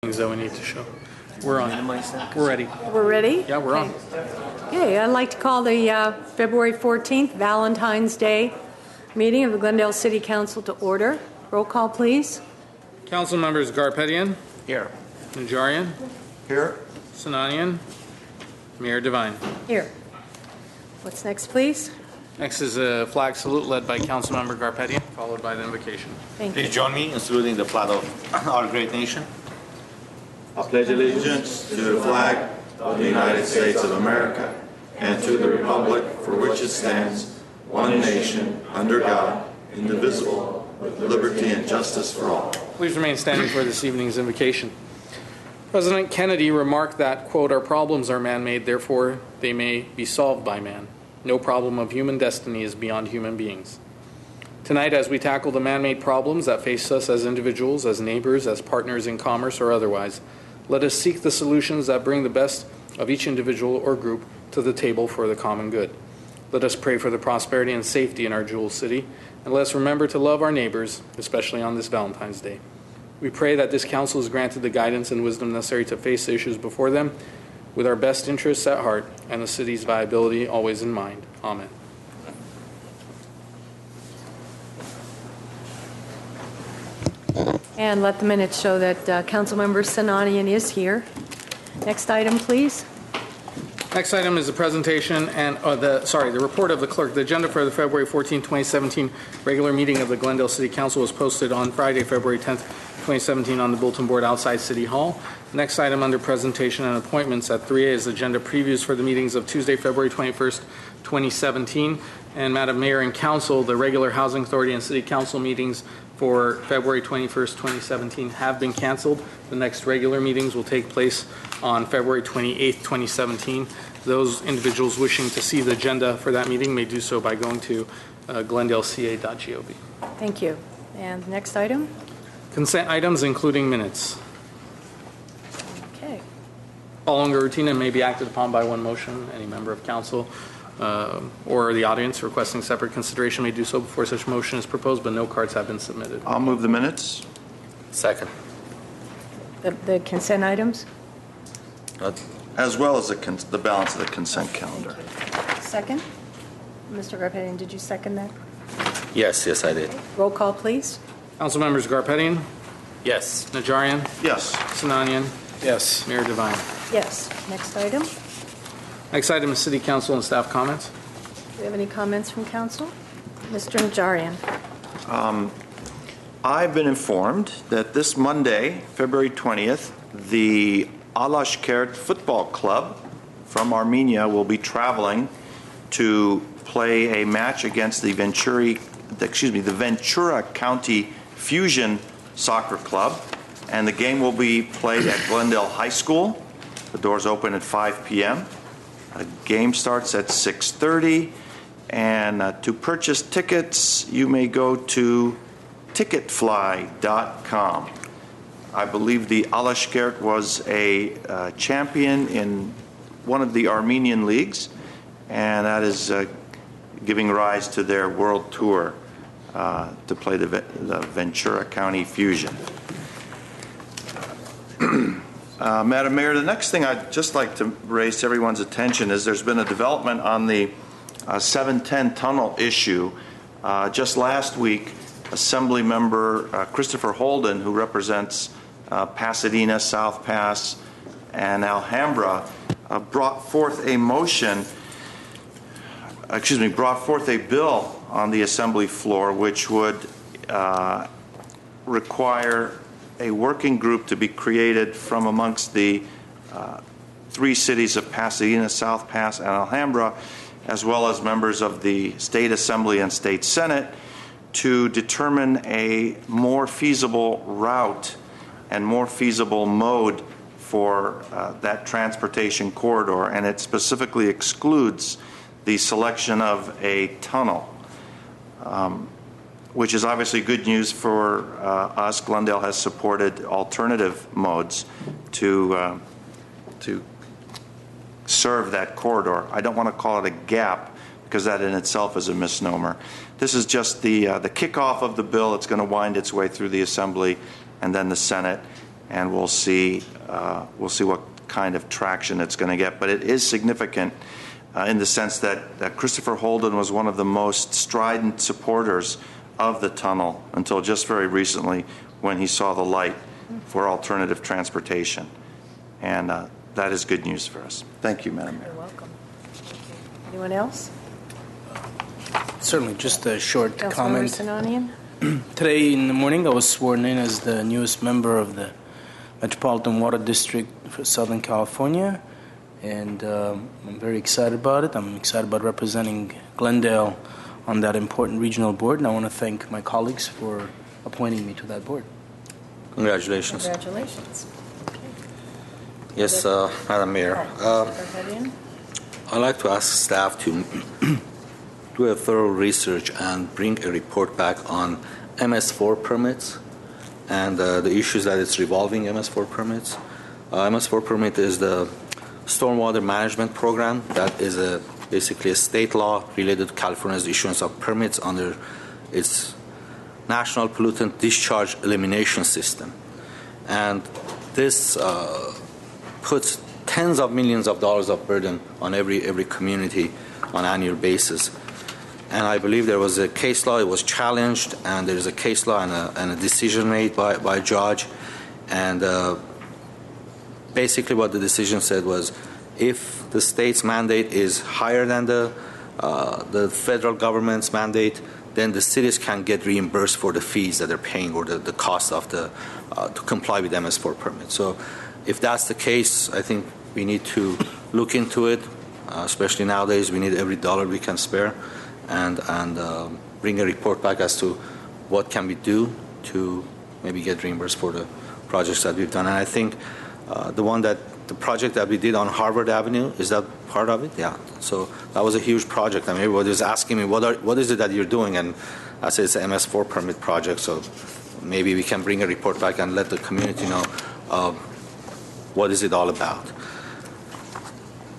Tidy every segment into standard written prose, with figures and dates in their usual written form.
Things that we need to show. We're on. We're ready. We're ready? Yeah, we're on. Okay, I'd like to call the February 14th, Valentine's Day meeting of the Glendale City Council to order. Roll call, please. Council members Garpetian. Here. Najarian. Here. Sinanian. Mayor Devine. Here. What's next, please? Next is a flag salute led by Councilmember Garpetian, followed by the invocation. Thank you. Please join me in saluting the flag of our great nation. I pledge allegiance to the flag of the United States of America and to the republic for which it stands, one nation, under God, indivisible, with liberty and justice for all. Please remain standing for this evening's invocation. President Kennedy remarked that, quote, "Our problems are man-made, therefore they may be solved by man. No problem of human destiny is beyond human beings." Tonight, as we tackle the man-made problems that face us as individuals, as neighbors, as partners in commerce or otherwise, let us seek the solutions that bring the best of each individual or group to the table for the common good. Let us pray for the prosperity and safety in our jewel city, and let us remember to love our neighbors, especially on this Valentine's Day. We pray that this council is granted the guidance and wisdom necessary to face the issues before them with our best interests at heart and the city's viability always in mind. Amen. And let the minutes show that Councilmember Sinanian is here. Next item, please. Next item is the presentation and the report of the clerk. The agenda for the February 14, 2017 regular meeting of the Glendale City Council was posted on Friday, February 10th, 2017 on the bulletin board outside City Hall. Next item under presentation and appointments at 3A is agenda previews for the meetings of Tuesday, February 21st, 2017. And Madam Mayor and Council, the regular Housing Authority and City Council meetings for February 21st, 2017 have been canceled. The next regular meetings will take place on February 28th, 2017. Those individuals wishing to see the agenda for that meeting may do so by going to glendaleca.gov. Thank you. And the next item? Consent items including minutes. Okay. Following a routine and may be acted upon by one motion. Any member of council or the audience requesting separate consideration may do so before such motion is proposed, but no cards have been submitted. I'll move the minutes. Second. The consent items? As well as the balance of the consent calendar. Second? Mr. Garpetian, did you second that? Yes, I did. Roll call, please. Council members Garpetian, Yes. Najarian, Yes. Sinanian, Yes. Mayor Devine. Yes. Next item. Next item is City Council and staff comments. Do we have any comments from council? Mr. Najarian. I've been informed that this Monday, February 20th, the Alashkert Football Club from Armenia will be traveling to play a match against the Ventura County Fusion Soccer Club, and the game will be played at Glendale High School. The doors open at 5 p.m. The game starts at 6:30, and to purchase tickets, you may go to ticketfly.com. I believe the Alashkert was a champion in one of the Armenian leagues, and that is giving rise to their world tour to play the Ventura County Fusion. Madam Mayor, the next thing I'd just like to raise to everyone's attention is there's been a development on the 710 tunnel issue. Just last week, Assembly Member Christopher Holden, who represents Pasadena, South Pass, and Alhambra, brought forth a bill on the Assembly floor which would require a working group to be created from amongst the three cities of Pasadena, South Pass, and Alhambra, as well as members of the State Assembly and State Senate, to determine a more feasible route and more feasible mode for that transportation corridor, and it specifically excludes the selection of a tunnel, which is obviously good news for us. Glendale has supported alternative modes to serve that corridor. I don't want to call it a gap because that in itself is a misnomer. This is just the kickoff of the bill. It's going to wind its way through the Assembly and then the Senate. and we'll see what kind of traction it's going to get. But it is significant in the sense that Christopher Holden was one of the most strident supporters of the tunnel until just very recently when he saw the light for alternative transportation. And that is good news for us. Thank you, Madam Mayor. You're welcome. Anyone else? Certainly, just a short Councilmember comment. Sinanian? Today in the morning, I was sworn in as the newest member of the Metropolitan Water District for Southern California, and I'm very excited about it. I'm excited about representing Glendale on that important regional board, and I want to thank my colleagues for appointing me to that board. Congratulations. Congratulations. Yes, Madam Mayor. I'd like to ask staff to do a thorough research and bring a report back on MS4 permits and the issues that it's revolving MS4 permits. MS4 permit is the stormwater management program that is basically a state law related to California's issuance of permits under its National Pollutant Discharge Elimination System. And this puts tens of millions of dollars of burden on every community on an annual basis. And I believe there was a case law, it was challenged, and there's a case law and a decision made by a judge. And basically what the decision said was if the state's mandate is higher than the federal government's mandate, then the cities can get reimbursed for the fees that they're paying or the cost of to comply with MS4 permits. So if that's the case, I think we need to look into it, especially nowadays. We need every dollar we can spare and bring a report back as to what can we do to maybe get reimbursed for the projects that we've done. And I think the project that we did on Harvard Avenue, is that part of it? Yeah. So that was a huge project. I mean, everybody was asking me, what is it that you're doing? And I said it's an MS4 permit project. So maybe we can bring a report back and let the community know what is it all about.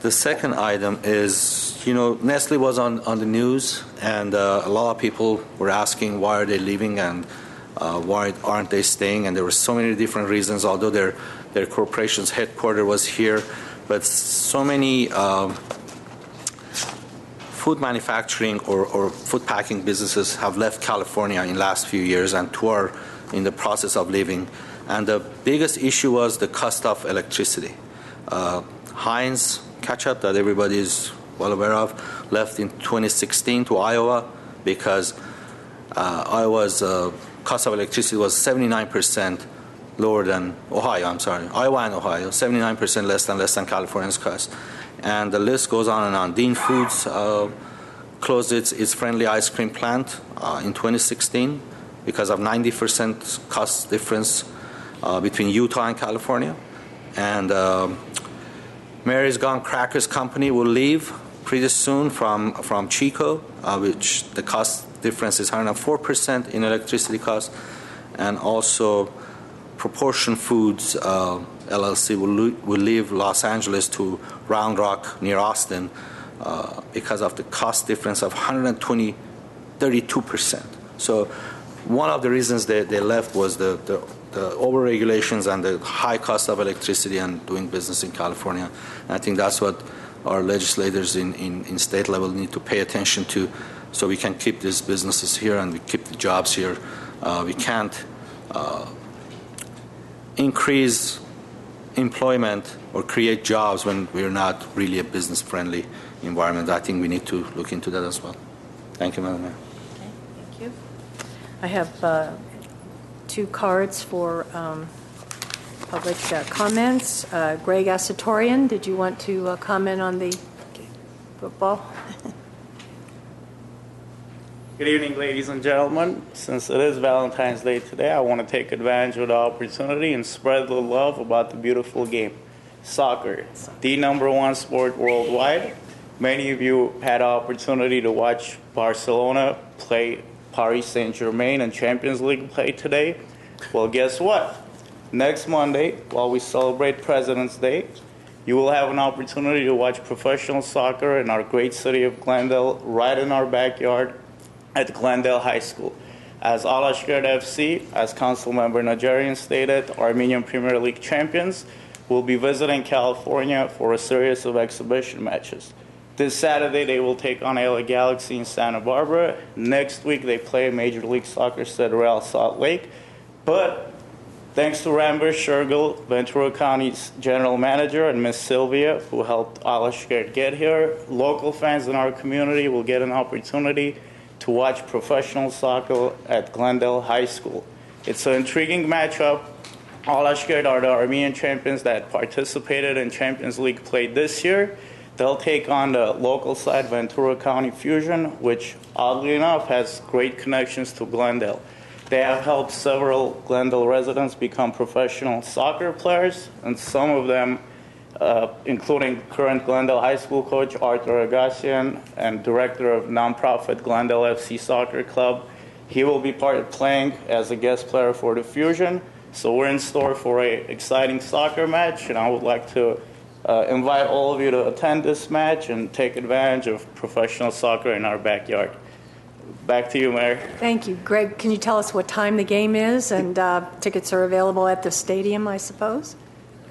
The second item is, Nestle was on the news, and a lot of people were asking why are they leaving and why aren't they staying? And there were so many different reasons, although their corporation's headquarters was here. But so many food manufacturing or food packing businesses have left California in the last few years, and two are in the process of leaving. And the biggest issue was the cost of electricity. Heinz Ketchup, that everybody is well aware of, left in 2016 to Iowa because Iowa's cost of electricity was 79% lower than Ohio. Iowa and Ohio, 79% less than California's cost. And the list goes on and on. Dean Foods closed its friendly ice cream plant in 2016 because of 90% cost difference between Utah and California. And Mary's Gone Crackers Company will leave pretty soon from Chico, which the cost difference is 104% in electricity cost. And also Proportion Foods LLC will leave Los Angeles to Round Rock near Austin because of the cost difference of 32%. So one of the reasons they left was the over-regulations and the high cost of electricity and doing business in California. And I think that's what our legislators in state level need to pay attention to so we can keep these businesses here and we keep the jobs here. We can't increase employment or create jobs when we're not really a business-friendly environment. I think we need to look into that as well. Thank you, Madam Mayor. Okay, thank you. I have two cards for public comments. Greg Assatorian, did you want to comment on the football? Good evening, ladies and gentlemen. Since it is Valentine's Day today, I want to take advantage of the opportunity and spread the love about the beautiful game. Soccer, the #1 sport worldwide. Many of you had the opportunity to watch Barcelona play Paris Saint-Germain in Champions League play today. Well, guess what? Next Monday, while we celebrate President's Day, you will have an opportunity to watch professional soccer in our great city of Glendale, right in our backyard at Glendale High School. As Alashkert FC, as Councilmember Najarian stated, Armenian Premier League champions, will be visiting California for a series of exhibition matches. This Saturday, they will take on LA Galaxy in Santa Barbara. Next week, they play Major League Soccer side Real Salt Lake. But thanks to Rambert Shergill, Ventura County's general manager, and Miss Sylvia, who helped Alashkert get here, local fans in our community will get an opportunity to watch professional soccer at Glendale High School. It's an intriguing matchup. Alashkert are the Armenian champions that participated in Champions League play this year. They'll take on the local side, Ventura County Fusion, which, oddly enough, has great connections to Glendale. They have helped several Glendale residents become professional soccer players, and some of them, including current Glendale High School coach Arthur Agassian and director of nonprofit Glendale FC Soccer Club. He will be playing as a guest player for the Fusion. So we're in store for an exciting soccer match, and I would like to invite all of you to attend this match and take advantage of professional soccer in our backyard. Back to you, Mayor. Thank you. Greg, can you tell us what time the game is? And tickets are available at the stadium, I suppose?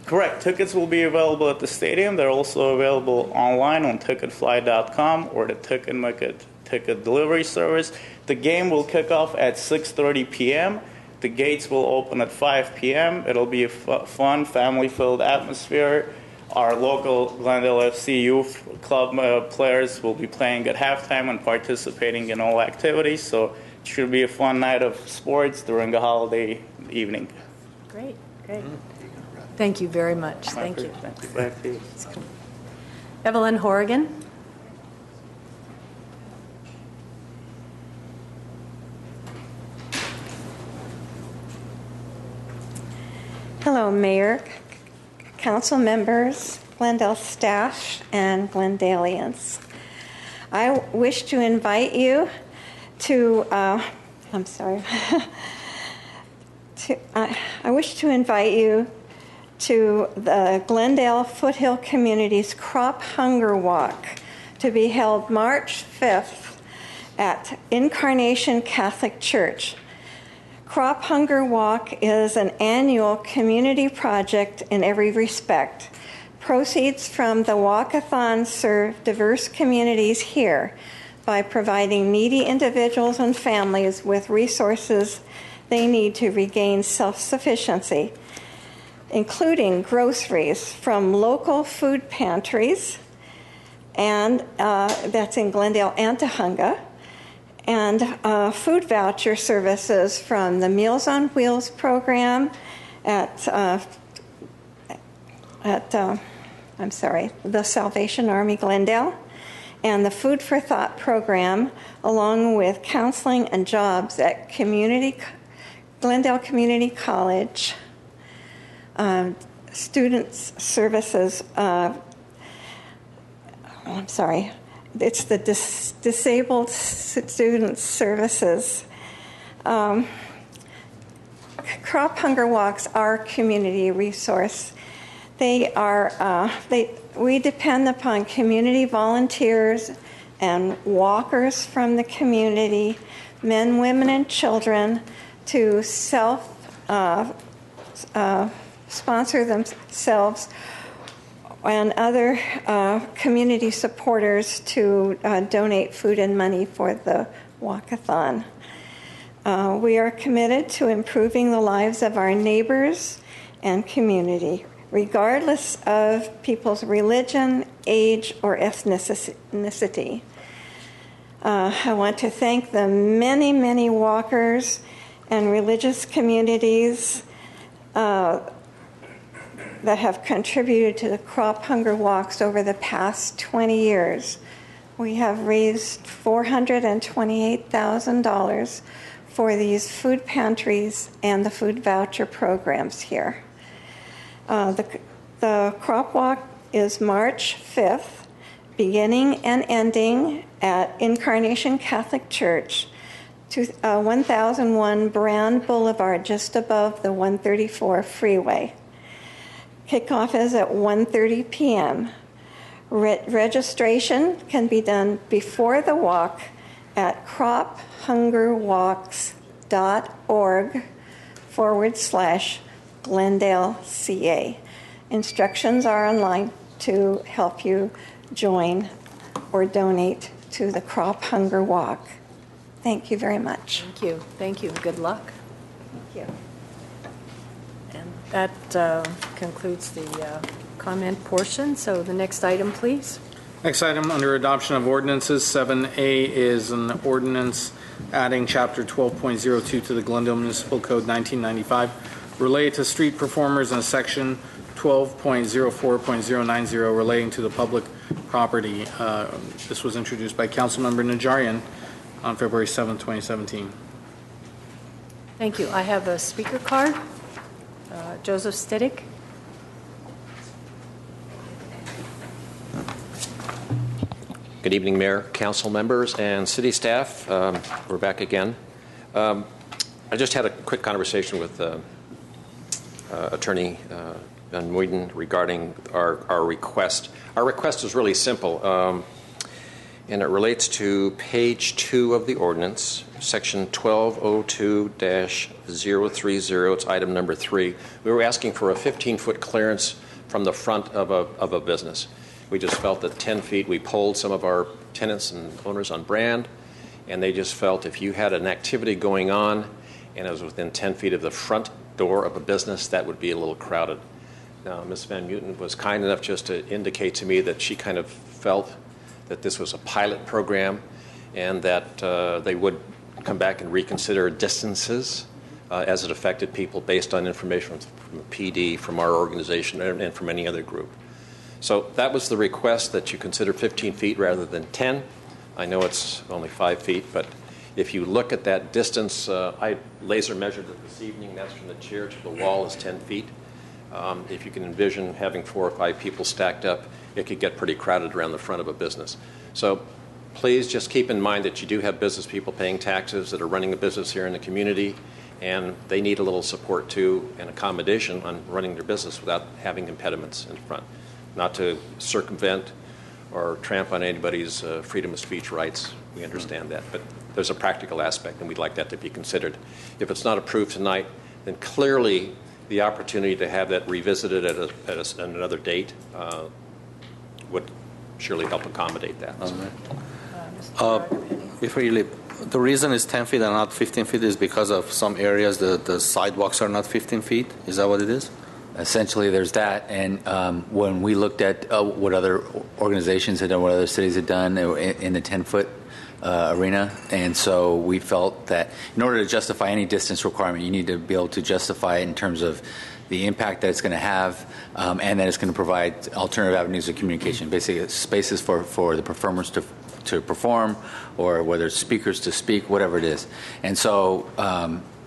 Correct. Tickets will be available at the stadium. They're also available online on ticketfly.com or the ticket delivery service. The game will kick off at 6:30 p.m. The gates will open at 5 p.m. It'll be a fun, family-filled atmosphere. Our local Glendale FC Youth Club players will be playing at halftime and participating in all activities. So it should be a fun night of sports during the holiday evening. Great. Thank you very much. Thank you. Thank you. Back to you. Evelyn Horrigan. Hello, Mayor, council members, Glendale staff, and Glendalians. I wish to invite you to, I wish to invite you to the Glendale Foothill Community's Crop Hunger Walk to be held March 5th at Incarnation Catholic Church. Crop Hunger Walk is an annual community project in every respect. Proceeds from the walkathon serve diverse communities here by providing needy individuals and families with resources they need to regain self-sufficiency, including groceries from local food pantries, and that's in Glendale and Tahunga, and food voucher services from the Meals on Wheels program at the Salvation Army Glendale, and the Food for Thought program, along with counseling and jobs at Glendale Community College, students services. It's the Disabled Student Services. Crop Hunger Walks are community resource. We depend upon community volunteers and walkers from the community, men, women, and children, to sponsor themselves and other community supporters to donate food and money for the walkathon. We are committed to improving the lives of our neighbors and community, regardless of people's religion, age, or ethnicity. I want to thank the many, many walkers and religious communities that have contributed to the Crop Hunger Walks over the past 20 years. We have raised $428,000 for these food pantries and the food voucher programs here. The Crop Walk is March 5th, beginning and ending at Incarnation Catholic Church, 1001 Brand Boulevard, just above the 134 freeway. Kickoff is at 1:30 p.m. Registration can be done before the walk at crophungerwalks.org. glendale CA. Instructions are online to help you join or donate to the Crop Hunger Walk. Thank you very much. Thank you. Thank you. Good luck. Thank you. And that concludes the comment portion. So the next item, please. Next item under adoption of ordinances, 7A is an ordinance adding Chapter 12.02 to the Glendale Municipal Code 1995 related to street performers and Section 12.04.090 relating to the public property. This was introduced by Councilmember Najarian on February 7, 2017. Thank you. I have a speaker card. Joseph Stiddick. Good evening, Mayor, council members, and city staff. We're back again. I just had a quick conversation with Attorney Van Muyden regarding our request. Our request is really simple, and it relates to page 2 of the ordinance, section 1202-030. It's item number 3. We were asking for a 15-foot clearance from the front of a business. We just felt that 10 feet, we polled some of our tenants and owners on Brand, and they just felt if you had an activity going on and it was within 10 feet of the front door of a business, that would be a little crowded. Now, Ms. Van Muyden was kind enough just to indicate to me that she kind of felt that this was a pilot program and that they would come back and reconsider distances as it affected people based on information from the PD, from our organization, and from any other group. So that was the request, that you consider 15 feet rather than 10. I know it's only 5 feet, but if you look at that distance, I laser measured it this evening. That's from the chair to the wall is 10 feet. If you can envision having 4 or 5 people stacked up, it could get pretty crowded around the front of a business. So please just keep in mind that you do have business people paying taxes that are running a business here in the community, and they need a little support too and accommodation on running their business without having impediments in front. Not to circumvent or tramp on anybody's freedom of speech rights. We understand that. But there's a practical aspect, and we'd like that to be considered. If it's not approved tonight, then clearly the opportunity to have that revisited at another date would surely help accommodate that. Before you leave, the reason is 10 feet and not 15 feet is because of some areas the sidewalks are not 15 feet? Is that what it is? Essentially, there's that, and when we looked at what other organizations had done, what other cities had done in the 10-foot arena, and so we felt that in order to justify any distance requirement, you need to be able to justify it in terms of the impact that it's going to have, and that it's going to provide alternative avenues of communication, basically spaces for the performers to perform, or whether it's speakers to speak, whatever it is. And so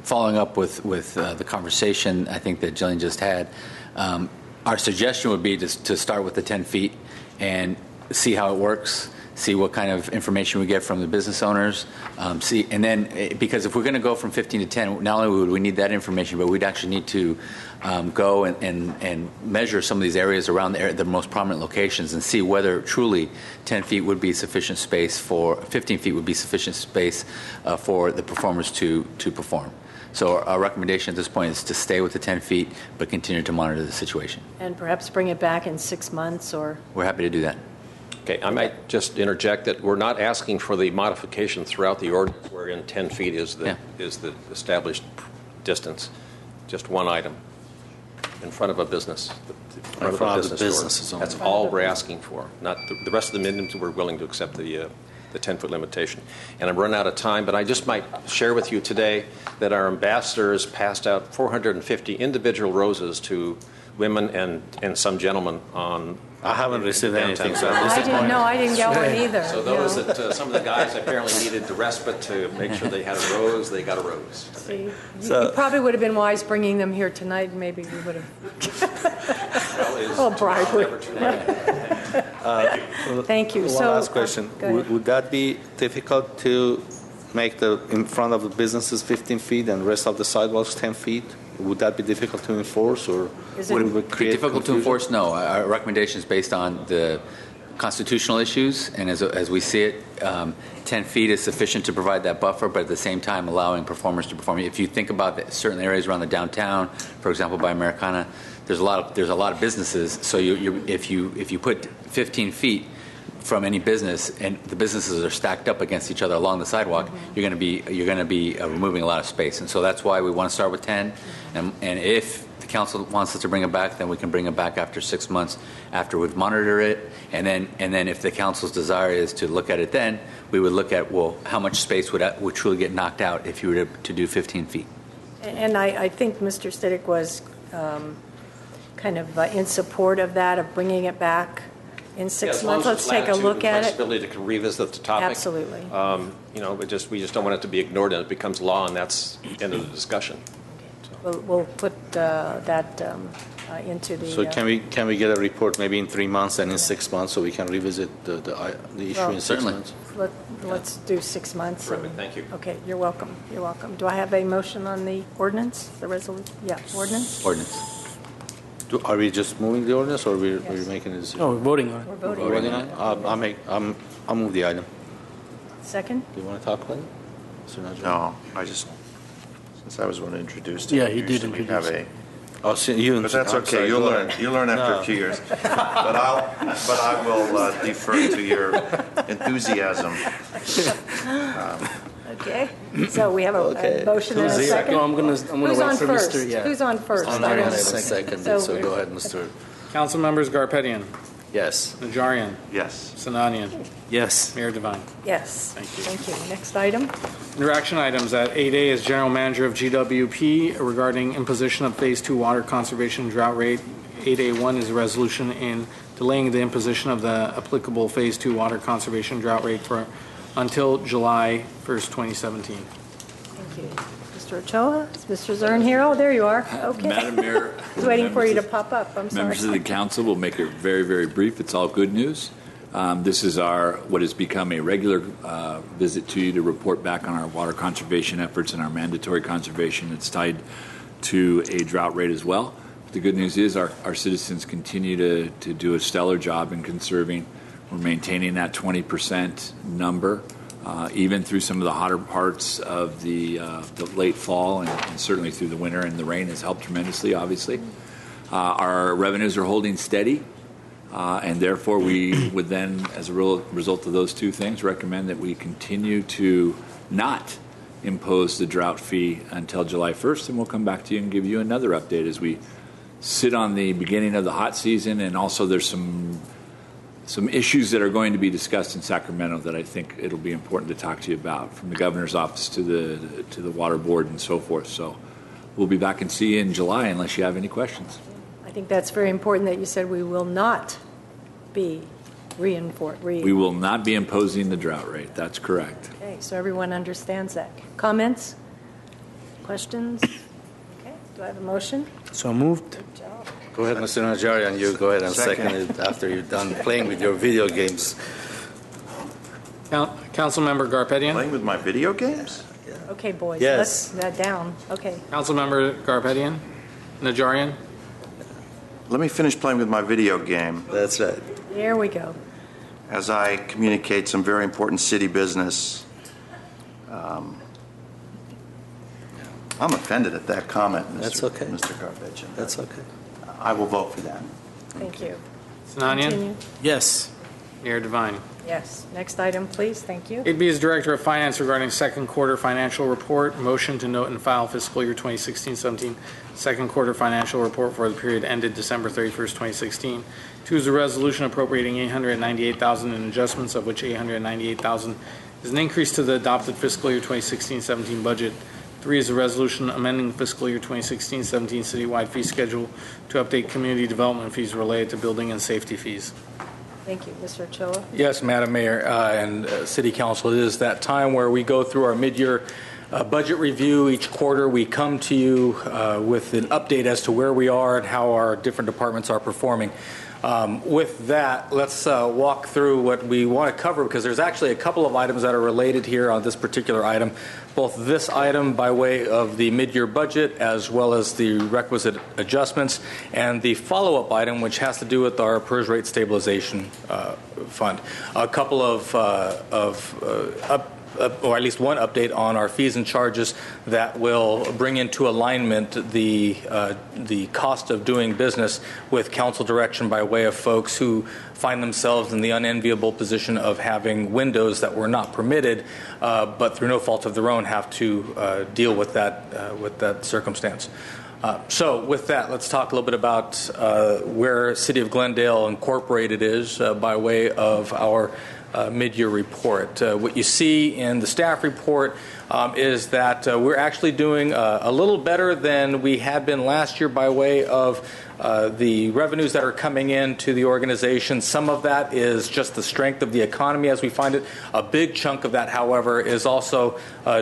following up with the conversation I think that Jillian just had, our suggestion would be to start with the 10 feet and see how it works, see what kind of information we get from the business owners, and then, because if we're going to go from 15 to 10, not only would we need that information, but we'd actually need to go and measure some of these areas around the most prominent locations and see whether truly 10 feet would be sufficient space 15 feet would be sufficient space for the performers to perform. So our recommendation at this point is to stay with the 10 feet, but continue to monitor the situation. And perhaps bring it back in 6 months, or... We're happy to do that. Okay, I might just interject that we're not asking for the modification throughout the ordinance wherein 10 feet is the established distance. Just one item in front of a business. In front of the business. That's all we're asking for. Not the rest of the amendments. We're willing to accept the 10-foot limitation. And I'm running out of time, but I just might share with you today that our ambassadors passed out 450 individual roses to women and some gentlemen on. I haven't received anything. So I didn't know. I didn't get one either. So those that some of the guys apparently needed the respite to make sure they had a rose, they got a rose. See, you probably would have been wise bringing them here tonight. Maybe we would have. Oh, bribery. Thank you. One last question. Would that be difficult to make the in front of the businesses 15 feet and rest of the sidewalks 10 feet? Would that be difficult to enforce, or would it create difficult confusion? to enforce? No. Our recommendation is based on the constitutional issues, and as we see it, 10 feet is sufficient to provide that buffer, but at the same time allowing performers to perform. If you think about certain areas around the downtown, for example, by Americana, there's a lot of businesses. So if you put 15 feet from any business, and the businesses are stacked up against each other along the sidewalk, you're going to be removing a lot of space, and so that's why we want to start with 10. And if the council wants us to bring it back, then we can bring it back after 6 months after we've monitored it, and then if the council's desire is to look at it, then we would look at, well, how much space would truly get knocked out if you were to do 15 feet. And I think Mr. Stiddick was kind of in support of that, of bringing it back in 6 months. Let's take a look at it. Flexibility to revisit the topic. Absolutely. We just don't want it to be ignored and it becomes law, and that's the end of the discussion. We'll put that into the... So can we get a report maybe in 3 months and in 6 months, so we can revisit the issue in 6 months? Let's do 6 months. Terrific, thank you. Okay, you're welcome. You're welcome. Do I have a motion on the ordinance, the resolution? Yeah, ordinance? Ordinance. Are we just moving the ordinance, or we're making a decision? No, we're voting on it. We're voting. We're voting on it? I'll move the item. Second? Do you want to talk about it? Mr. Najjar? No, since I was the one who introduced it. Yeah, he did usually we have introduce Oh, so you. But that's I'm okay. sorry, You'll go learn. ahead. You'll learn after No. a few years. But I will defer to your enthusiasm. Okay, so we have a motion and a Who's second. No, I'm gonna Who's wait on for first? Mr. Yeah. Who's on first? I'm I not don't going to know. second, so go ahead, Mr. Council members Garpetian, Yes. Najarian, Yes. Sinanian, Yes. Mayor Devine. Yes. Thank you. Thank you. Next item. Under action items at 8A is General Manager of GWP regarding imposition of Phase 2 water conservation drought rate. 8A1 is a resolution in delaying the imposition of the applicable Phase 2 water conservation drought rate until July 1st, 2017. Thank you. Mr. Ochoa? Is Mr. Zern here? Oh, there you are. Okay. Madam Mayor, I was waiting for you to pop up. I'm sorry. members of the council, will make it very, very brief. It's all good news. This is what has become a regular visit to you to report back on our water conservation efforts and our mandatory conservation that's tied to a drought rate as well. But the good news is our citizens continue to do a stellar job in conserving. We're maintaining that 20% number. Even through some of the hotter parts of the late fall and certainly through the winter, and the rain has helped tremendously, obviously. Our revenues are holding steady, and therefore we would then, as a result of those two things, recommend that we continue to not impose the drought fee until July 1st, and we'll come back to you and give you another update as we sit on the beginning of the hot season, and also there's some issues that are going to be discussed in Sacramento that I think it'll be important to talk to you about, from the governor's office to the water board and so forth. So we'll be back and see you in July unless you have any questions. I think that's very important that you said we will not be reinforced. We will not be imposing the drought rate. That's correct. Okay, so everyone understands that. Comments? Questions? Okay, do I have a motion? So moved. Good job. Go ahead, Mr. Najarian, you go ahead and second it after you're done playing with your video games. Councilmember Garpetian. Playing with my video games? Okay, boys, Yes. let's that down. Okay. Councilmember Garpetian, Najarian, Let me finish playing with my video game That's right. There we go. as I communicate some very important city business. I'm offended at that comment, Mr. That's okay. Mr. Garpetian. That's okay. I will vote for that. Thank you. Sinanian, Continue. Yes. Mayor Devine. Yes. Next item, please. Thank you. 8B is Director of Finance regarding second quarter financial report. Motion to note and file fiscal year 2016-17 second quarter financial report for the period ended December 31st, 2016. 2 is a resolution appropriating $898,000 in adjustments, of which $898,000 is an increase to the adopted fiscal year 2016-17 budget. 3 is a resolution amending the fiscal year 2016-17 citywide fee schedule to update community development fees related to building and safety fees. Thank you. Mr. Ochoa? Yes, Madam Mayor and City Council, it is that time where we go through our mid-year budget review. Each quarter we come to you with an update as to where we are and how our different departments are performing. With that, let's walk through what we want to cover, because there's actually a couple of items that are related here on this particular item. Both this item by way of the mid-year budget as well as the requisite adjustments, and the follow-up item, which has to do with our PERS rate stabilization fund. A couple of or at least one update on our fees and charges that will bring into alignment the cost of doing business with council direction by way of folks who find themselves in the unenviable position of having windows that were not permitted, but through no fault of their own have to deal with that circumstance. So with that, let's talk a little bit about where City of Glendale Incorporated is by way of our mid-year report. What you see in the staff report is that we're actually doing a little better than we had been last year by way of the revenues that are coming into the organization. Some of that is just the strength of the economy as we find it. A big chunk of that, however, is also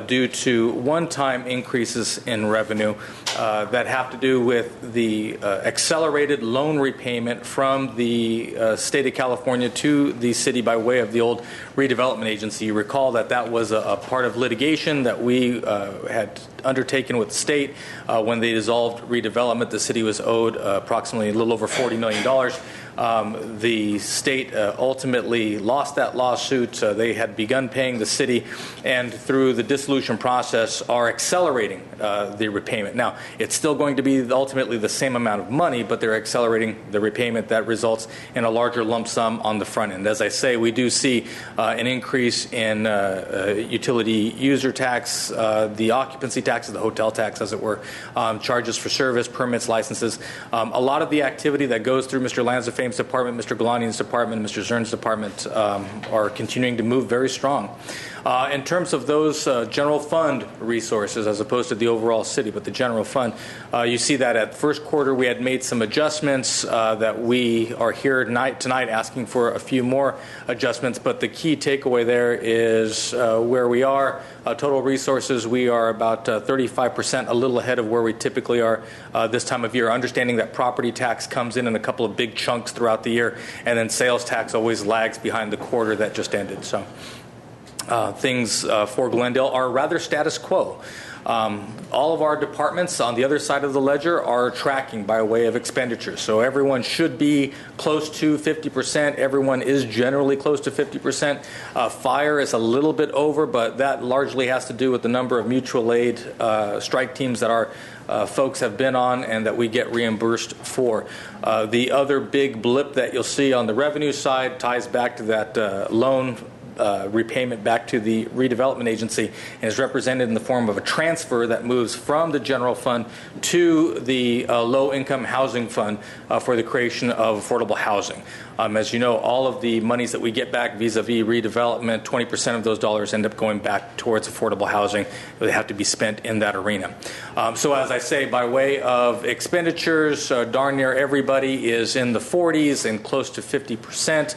due to one-time increases in revenue that have to do with the accelerated loan repayment from the state of California to the city by way of the old redevelopment agency. You recall that that was a part of litigation that we had undertaken with the state. When they dissolved redevelopment, the city was owed approximately a little over $40 million. The state ultimately lost that lawsuit. They had begun paying the city, and through the dissolution process are accelerating the repayment. Now, it's still going to be ultimately the same amount of money, but they're accelerating the repayment. That results in a larger lump sum on the front end. As I say, we do see an increase in utility user tax, the occupancy taxes, the hotel tax, as it were, charges for service, permits, licenses. A lot of the activity that goes through Mr. Lanzafame's department, Mr. Galanian's department, Mr. Zern's department are continuing to move very strong. In terms of those general fund resources, as opposed to the overall city, but the general fund, you see that at first quarter we had made some adjustments that we are here tonight asking for a few more adjustments, but the key takeaway there is where we are. Total resources, we are about 35%, a little ahead of where we typically are this time of year, understanding that property tax comes in a couple of big chunks throughout the year, and then sales tax always lags behind the quarter that just ended. So things for Glendale are rather status quo. All of our departments on the other side of the ledger are tracking by way of expenditures. So everyone should be close to 50%. Everyone is generally close to 50%. Fire is a little bit over, but that largely has to do with the number of mutual aid strike teams that our folks have been on and that we get reimbursed for. The other big blip that you'll see on the revenue side ties back to that loan repayment back to the redevelopment agency, and is represented in the form of a transfer that moves from the general fund to the low-income housing fund for the creation of affordable housing. As you know, all of the monies that we get back vis-a-vis redevelopment, 20% of those dollars end up going back towards affordable housing. They have to be spent in that arena. So as I say, by way of expenditures, darn near everybody is in the 40s and close to 50%,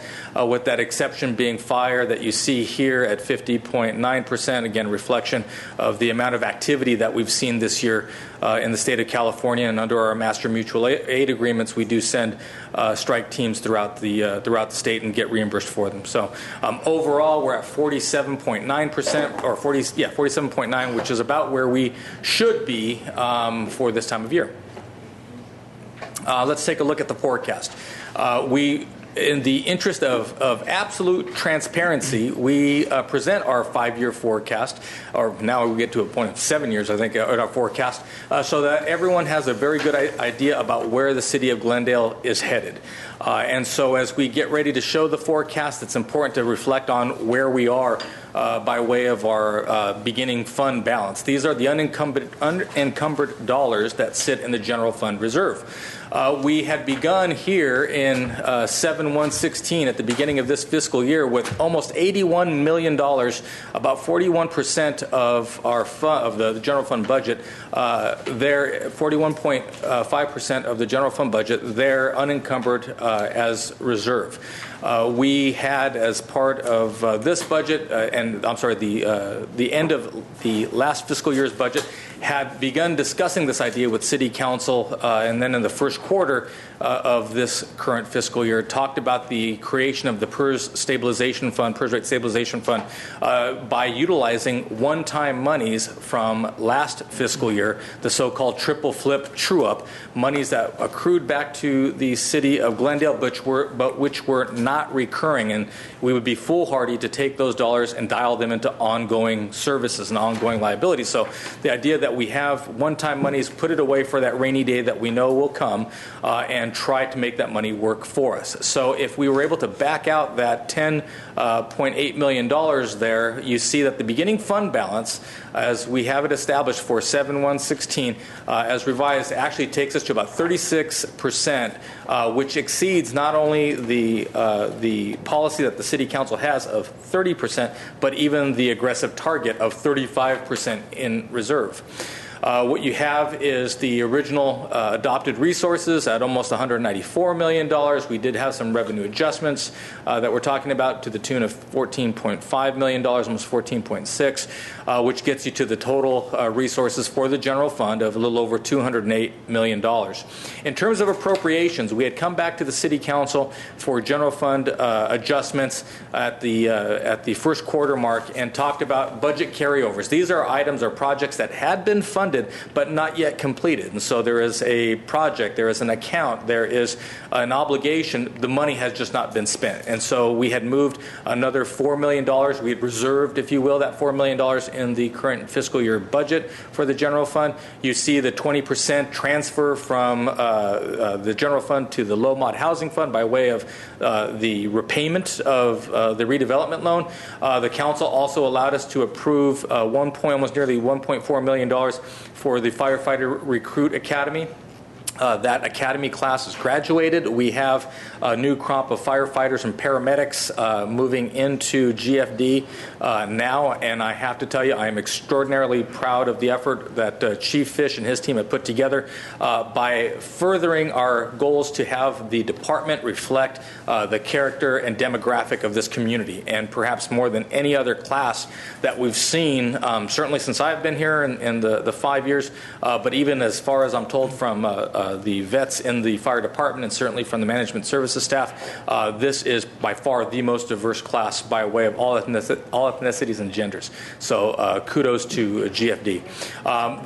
with that exception being fire that you see here at 50.9%. Again, reflection of the amount of activity that we've seen this year in the state of California, and under our master mutual aid agreements, we do send strike teams throughout the state and get reimbursed for them. So overall, we're at 47.9%, or 47.9, which is about where we should be for this time of year. Let's take a look at the forecast. In the interest of absolute transparency, we present our 5-year forecast, or now we get to a point of 7 years, I think, in our forecast, so that everyone has a very good idea about where the city of Glendale is headed. And so as we get ready to show the forecast, it's important to reflect on where we are by way of our beginning fund balance. These are the unencumbered dollars that sit in the general fund reserve. We had begun here in 7/1/16 at the beginning of this fiscal year with almost $81 million, about 41% of our of the general fund budget. 41.5% of the general fund budget, they're unencumbered as reserve. We had, as part of this budget, the end of the last fiscal year's budget, had begun discussing this idea with City Council, and then in the first quarter of this current fiscal year, talked about the creation of the PERS Rate Stabilization Fund, by utilizing one-time monies from last fiscal year, the so-called triple flip true-up, monies that accrued back to the city of Glendale, but which were not recurring, and we would be foolhardy to take those dollars and dial them into ongoing services and ongoing liabilities. So the idea that we have one-time monies, put it away for that rainy day that we know will come, and try to make that money work for us. So if we were able to back out that $10.8 million there, you see that the beginning fund balance, as we have it established for 7/1/16, as revised, actually takes us to about 36%, which exceeds not only the policy that the City Council has of 30%, but even the aggressive target of 35% in reserve. What you have is the original adopted resources at almost $194 million. We did have some revenue adjustments that we're talking about to the tune of $14.5 million, almost $14.6, which gets you to the total resources for the general fund of a little over $208 million. In terms of appropriations, we had come back to the City Council for general fund adjustments at the first quarter mark and talked about budget carryovers. These are items or projects that had been funded but not yet completed. And so there is a project, there is an account, there is an obligation. The money has just not been spent. And so we had moved another $4 million. We had reserved, if you will, that $4 million in the current fiscal year budget for the general fund. You see the 20% transfer from the general fund to the low-mod housing fund by way of the repayment of the redevelopment loan. The council also allowed us to approve almost nearly $1.4 million for the Firefighter Recruit Academy. That academy class is graduated. We have a new crop of firefighters and paramedics moving into GFD now, and I have to tell you, I am extraordinarily proud of the effort that Chief Fish and his team have put together by furthering our goals to have the department reflect the character and demographic of this community, and perhaps more than any other class that we've seen, certainly since I've been here in the 5 years, but even as far as I'm told from the vets in the fire department and certainly from the management services staff, this is by far the most diverse class by way of all ethnicities and genders. So kudos to GFD.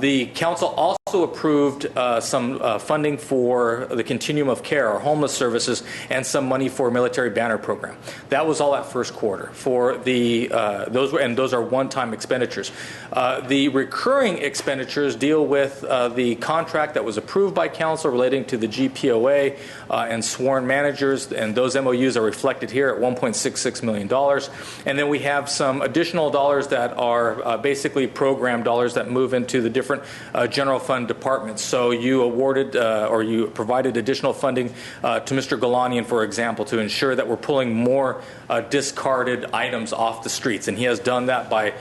The council also approved some funding for the Continuum of Care, our homeless services, and some money for military banner program. That was all at first quarter. For the those are one-time expenditures. The recurring expenditures deal with the contract that was approved by council relating to the GPOA and sworn managers, and those MOUs are reflected here at $1.66 million. And then we have some additional dollars that are basically program dollars that move into the different general fund departments. So you awarded or you provided additional funding to Mr. Galanian, for example, to ensure that we're pulling more discarded items off the streets, and he has done that by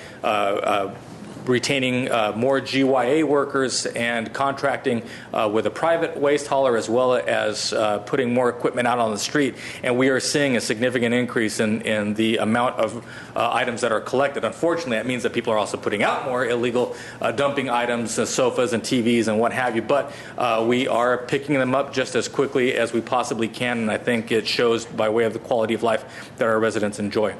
retaining more GYA workers and contracting with a private waste hauler, as well as putting more equipment out on the street. And we are seeing a significant increase in the amount of items that are collected. Unfortunately, that means that people are also putting out more illegal dumping items, sofas and TVs and what have you. But we are picking them up just as quickly as we possibly can, and I think it shows by way of the quality of life that our residents enjoy.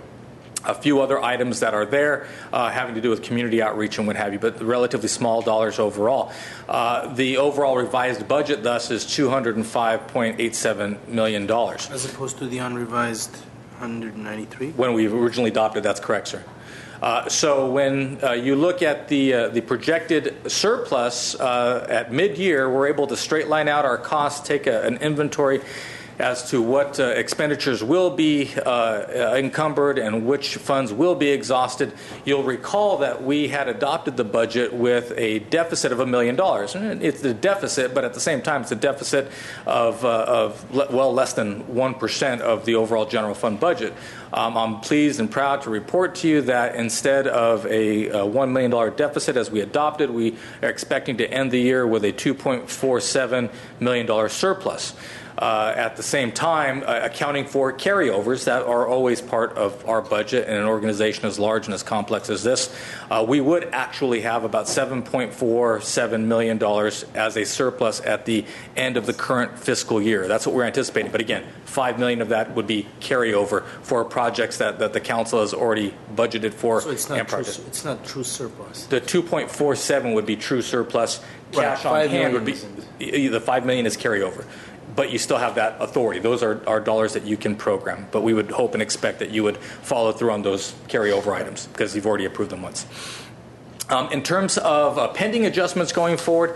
A few other items that are there having to do with community outreach and what have you, but relatively small dollars overall. The overall revised budget, thus, is $205.87 million. As opposed to the unrevised 193? When we originally adopted, that's correct, sir. So when you look at the projected surplus at mid-year, we're able to straight line out our costs, take an inventory as to what expenditures will be encumbered and which funds will be exhausted. You'll recall that we had adopted the budget with a deficit of $1 million. It's a deficit, but at the same time, it's a deficit of well less than 1% of the overall general fund budget. I'm pleased and proud to report to you that instead of a $1 million deficit as we adopted, we are expecting to end the year with a $2.47 million surplus. At the same time, accounting for carryovers that are always part of our budget in an organization as large and as complex as this, we would actually have about $7.47 million as a surplus at the end of the current fiscal year. That's what we're anticipating. But again, $5 million of that would be carryover for projects that the council has already budgeted for. So it's not true surplus. The 2.47 would be true surplus. Cash on hand would be the $5 million is carryover. But you still have that authority. Those are dollars that you can program. But we would hope and expect that you would follow through on those carryover items because you've already approved them once. In terms of pending adjustments going forward,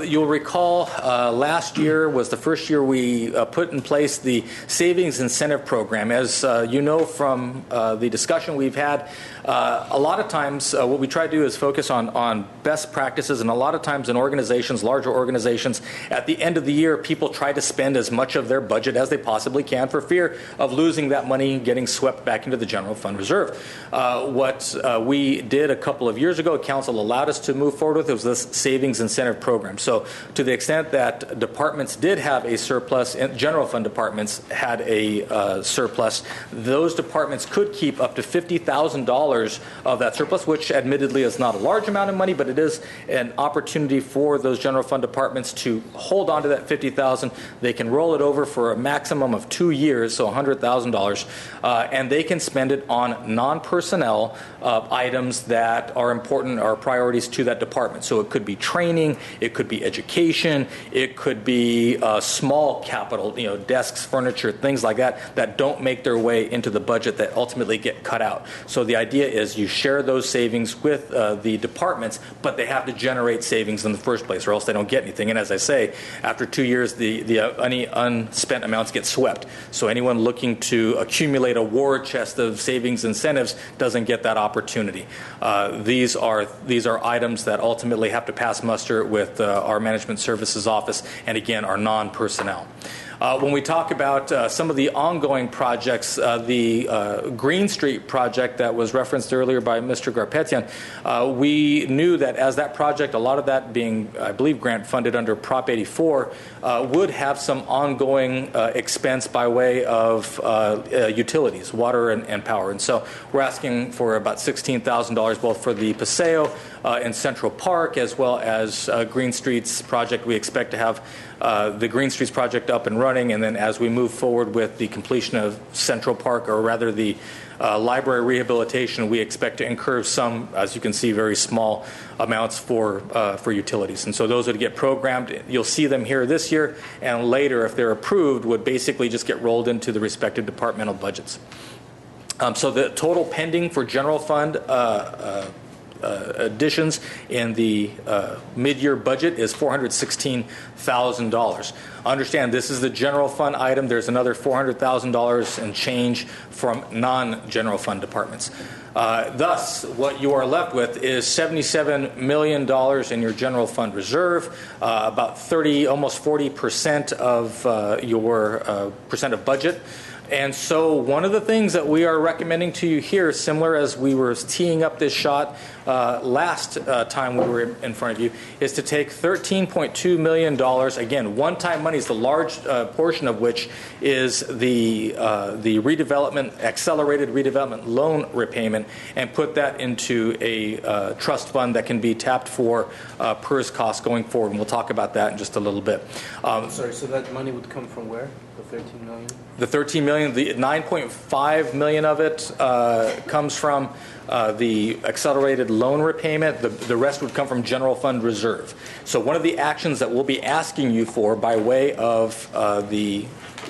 you'll recall last year was the first year we put in place the Savings Incentive Program. As you know from the discussion we've had, a lot of times what we try to do is focus on best practices, and a lot of times in organizations, larger organizations, at the end of the year, people try to spend as much of their budget as they possibly can for fear of losing that money getting swept back into the general fund reserve. What we did a couple of years ago, Council allowed us to move forward with was this Savings Incentive Program. So to the extent that departments did have a surplus, and general fund departments had a surplus, those departments could keep up to $50,000 of that surplus, which admittedly is not a large amount of money, but it is an opportunity for those general fund departments to hold on to that $50,000. They can roll it over for a maximum of 2 years, so $100,000, and they can spend it on non-personnel items that are important, are priorities to that department. So it could be training, it could be education, it could be small capital, desks, furniture, things like that don't make their way into the budget that ultimately get cut out. So the idea is you share those savings with the departments, but they have to generate savings in the first place, or else they don't get anything. And as I say, after 2 years, any unspent amounts get swept. So anyone looking to accumulate a war chest of savings incentives doesn't get that opportunity. These are items that ultimately have to pass muster with our management services office, and again, are non-personnel. When we talk about some of the ongoing projects, the Green Street project that was referenced earlier by Mr. Garpetian, we knew that as that project, a lot of that being, I believe, grant funded under Prop 84, would have some ongoing expense by way of utilities, water and power. And so we're asking for about $16,000 both for the Paseo in Central Park as well as Green Street's project. We expect to have the Green Streets project up and running, and then as we move forward with the completion of Central Park, or rather the library rehabilitation, we expect to incur some, as you can see, very small amounts for utilities. And so those would get programmed. You'll see them here this year, and later, if they're approved, would basically just get rolled into the respective departmental budgets. So the total pending for general fund additions in the mid-year budget is $416,000. Understand, this is the general fund item. There's another $400,000 and change from non-general fund departments. Thus, what you are left with is $77 million in your general fund reserve, about 30, almost 40% of your percent of budget. And so one of the things that we are recommending to you here, similar as we were teeing up this shot last time we were in front of you, is to take $13.2 million, again, one-time money is the large portion of which is the redevelopment, accelerated redevelopment loan repayment, and put that into a trust fund that can be tapped for PERS costs going forward. And we'll talk about that in just a little bit. Sorry, so that money would come from where? The $13 million? The $13 million, the $9.5 million of it comes from the accelerated loan repayment. The rest would come from general fund reserve. So one of the actions that we'll be asking you for by way of the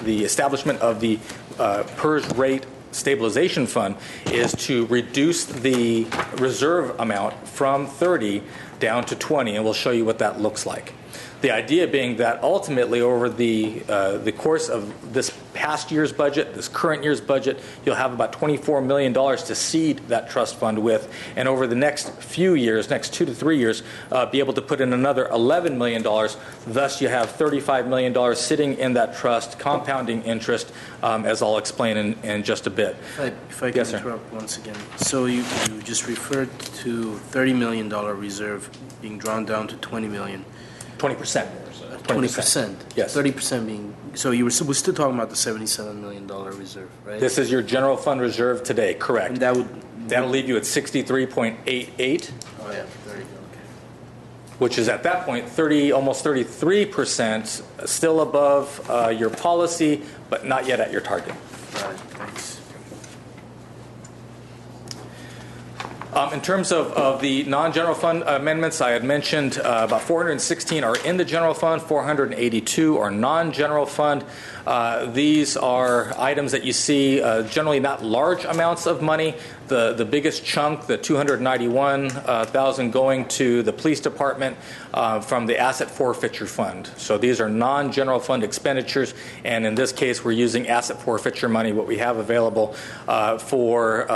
establishment of the PERS rate stabilization fund is to reduce the reserve amount from 30 down to 20, and we'll show you what that looks like. The idea being that ultimately over the course of this past year's budget, this current year's budget, you'll have about $24 million to seed that trust fund with, and over the next few years, next 2 to 3 years, be able to put in another $11 million. Thus, you have $35 million sitting in that trust, compounding interest, as I'll explain in just a bit. If I can interrupt once again. So you just referred to $30 million reserve being drawn down to $20 million. 20%. 20%. Yes. 30% being. So we're still talking about the $77 million reserve, right? This is your general fund reserve today, correct? And that'll leave you at 63.88, Oh yeah, there you go. Okay. which is at that point almost 33%, still above your policy, but not yet at your target. Got it. Thanks. In terms of the non-general fund amendments, I had mentioned about 416 are in the general fund, 482 are non-general fund. These are items that you see generally not large amounts of money. The biggest chunk, the $291,000 going to the police department from the asset forfeiture fund. So these are non-general fund expenditures, and in this case, we're using asset forfeiture money, what we have available for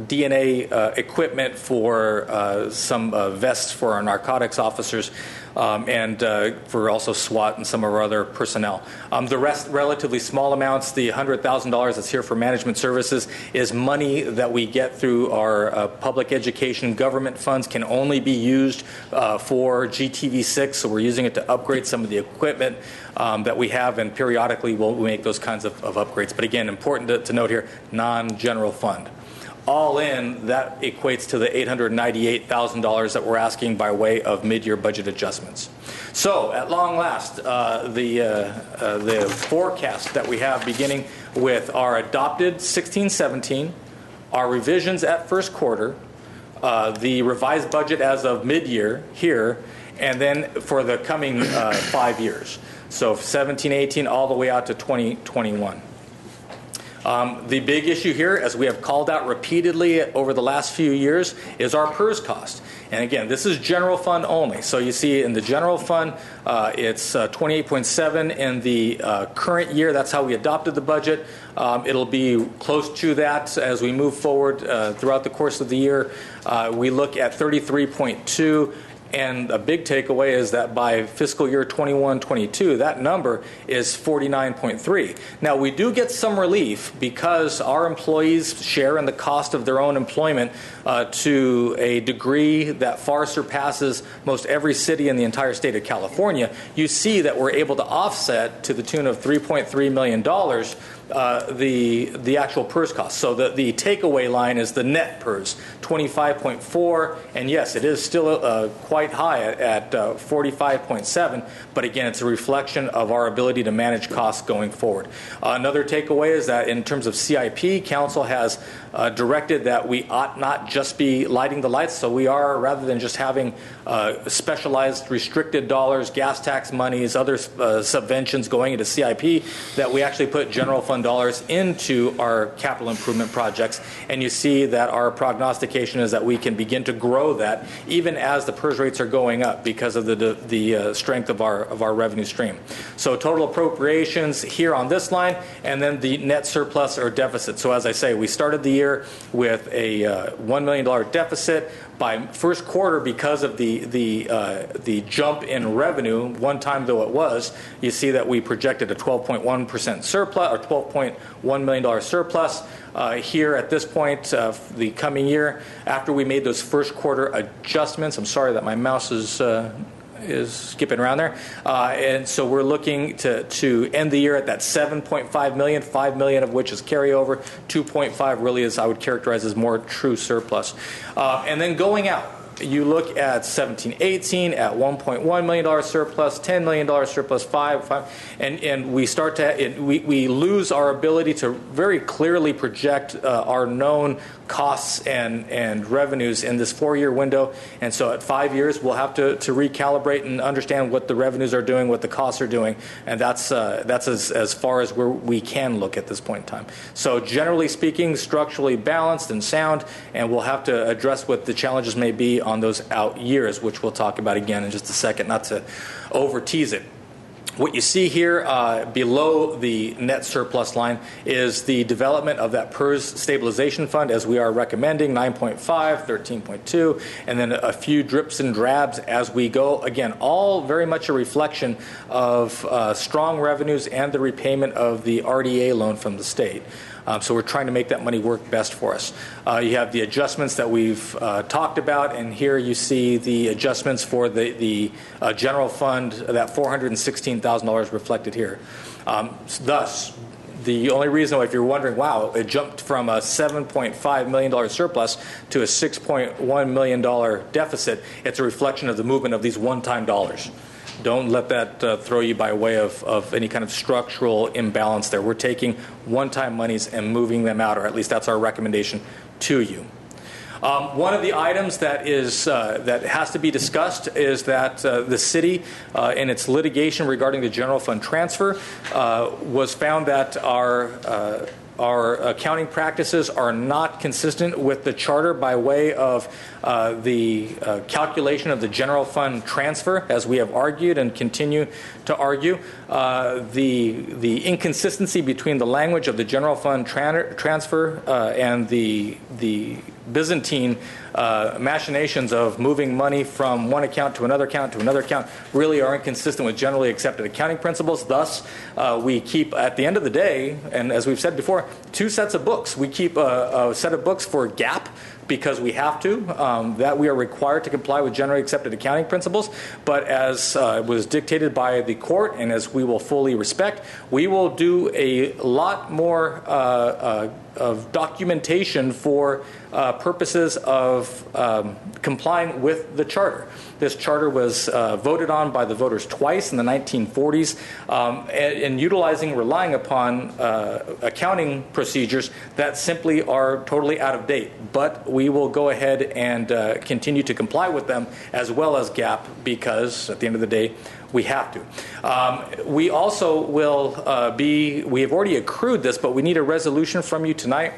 DNA equipment, for some vests for our narcotics officers, and for also SWAT and some of our other personnel. The rest, relatively small amounts, the $100,000 that's here for management services is money that we get through our public education government funds, can only be used for GTV6, so we're using it to upgrade some of the equipment that we have, and periodically we'll make those kinds of upgrades. But again, important to note here, non-general fund. All in, that equates to the $898,000 that we're asking by way of mid-year budget adjustments. So, at long last, the forecast that we have beginning with our adopted 16-17, our revisions at first quarter, the revised budget as of mid-year here, and then for the coming 5 years. So 17-18 all the way out to 2021. The big issue here, as we have called out repeatedly over the last few years, is our PERS cost. And again, this is general fund only. So you see in the general fund, it's 28.7 in the current year. That's how we adopted the budget. It'll be close to that as we move forward throughout the course of the year. We look at 33.2. And a big takeaway is that by fiscal year 21-22, that number is 49.3. Now, we do get some relief because our employees share in the cost of their own employment to a degree that far surpasses most every city in the entire state of California. You see that we're able to offset to the tune of $3.3 million the actual PERS cost. So the takeaway line is the net PERS, 25.4, and yes, it is still quite high at 45.7, but again, it's a reflection of our ability to manage costs going forward. Another takeaway is that in terms of CIP, Council has directed that we ought not just be lighting the lights, so we are, rather than just having specialized restricted dollars, gas tax monies, other subventions going into CIP, that we actually put general fund dollars into our capital improvement projects. And you see that our prognostication is that we can begin to grow that even as the PERS rates are going up because of the strength of our revenue stream. So total appropriations here on this line, and then the net surplus or deficit. So as I say, we started the year with a $1 million deficit. By first quarter, because of the jump in revenue, one time though it was, you see that we projected a 12.1% surplus, or $12.1 million surplus here at this point, the coming year. After we made those first quarter adjustments, I'm sorry that my mouse is skipping around there, and so we're looking to end the year at that $7.5 million, $5 million of which is carryover, 2.5 really is, I would characterize as more true surplus. And then going out, you look at 17-18 at $1.1 million surplus, $10 million surplus, five, and we start to we lose our ability to very clearly project our known costs and revenues in this 4-year window. And so at 5 years, we'll have to recalibrate and understand what the revenues are doing, what the costs are doing, and that's as far as where we can look at this point in time. So generally speaking, structurally balanced and sound, and we'll have to address what the challenges may be on those out years, which we'll talk about again in just a second, not to over tease it. What you see here below the net surplus line is the development of that PERS stabilization fund, as we are recommending, 9.5, 13.2, and then a few drips and drabs as we go. Again, all very much a reflection of strong revenues and the repayment of the RDA loan from the state. So we're trying to make that money work best for us. You have the adjustments that we've talked about, and here you see the adjustments for the general fund, that $416,000 reflected here. Thus, the only reason, if you're wondering, wow, it jumped from a $7.5 million surplus to a $6.1 million deficit, it's a reflection of the movement of these one-time dollars. Don't let that throw you by way of any kind of structural imbalance there. We're taking one-time monies and moving them out, or at least that's our recommendation to you. One of the items that has to be discussed is that the city, in its litigation regarding the general fund transfer, was found that our accounting practices are not consistent with the charter by way of the calculation of the general fund transfer, as we have argued and continue to argue. The inconsistency between the language of the general fund transfer and the Byzantine machinations of moving money from one account to another account to another account really are inconsistent with generally accepted accounting principles. Thus, we keep, at the end of the day, and as we've said before, two sets of books. We keep a set of books for GAAP, because we have to, that we are required to comply with generally accepted accounting principles. But as was dictated by the court, and as we will fully respect, we will do a lot more of documentation for purposes of complying with the charter. This charter was voted on by the voters twice in the 1940s, and relying upon accounting procedures that simply are totally out of date. But we will go ahead and continue to comply with them, as well as GAAP, because at the end of the day, we have to. We also will we have already accrued this, but we need a resolution from you tonight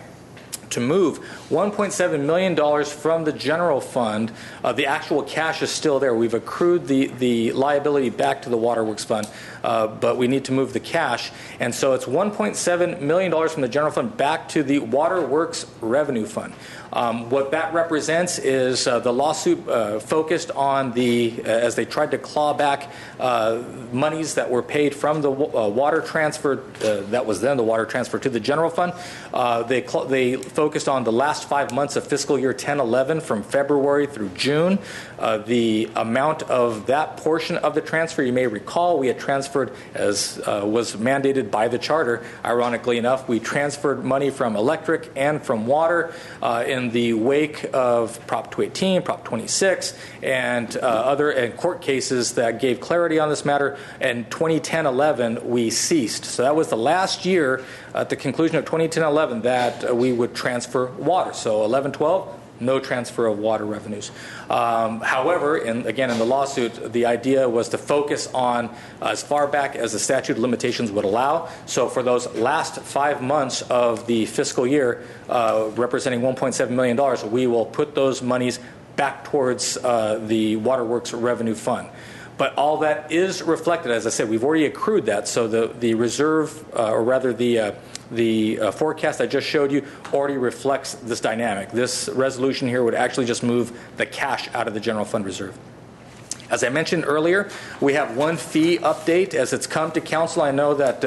to move $1.7 million from the general fund. The actual cash is still there. We've accrued the liability back to the Waterworks Fund, but we need to move the cash. And so it's $1.7 million from the general fund back to the Waterworks Revenue Fund. What that represents is the lawsuit focused on as they tried to claw back monies that were paid from the water transfer, that was then the water transfer to the general fund. They focused on the last 5 months of fiscal year 10-11 from February through June. The amount of that portion of the transfer, you may recall, we had transferred, as was mandated by the charter, ironically enough, we transferred money from electric and from water in the wake of Prop 218, Prop 26, and other court cases that gave clarity on this matter. In 2010-11, we ceased. So that was the last year, at the conclusion of 2010-11, that we would transfer water. So 11-12, no transfer of water revenues. However, again, in the lawsuit, the idea was to focus on as far back as the statute of limitations would allow. So for those last 5 months of the fiscal year, representing $1.7 million, we will put those monies back towards the Waterworks Revenue Fund. But all that is reflected, as I said, we've already accrued that. So the reserve, or rather the forecast I just showed you, already reflects this dynamic. This resolution here would actually just move the cash out of the general fund reserve. As I mentioned earlier, we have one fee update as it's come to council. I know that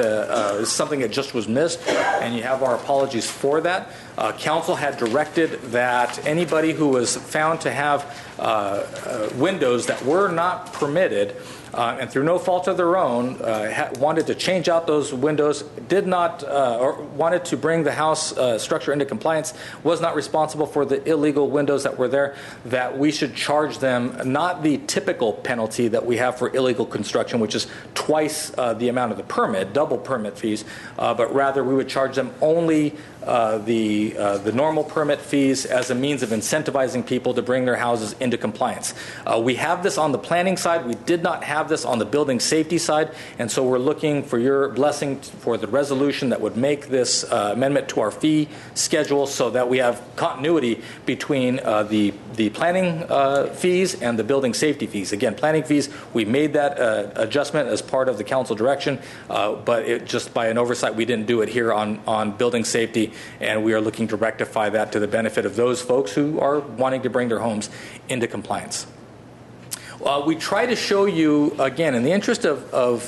it's something that just was missed, and you have our apologies for that. Council had directed that anybody who was found to have windows that were not permitted, and through no fault of their own, wanted to change out those windows, did not, or wanted to bring the house structure into compliance, was not responsible for the illegal windows that were there, that we should charge them not the typical penalty that we have for illegal construction, which is twice the amount of the permit, double permit fees, but rather we would charge them only the normal permit fees as a means of incentivizing people to bring their houses into compliance. We have this on the planning side. We did not have this on the building safety side, and so we're looking for your blessing for the resolution that would make this amendment to our fee schedule so that we have continuity between the planning fees and the building safety fees. Again, planning fees, we made that adjustment as part of the council direction, but it just by an oversight, we didn't do it here on building safety, and we are looking to rectify that to the benefit of those folks who are wanting to bring their homes into compliance. we try to show you, again, in the interest of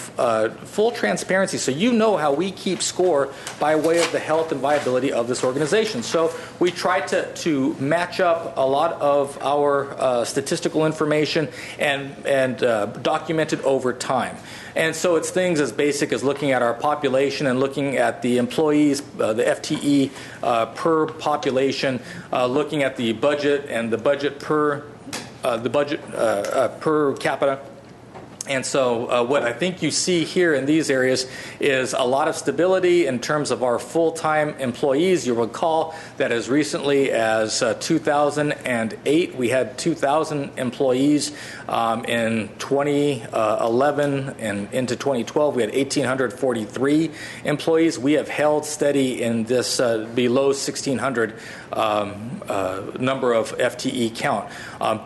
full transparency, so you know how we keep score by way of the health and viability of this organization. So we try to match up a lot of our statistical information and document it over time. And so it's things as basic as looking at our population and looking at the employees, the FTE per population, looking at the budget and the budget per capita. And so what I think you see here in these areas is a lot of stability in terms of our full-time employees. You'll recall that as recently as 2008, we had 2,000 employees. In 2011 and into 2012, we had 1,843 employees. We have held steady in this below 1,600 number of FTE count.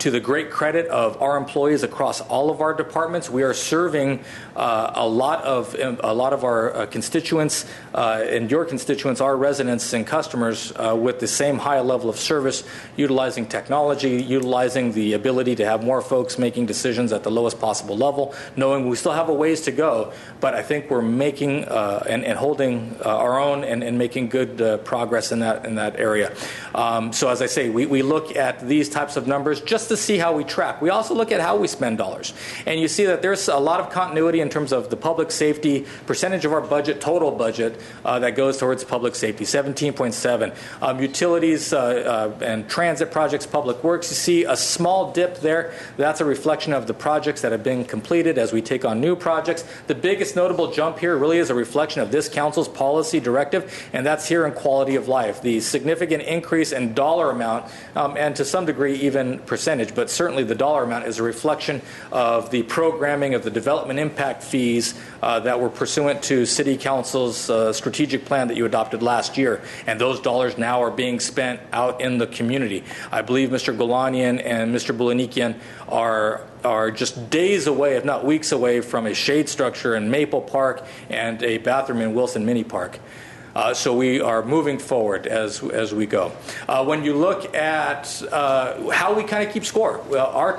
To the great credit of our employees across all of our departments, we are serving a lot of our constituents and your constituents, our residents and customers, with the same high level of service, utilizing technology, utilizing the ability to have more folks making decisions at the lowest possible level, knowing we still have a ways to go, but I think we're making and holding our own and making good progress in that area. So as I say, we look at these types of numbers just to see how we track. We also look at how we spend dollars. And you see that there's a lot of continuity in terms of the public safety percentage of our budget, total budget, that goes towards public safety, 17.7. Utilities and transit projects, public works, you see a small dip there. That's a reflection of the projects that have been completed as we take on new projects. The biggest notable jump here really is a reflection of this council's policy directive, and that's here in quality of life. The significant increase in dollar amount, and to some degree even percentage, but certainly the dollar amount is a reflection of the programming of the development impact fees that were pursuant to City Council's strategic plan that you adopted last year. And those dollars now are being spent out in the community. I believe Mr. Golanian and Mr. Bulanikian are just days away, if not weeks away, from a shade structure in Maple Park and a bathroom in Wilson Mini Park. So we are moving forward as we go. When you look at how we kind of keep score, well, our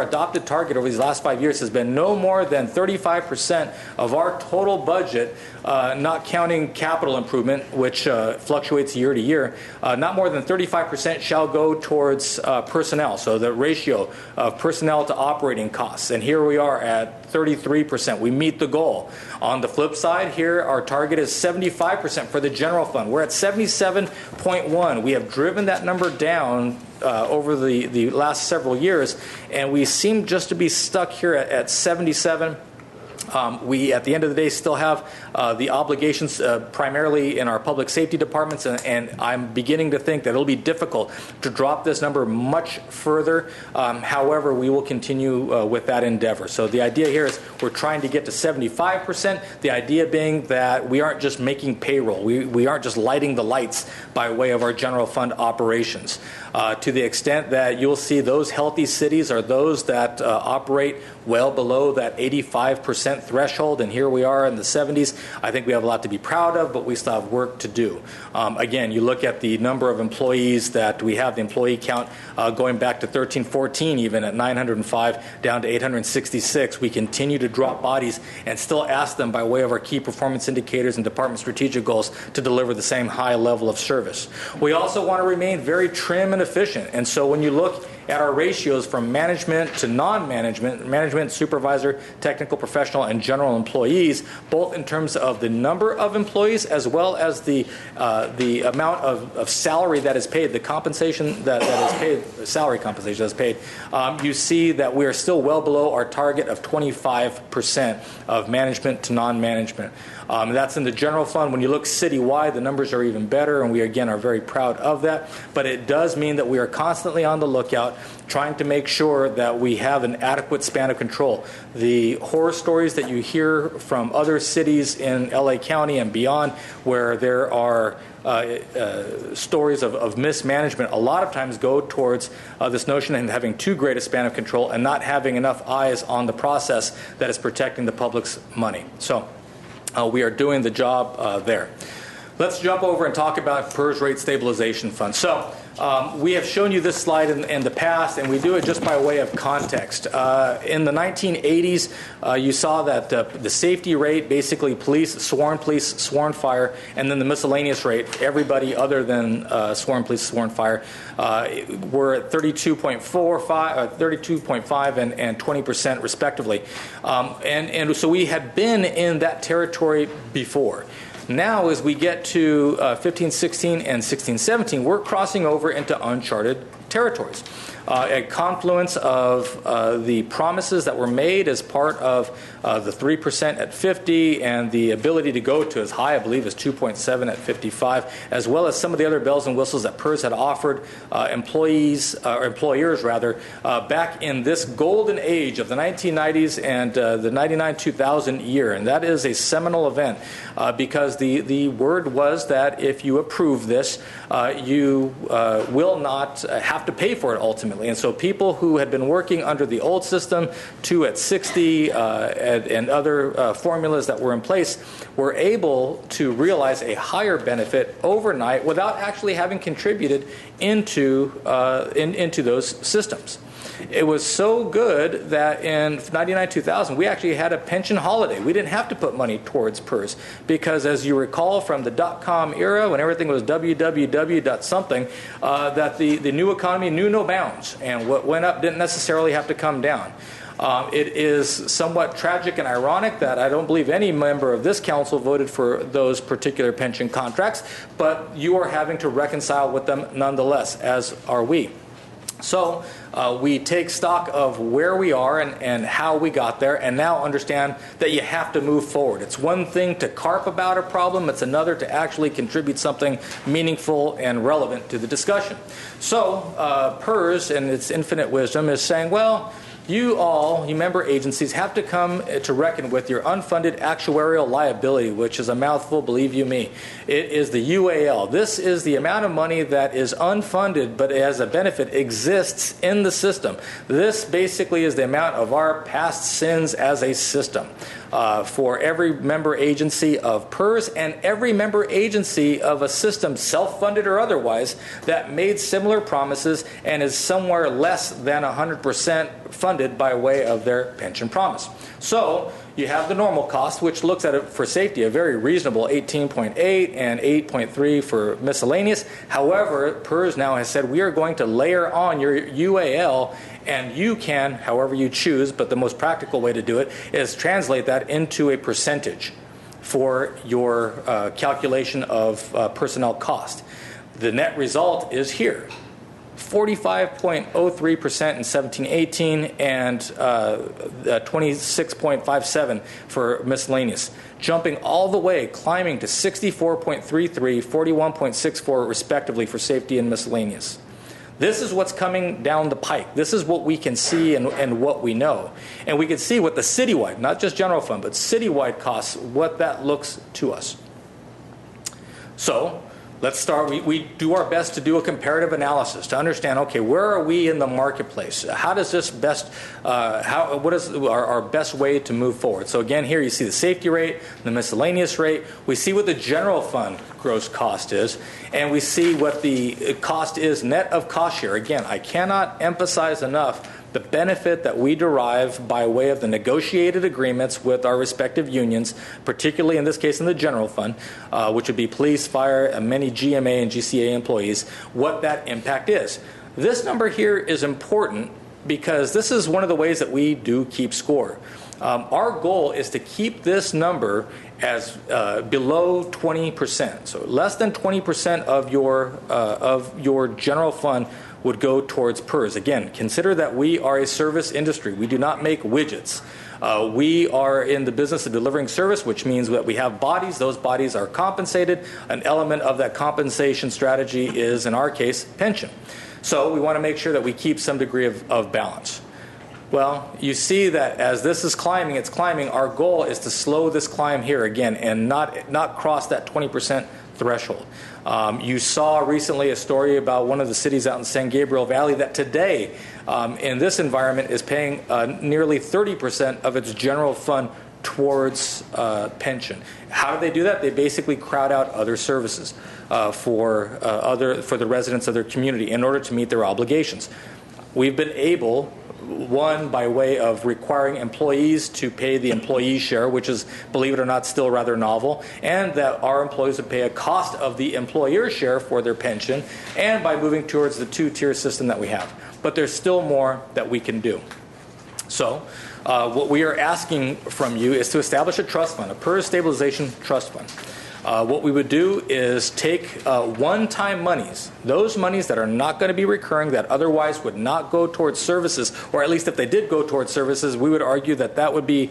adopted target over these last 5 years has been no more than 35% of our total budget, not counting capital improvement, which fluctuates year to year. Not more than 35% shall go towards personnel, so the ratio of personnel to operating costs. And here we are at 33%. We meet the goal. On the flip side, here our target is 75% for the general fund. We're at 77.1. We have driven that number down over the last several years, and we seem just to be stuck here at 77. We, at the end of the day, still have the obligations primarily in our public safety departments, and I'm beginning to think that it'll be difficult to drop this number much further. However, we will continue with that endeavor. So the idea here is we're trying to get to 75%, the idea being that we aren't just making payroll. We aren't just lighting the lights by way of our general fund operations. To the extent that you'll see those healthy cities are those that operate well below that 85% threshold, and here we are in the 70s. I think we have a lot to be proud of, but we still have work to do. Again, you look at the number of employees that we have, the employee count going back to 13-14, even at 905 down to 866. We continue to drop bodies and still ask them by way of our key performance indicators and department strategic goals to deliver the same high level of service. We also want to remain very trim and efficient, and so when you look at our ratios from management to non-management, management, supervisor, technical professional, and general employees, both in terms of the number of employees as well as the amount of salary that is paid, the compensation that is paid, salary compensation that is paid, you see that we are still well below our target of 25% of management to non-management. That's in the general fund. When you look citywide, the numbers are even better, and we, again, are very proud of that. But it does mean that we are constantly on the lookout, trying to make sure that we have an adequate span of control. The horror stories that you hear from other cities in LA County and beyond, where there are stories of mismanagement, a lot of times go towards this notion of having too great a span of control and not having enough eyes on the process that is protecting the public's money. So we are doing the job there. Let's jump over and talk about PERS rate stabilization fund. So We have shown you this slide in the past, and we do it just by way of context. In the 1980s, you saw that the safety rate, basically police, sworn fire, and then the miscellaneous rate, everybody other than sworn police, sworn fire, were at 32.5 and 20% respectively. And so we had been in that territory before. Now, as we get to 15, 16, and 16, 17, we're crossing over into uncharted territories. A confluence of the promises that were made as part of the 3% at 50 and the ability to go to as high, I believe, as 2.7 at 55, as well as some of the other bells and whistles that PERS had offered employers back in this golden age of the 1990s and the 99-2000 year. And that is a seminal event because the word was that if you approve this, you will not have to pay for it ultimately. And so people who had been working under the old system, 2 at 60, and other formulas that were in place, were able to realize a higher benefit overnight without actually having contributed into those systems. It was so good that in 99-2000, we actually had a pension holiday. We didn't have to put money towards PERS because, as you recall from the dot-com era, when everything was www.something, that the new economy knew no bounds, and what went up didn't necessarily have to come down. It is somewhat tragic and ironic that I don't believe any member of this council voted for those particular pension contracts, but you are having to reconcile with them nonetheless, as are we. So we take stock of where we are and how we got there, and now understand that you have to move forward. It's one thing to carp about a problem, it's another to actually contribute something meaningful and relevant to the discussion. So PERS, in its infinite wisdom, is saying, well, you member agencies, have to come to reckon with your unfunded actuarial liability, which is a mouthful, believe you me. It is the UAL. This is the amount of money that is unfunded, but as a benefit exists in the system. This basically is the amount of our past sins as a system. For every member agency of PERS and every member agency of a system, self-funded or otherwise, that made similar promises and is somewhere less than 100% funded by way of their pension promise. So you have the normal cost, which looks at it for safety, a very reasonable 18.8 and 8.3 for miscellaneous. However, PERS now has said we are going to layer on your UAL, and you can, however you choose, but the most practical way to do it is translate that into a percentage for your calculation of personnel cost. The net result is here. 45.03% in 17-18 and 26.57 for miscellaneous, jumping all the way, climbing to 64.33, 41.64 respectively for safety and miscellaneous. This is what's coming down the pike. This is what we can see and what we know. And we can see what the citywide, not just general fund, but citywide costs, what that looks to us. So let's start. We do our best to do a comparative analysis to understand, okay, where are we in the marketplace? How does this best, what is our best way to move forward? So again, here you see the safety rate, the miscellaneous rate. We see what the general fund gross cost is, and we see what the cost is net of cost share. Again, I cannot emphasize enough the benefit that we derive by way of the negotiated agreements with our respective unions, particularly in this case in the general fund, which would be police, fire, and many GMA and GCA employees, what that impact is. This number here is important because this is one of the ways that we do keep score. Our goal is to keep this number as below 20%. So less than 20% of your general fund would go towards PERS. Again, consider that we are a service industry. We do not make widgets. We are in the business of delivering service, which means that we have bodies. Those bodies are compensated. An element of that compensation strategy is, in our case, pension. So we want to make sure that we keep some degree of balance. Well, you see that as this is climbing, it's climbing. Our goal is to slow this climb here again and not cross that 20% threshold. You saw recently a story about one of the cities out in San Gabriel Valley that today, in this environment, is paying nearly 30% of its general fund towards pension. How do they do that? They basically crowd out other services for the residents of their community in order to meet their obligations. We've been able, one, by way of requiring employees to pay the employee share, which is, believe it or not, still rather novel, and that our employees would pay a cost of the employer share for their pension, and by moving towards the two-tier system that we have. But there's still more that we can do. So what we are asking from you is to establish a trust fund, a PERS stabilization trust fund. What we would do is take one-time monies, those monies that are not going to be recurring, that otherwise would not go towards services, or at least if they did go towards services, we would argue that that would be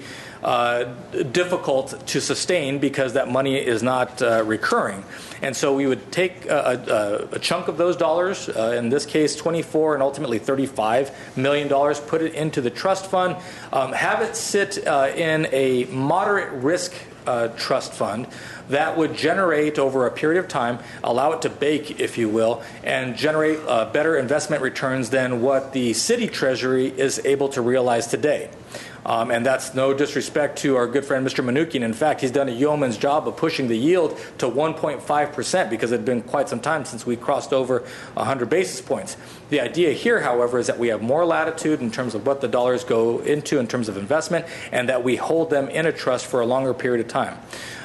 difficult to sustain because that money is not recurring. And so we would take a chunk of those dollars, in this case $24 and ultimately $35 million, put it into the trust fund, have it sit in a moderate risk trust fund that would generate over a period of time, allow it to bake, if you will, and generate better investment returns than what the city treasury is able to realize today. And that's no disrespect to our good friend Mr. Mnuchin. In fact, he's done a yeoman's job of pushing the yield to 1.5% because it had been quite some time since we crossed over 100 basis points. The idea here, however, is that we have more latitude in terms of what the dollars go into in terms of investment, and that we hold them in a trust for a longer period of time.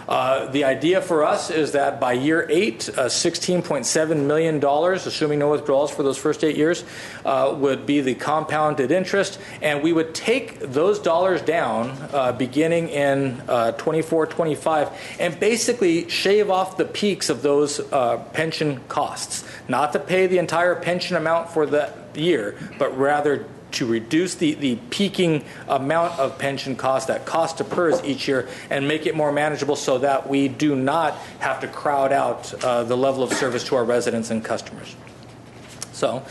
The idea for us is that by year 8, $16.7 million, assuming no withdrawals for those first 8 years, would be the compounded interest, and we would take those dollars down beginning in 24-25 and basically shave off the peaks of those pension costs, not to pay the entire pension amount for the year, but rather to reduce the peaking amount of pension cost that cost to PERS each year and make it more manageable so that we do not have to crowd out the level of service to our residents and customers. So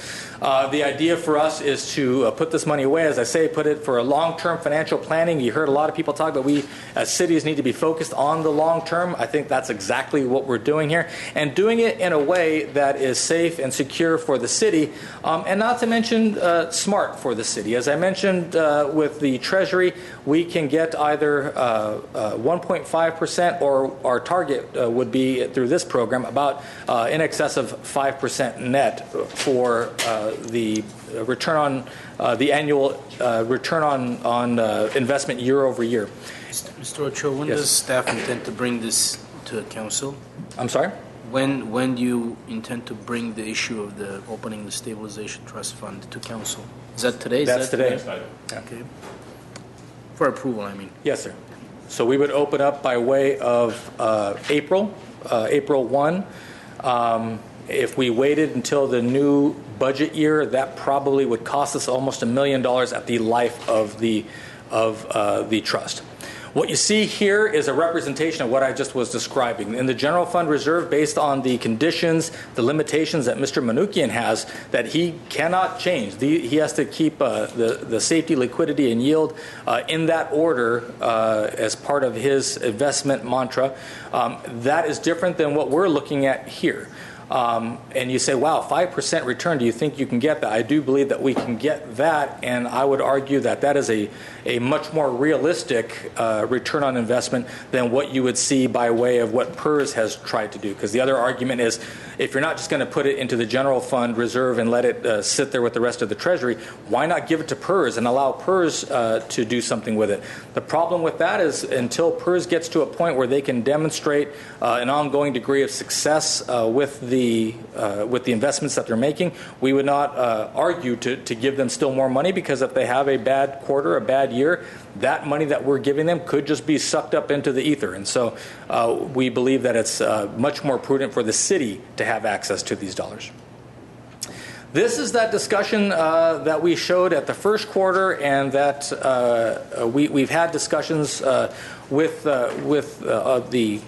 the idea for us is to put this money away, as I say, put it for a long-term financial planning. You heard a lot of people talk about we as cities need to be focused on the long term. I think that's exactly what we're doing here, and doing it in a way that is safe and secure for the city, and not to mention smart for the city. As I mentioned with the Treasury, we can get either 1.5% or our target would be through this program about in excess of 5% net for the return on the annual return on investment year over year. Mr. Ochoa, when does staff intend to bring this to council? I'm sorry? When do you intend to bring the issue of the opening the stabilization trust fund to council? Is that today? That's today. Okay. For approval, I mean. Yes, sir. So we would open up by way of April 1. If we waited until the new budget year, that probably would cost us almost $1 million at the life of the trust. What you see here is a representation of what I just was describing. In the general fund reserve, based on the conditions, the limitations that Mr. Mnuchin has, that he cannot change. He has to keep the safety, liquidity, and yield in that order as part of his investment mantra. That is different than what we're looking at here. And you say, wow, 5% return, do you think you can get that? I do believe that we can get that, and I would argue that that is a much more realistic return on investment than what you would see by way of what PERS has tried to do. Because the other argument is, if you're not just going to put it into the general fund reserve and let it sit there with the rest of the Treasury, why not give it to PERS and allow PERS to do something with it? The problem with that is until PERS gets to a point where they can demonstrate an ongoing degree of success with the investments that they're making, we would not argue to give them still more money, because if they have a bad quarter, a bad year, that money that we're giving them could just be sucked up into the ether. And so we believe that it's much more prudent for the city to have access to these dollars. This is that discussion that we showed at the first quarter, and that we've had discussions with the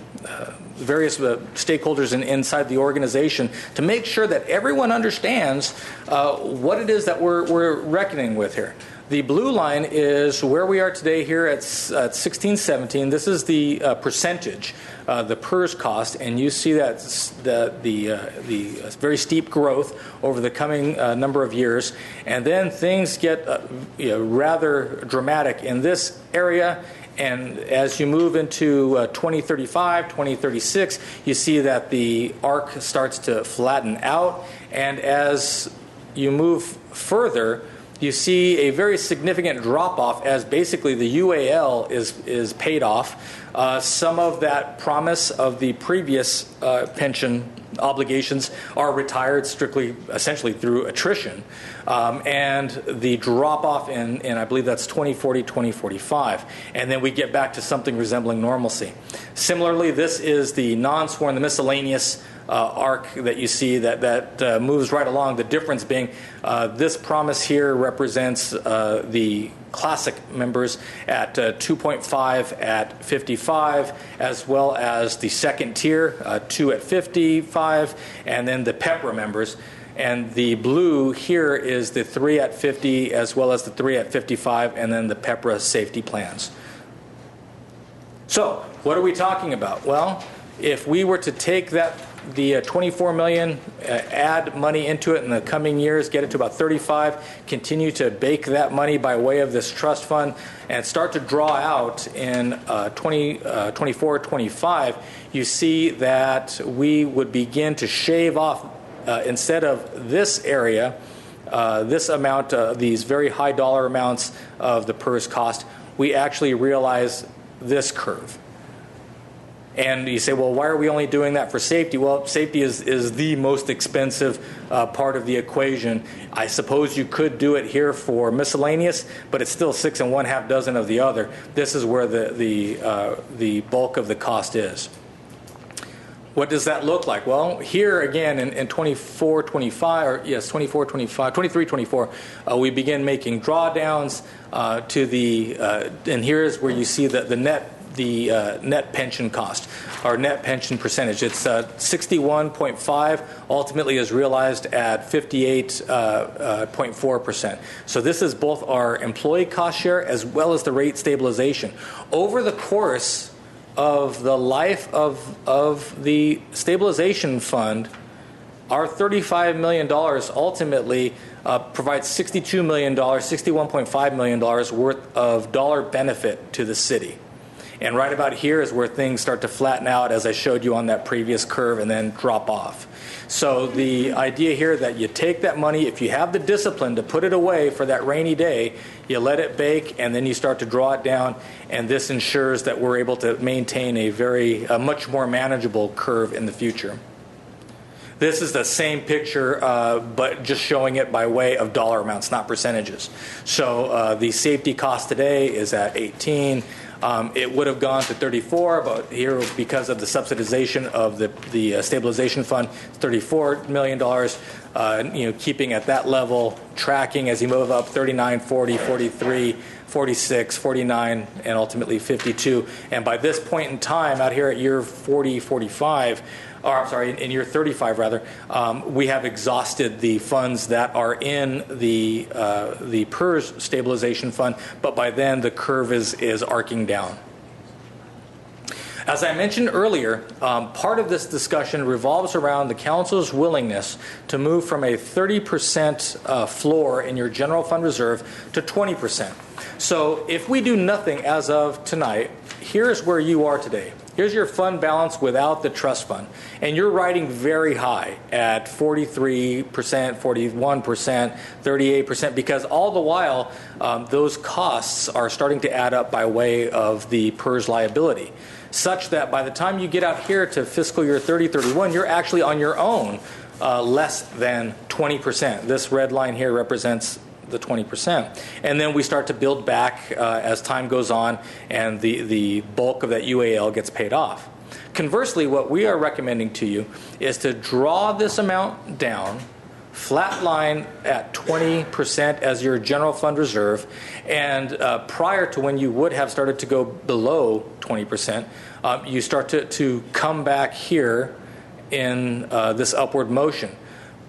various stakeholders inside the organization to make sure that everyone understands what it is that we're reckoning with here. The blue line is where we are today here at 1617. This is the percentage, the PERS cost, and you see that the very steep growth over the coming number of years, and then things get rather dramatic in this area And as you move into 2035, 2036, you see that the arc starts to flatten out. And as you move further, you see a very significant drop-off as basically the UAL is paid off. Some of that promise of the previous pension obligations are retired strictly, essentially through attrition. And the drop-off in, I believe that's 2040, 2045. And then we get back to something resembling normalcy. Similarly, this is the non-sworn, the miscellaneous arc that you see that moves right along. The difference being this promise here represents the classic members at 2.5 at 55, as well as the second tier, 2 at 55, and then the PEPRA members. And the blue here is the 3 at 50, as well as the 3 at 55, and then the PEPRA safety plans. So what are we talking about? Well, if we were to take the $24 million, add money into it in the coming years, get it to about 35, continue to bake that money by way of this trust fund, and start to draw out in 24, 25, you see that we would begin to shave off, instead of this area, this amount, these very high dollar amounts of the PERS cost, we actually realize this curve. And you say, well, why are we only doing that for safety? Well, safety is the most expensive part of the equation. I suppose you could do it here for miscellaneous, but it's still 6 1/2 dozen of the other. This is where the bulk of the cost is. What does that look like? Well, here again in 24, 25, or yes, 24, 25, 23, 24, we begin making drawdowns to the, and here's where you see the net pension cost, or net pension percentage. It's 61.5, ultimately is realized at 58.4%. So this is both our employee cost share as well as the rate stabilization. Over the course of the life of the stabilization fund, our $35 million ultimately provides $62 million, $61.5 million worth of dollar benefit to the city. And right about here is where things start to flatten out, as I showed you on that previous curve, and then drop off. So the idea here that you take that money, if you have the discipline to put it away for that rainy day, you let it bake, and then you start to draw it down, and this ensures that we're able to maintain a much more manageable curve in the future. This is the same picture, but just showing it by way of dollar amounts, not percentages. So the safety cost today is at 18. It would have gone to 34, but here, because of the subsidization of the stabilization fund, $34 million. Keeping at that level, tracking as you move up, 39, 40, 43, 46, 49, and ultimately 52. And by this point in time, out here at year 40, 45. In year 35 rather, we have exhausted the funds that are in the PERS stabilization fund, but by then the curve is arcing down. As I mentioned earlier, part of this discussion revolves around the council's willingness to move from a 30% floor in your general fund reserve to 20%. So if we do nothing as of tonight, here's where you are today. Here's your fund balance without the trust fund. And you're riding very high at 43%, 41%, 38%, because all the while those costs are starting to add up by way of the PERS liability, such that by the time you get out here to fiscal year 30-31, you're actually on your own less than 20%. This red line here represents the 20%. And then we start to build back as time goes on and the bulk of that UAL gets paid off. Conversely, what we are recommending to you is to draw this amount down, flat line at 20% as your general fund reserve, and prior to when you would have started to go below 20%, you start to come back here in this upward motion.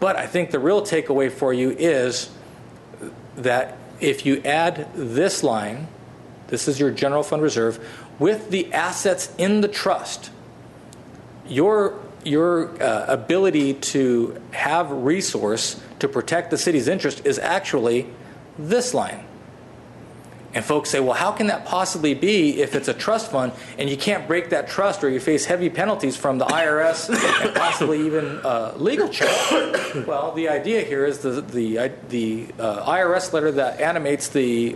But I think the real takeaway for you is that if you add this line, this is your general fund reserve, with the assets in the trust, your ability to have resource to protect the city's interest is actually this line. And folks say, well, how can that possibly be if it's a trust fund and you can't break that trust or you face heavy penalties from the IRS and possibly even legal charge? Well, the idea here is the IRS letter that animates the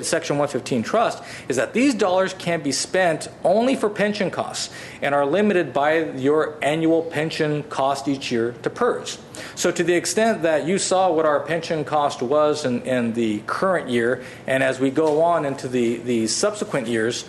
Section 115 trust is that these dollars can be spent only for pension costs and are limited by your annual pension cost each year to PERS. So to the extent that you saw what our pension cost was in the current year, and as we go on into the subsequent years,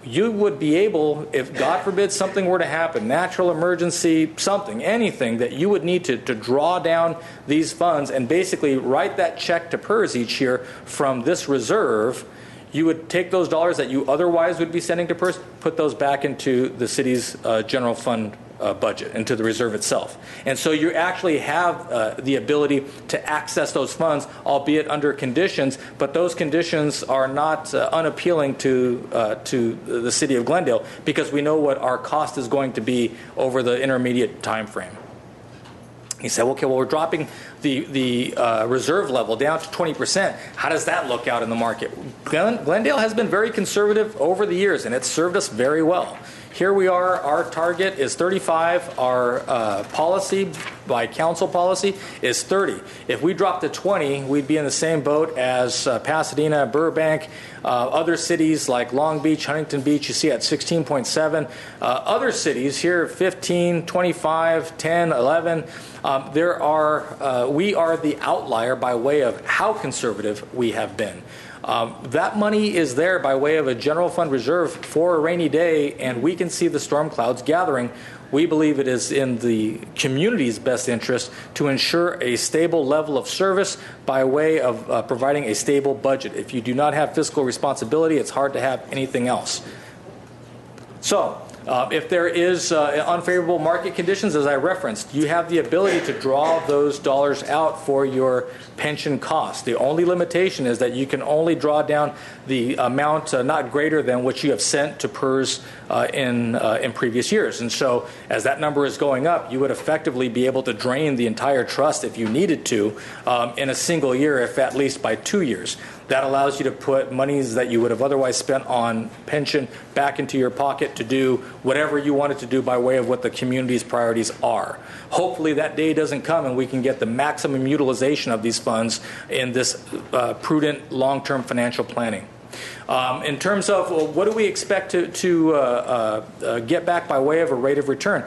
you would be able, if God forbid something were to happen, natural emergency, something, anything, that you would need to draw down these funds and basically write that check to PERS each year from this reserve. You would take those dollars that you otherwise would be sending to PERS, put those back into the city's general fund budget, into the reserve itself. And so you actually have the ability to access those funds, albeit under conditions, but those conditions are not unappealing to the city of Glendale, because we know what our cost is going to be over the intermediate time frame. He said, okay, well, we're dropping the reserve level down to 20%. How does that look out in the market? Glendale has been very conservative over the years, and it's served us very well. Here we are, our target is 35, our policy by council policy is 30. If we dropped to 20, we'd be in the same boat as Pasadena, Burbank, other cities like Long Beach, Huntington Beach, you see at 16.7. Other cities here, 15, 25, 10, 11. We are the outlier by way of how conservative we have been. That money is there by way of a general fund reserve for a rainy day, and we can see the storm clouds gathering. We believe it is in the community's best interest to ensure a stable level of service by way of providing a stable budget. If you do not have fiscal responsibility, it's hard to have anything else. So, if there is unfavorable market conditions, as I referenced, you have the ability to draw those dollars out for your pension costs. The only limitation is that you can only draw down the amount not greater than what you have sent to PERS in previous years. And so as that number is going up, you would effectively be able to drain the entire trust if you needed to in a single year, if at least by 2 years. That allows you to put monies that you would have otherwise spent on pension back into your pocket to do whatever you wanted to do by way of what the community's priorities are. Hopefully that day doesn't come and we can get the maximum utilization of these funds in this prudent long-term financial planning. In terms of what do we expect to get back by way of a rate of return?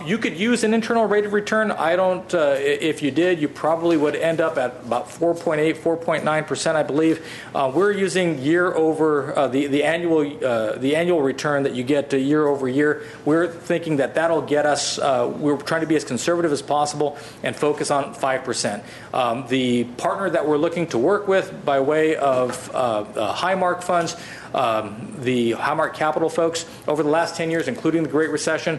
You could use an internal rate of return. I don't. If you did, you probably would end up at about 4.8, 4.9%, I believe. We're using year over the annual return that you get year over year. We're thinking that that'll get us. We're trying to be as conservative as possible and focus on 5%. The partner that we're looking to work with by way of Highmark funds, the Highmark Capital folks, over the last 10 years, including the Great Recession,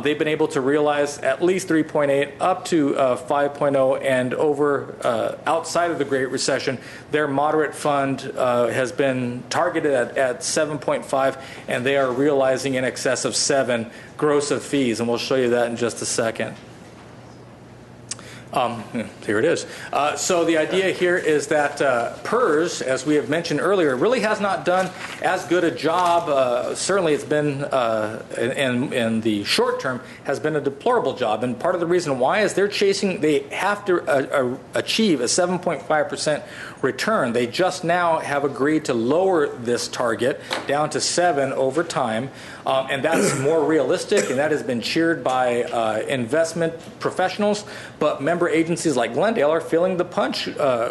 they've been able to realize at least 3.8 up to 5.0, and over outside of the Great Recession, their moderate fund has been targeted at 7.5, and they are realizing in excess of 7 gross of fees, and we'll show you that in just a second. Here it is. So the idea here is that PERS, as we have mentioned earlier, really has not done as good a job. Certainly it's been, in the short term, has been a deplorable job. And part of the reason why is they have to achieve a 7.5% return. They just now have agreed to lower this target down to 7 over time. And that's more realistic, and that has been cheered by investment professionals. But member agencies like Glendale are feeling the punch,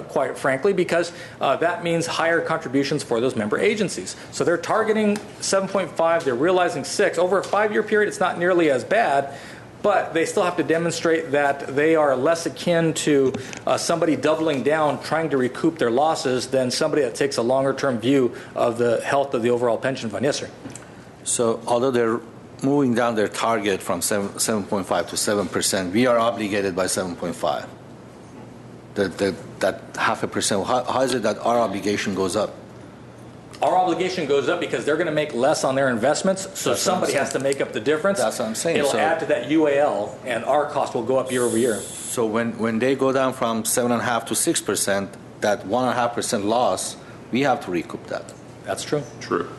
quite frankly, because that means higher contributions for those member agencies. So they're targeting 7.5, they're realizing 6. Over a 5-year period, it's not nearly as bad, but they still have to demonstrate that they are less akin to somebody doubling down, trying to recoup their losses, than somebody that takes a longer-term view of the health of the overall pension fund. Yes, sir. So although they're moving down their target from 7.5 to 7%, we are obligated by 7.5. That 0.5%. How is it that our obligation goes up? Our obligation goes up because they're going to make less on their investments, so somebody has to make up the difference. That's what I'm saying. It'll add to that UAL, and our cost will go up year over year. So when they go down from 7.5 to 6%, that 1.5% loss we have to recoup that. That's true. True.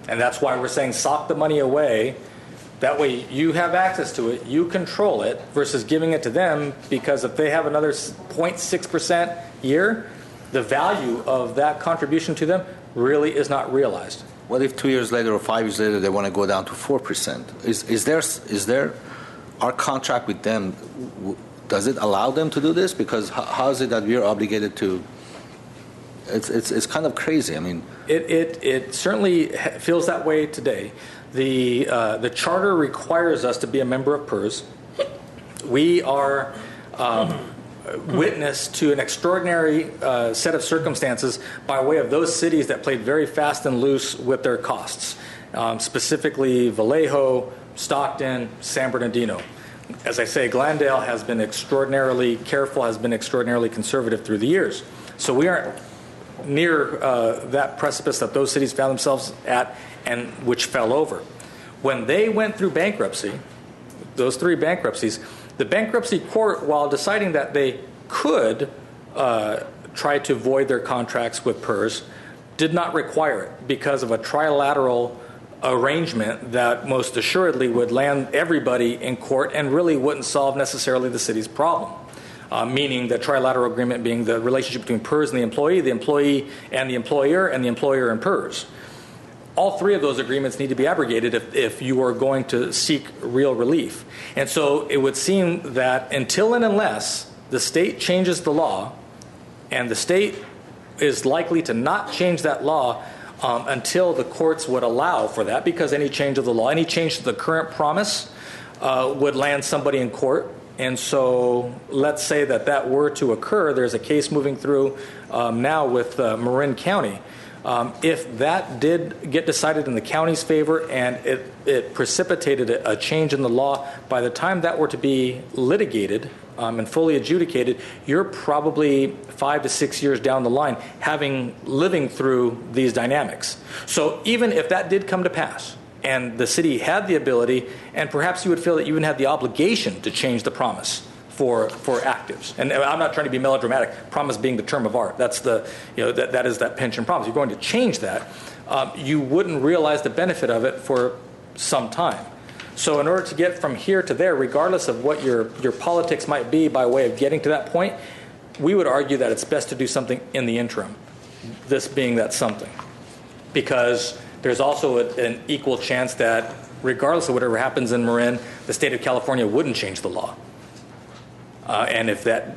And that's why we're saying sock the money away. That way you have access to it, you control it, versus giving it to them, because if they have another 0.6% year, the value of that contribution to them really is not realized. What if 2 years later or 5 years later they want to go down to 4%? Is there our contract with them, does it allow them to do this? Because how is it that we are obligated to? It's kind of crazy. I mean, it certainly feels that way today. The charter requires us to be a member of PERS. We are witness to an extraordinary set of circumstances by way of those cities that played very fast and loose with their costs, specifically Vallejo, Stockton, San Bernardino. As I say, Glendale has been extraordinarily careful, has been extraordinarily conservative through the years. So we aren't near that precipice that those cities found themselves at, and which fell over. When they went through bankruptcy, those 3 bankruptcies, the bankruptcy court, while deciding that they could try to void their contracts with PERS, did not require it because of a trilateral arrangement that most assuredly would land everybody in court and really wouldn't solve necessarily the city's problem. Meaning the trilateral agreement being the relationship between PERS and the employee and the employer and PERS. All 3 of those agreements need to be abrogated if you are going to seek real relief. And so it would seem that until and unless the state changes the law, and the state is likely to not change that law until the courts would allow for that, because any change of the law, any change to the current promise would land somebody in court. And so let's say that were to occur. There's a case moving through now with Marin County. If that did get decided in the county's favor and it precipitated a change in the law, by the time that were to be litigated and fully adjudicated, you're probably 5 to 6 years down the line living through these dynamics. So even if that did come to pass, and the city had the ability, and perhaps you would feel that you even had the obligation to change the promise for actives. And I'm not trying to be melodramatic, promise being the term of art. That's that is that pension promise. You're going to change that. You wouldn't realize the benefit of it for some time. So in order to get from here to there, regardless of what your politics might be by way of getting to that point, we would argue that it's best to do something in the interim, this being that something. Because there's also an equal chance that regardless of whatever happens in Marin, the state of California wouldn't change the law. And if the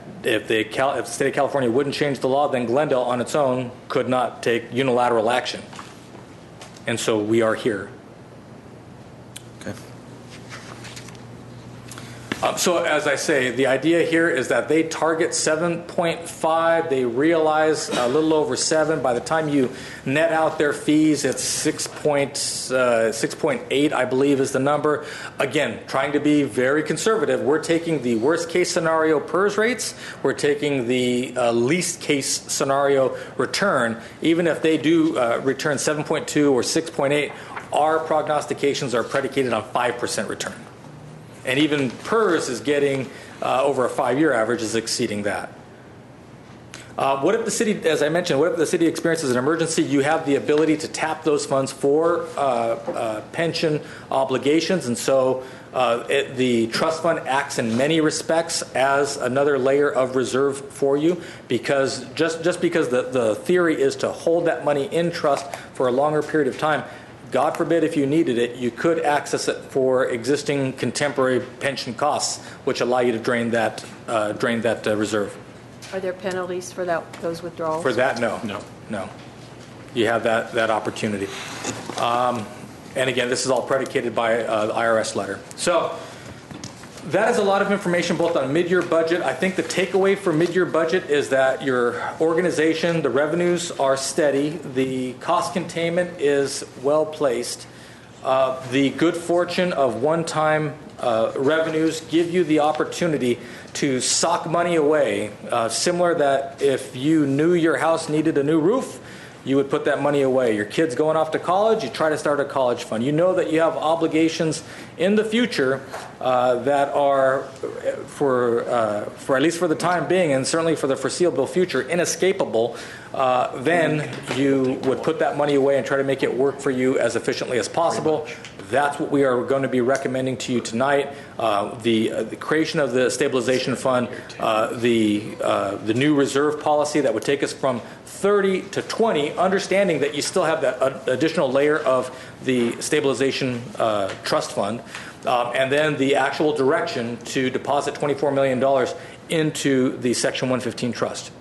state of California wouldn't change the law, then Glendale on its own could not take unilateral action. And so we are here. Okay. So as I say, the idea here is that they target 7.5. They realize a little over 7. By the time you net out their fees, it's 6.8, I believe, is the number. Again, trying to be very conservative. We're taking the worst case scenario PERS rates. We're taking the least case scenario return. Even if they do return 7.2 or 6.8, our prognostications are predicated on 5% return. And even PERS is getting, over a 5-year average, is exceeding that. What if the city, as I mentioned, what if the city experiences an emergency? You have the ability to tap those funds for pension obligations. And so the trust fund acts in many respects as another layer of reserve for you, because just because the theory is to hold that money in trust for a longer period of time, God forbid if you needed it, you could access it for existing contemporary pension costs, which allow you to drain that reserve. Are there penalties for those withdrawals? For that, no. You have that opportunity. And again, this is all predicated by the IRS letter. So that is a lot of information both on mid-year budget. I think the takeaway for mid-year budget is that your organization, the revenues are steady. The cost containment is well placed. The good fortune of one-time revenues give you the opportunity to sock money away. Similar that if you knew your house needed a new roof, you would put that money away. Your kid's going off to college, you try to start a college fund. You know that you have obligations in the future that are, for at least for the time being, and certainly for the foreseeable future, inescapable. then you would put that money away and try to make it work for you as efficiently as possible. That's what we are going to be recommending to you tonight. The creation of the stabilization fund, the new reserve policy that would take us from 30 to 20, understanding that you still have that additional layer of the stabilization trust fund, and then the actual direction to deposit $24 million into the Section 115 trust.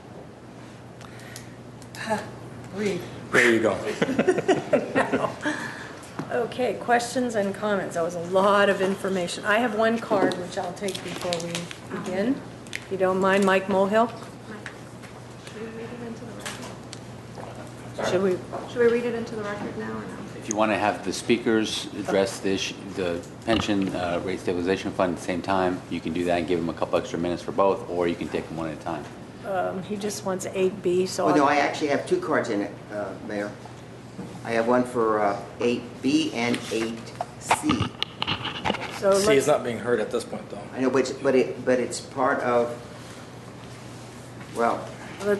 Read. There you go. Okay, questions and comments. That was a lot of information. I have one card which I'll take before we begin. If you don't mind, Mike Mohill. Should we read it into the record? Should we read it into the record now or no? If you want to have the speakers address the pension rate stabilization fund at the same time, you can do that and give them a couple extra minutes for both, or you can take them one at a time. He just wants 8B, so no, I actually have two cards in it, Mayor. I have one for 8B and 8C. So C is not being heard at this point, though. I know, but it's part of, well.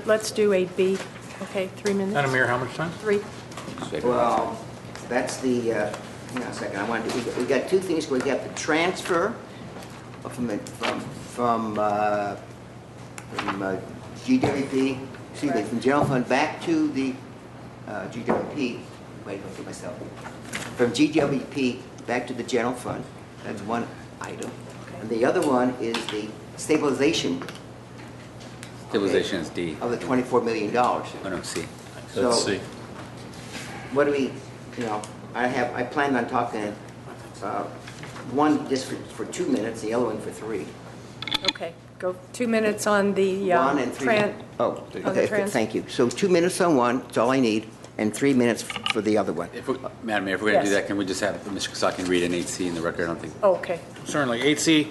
Let's do 8B. Okay, 3 minutes. Madam Mayor, how much time? 3. Well, that's the, hang on a second, we got two things. We got the transfer from GWP, excuse me, from general fund back to the GWP. Wait, look at myself. From GWP back to the general fund. That's one item. And the other one is the stabilization. Stabilization is D. Of the $24 million. Oh, no, C. So, Let's see. what do we, I planned on talking one just for 2 minutes, the other one for 3. Okay, go 2 minutes on the One and 3. Okay, thank you. So 2 minutes on one, that's all I need, and 3 minutes for the other one. Madam Mayor, if we're going to do that, can we just have Mr. Kasakian read an 8C in the record? I don't think. Okay. Certainly. 8C,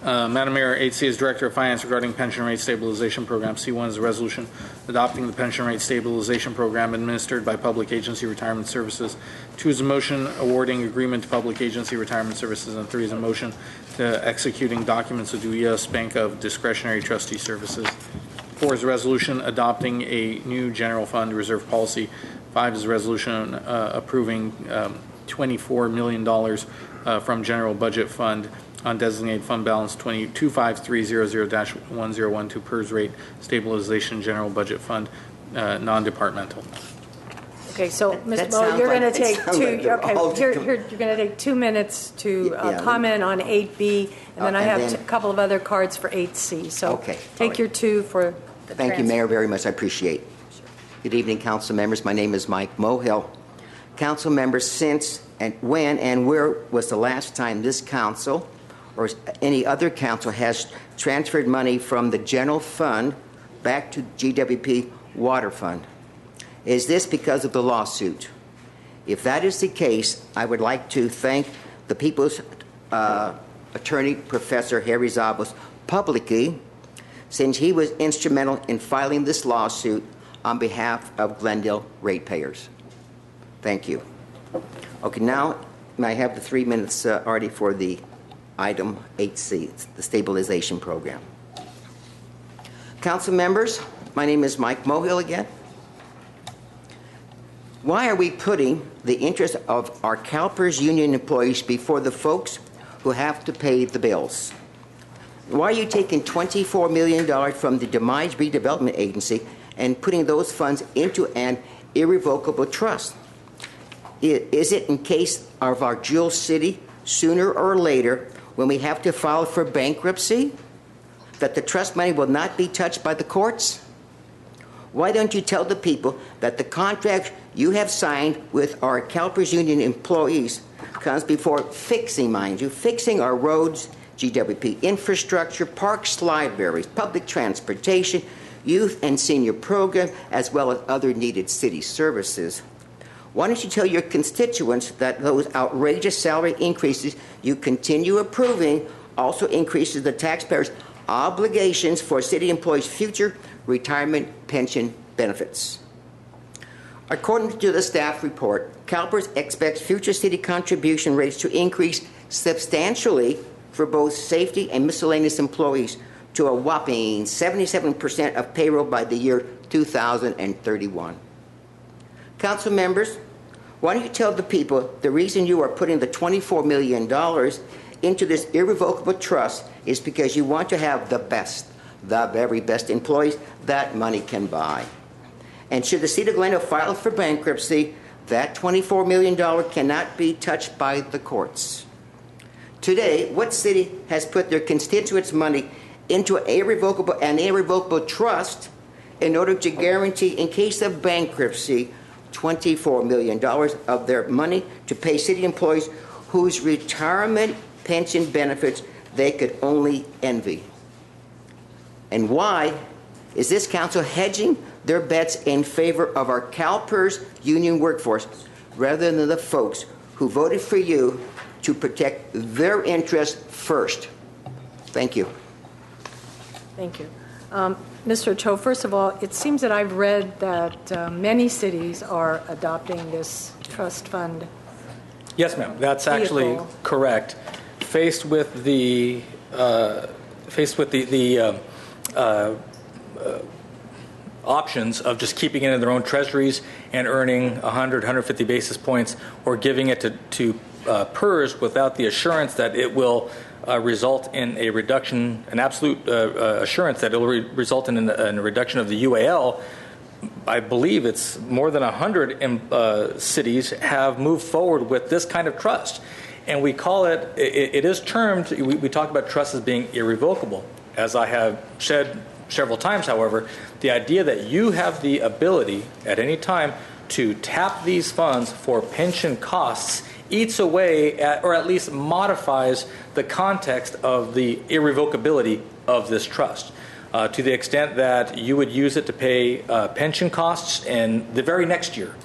Madam Mayor, 8C is Director of Finance regarding Pension Rate Stabilization Program. C1 is a resolution adopting the Pension Rate Stabilization Program administered by Public Agency Retirement Services. 2 is a motion awarding agreement to Public Agency Retirement Services, and 3 is a motion to executing documents with the U.S. Bank of Discretionary Trustee Services. 4 is a resolution adopting a new general fund reserve policy. 5 is a resolution approving $24 million from general budget fund on designated fund balance 25300-1012 PERS rate stabilization general budget fund, non-departmental. Okay, so Mr. Moe, you're going to take you're going to take 2 minutes to comment on 8B, and then I have a couple of other cards for 8C. So take your 2 for the Thank you, Mayor, very much. I appreciate it. Sure. Good evening, council members. My name is Mike Mohill. Council members, since and when and where was the last time this council or any other council has transferred money from the general fund back to GWP Water Fund? Is this because of the lawsuit? If that is the case, I would like to thank the People's Attorney, Professor Harry Zabos, publicly, since he was instrumental in filing this lawsuit on behalf of Glendale ratepayers. Thank you. Okay, now I have the 3 minutes already for the item 8C, the stabilization program. Council members, my name is Mike Mohill again. Why are we putting the interest of our CalPERS union employees before the folks who have to pay the bills? Why are you taking $24 million from the Demise Redevelopment Agency and putting those funds into an irrevocable trust? Is it in case of our jewel city, sooner or later, when we have to file for bankruptcy, that the trust money will not be touched by the courts? Why don't you tell the people that the contract you have signed with our CalPERS union employees comes before fixing, mind you, fixing our roads, GWP infrastructure, parks, libraries, public transportation, youth and senior program, as well as other needed city services? Why don't you tell your constituents that those outrageous salary increases you continue approving also increases the taxpayers' obligations for city employees' future retirement pension benefits? According to the staff report, CalPERS expects future city contribution rates to increase substantially for both safety and miscellaneous employees to a whopping 77% of payroll by the year 2031. Council members, why don't you tell the people the reason you are putting the $24 million into this irrevocable trust is because you want to have the best, the very best employees that money can buy. And should the city of Glendale file for bankruptcy, that $24 million cannot be touched by the courts. Today, what city has put their constituents' money into an irrevocable trust in order to guarantee, in case of bankruptcy, $24 million of their money to pay city employees whose retirement pension benefits they could only envy? And why is this council hedging their bets in favor of our CalPERS union workforce rather than the folks who voted for you to protect their interests first? Thank you. Thank you. Mr. Cho, first of all, it seems that I've read that many cities are adopting this trust fund. Yes, ma'am. That's actually correct. Faced with the options of just keeping it in their own treasuries and earning 100, 150 basis points, or giving it to PERS without the assurance that it will result in a reduction, an absolute assurance that it will result in a reduction of the UAL. I believe it's more than 100 cities have moved forward with this kind of trust. And we call it is termed, we talk about trust as being irrevocable. As I have said several times, however, the idea that you have the ability at any time to tap these funds for pension costs eats away at, or at least modifies, the context of the irrevocability of this trust. To the extent that you would use it to pay pension costs, and the very next year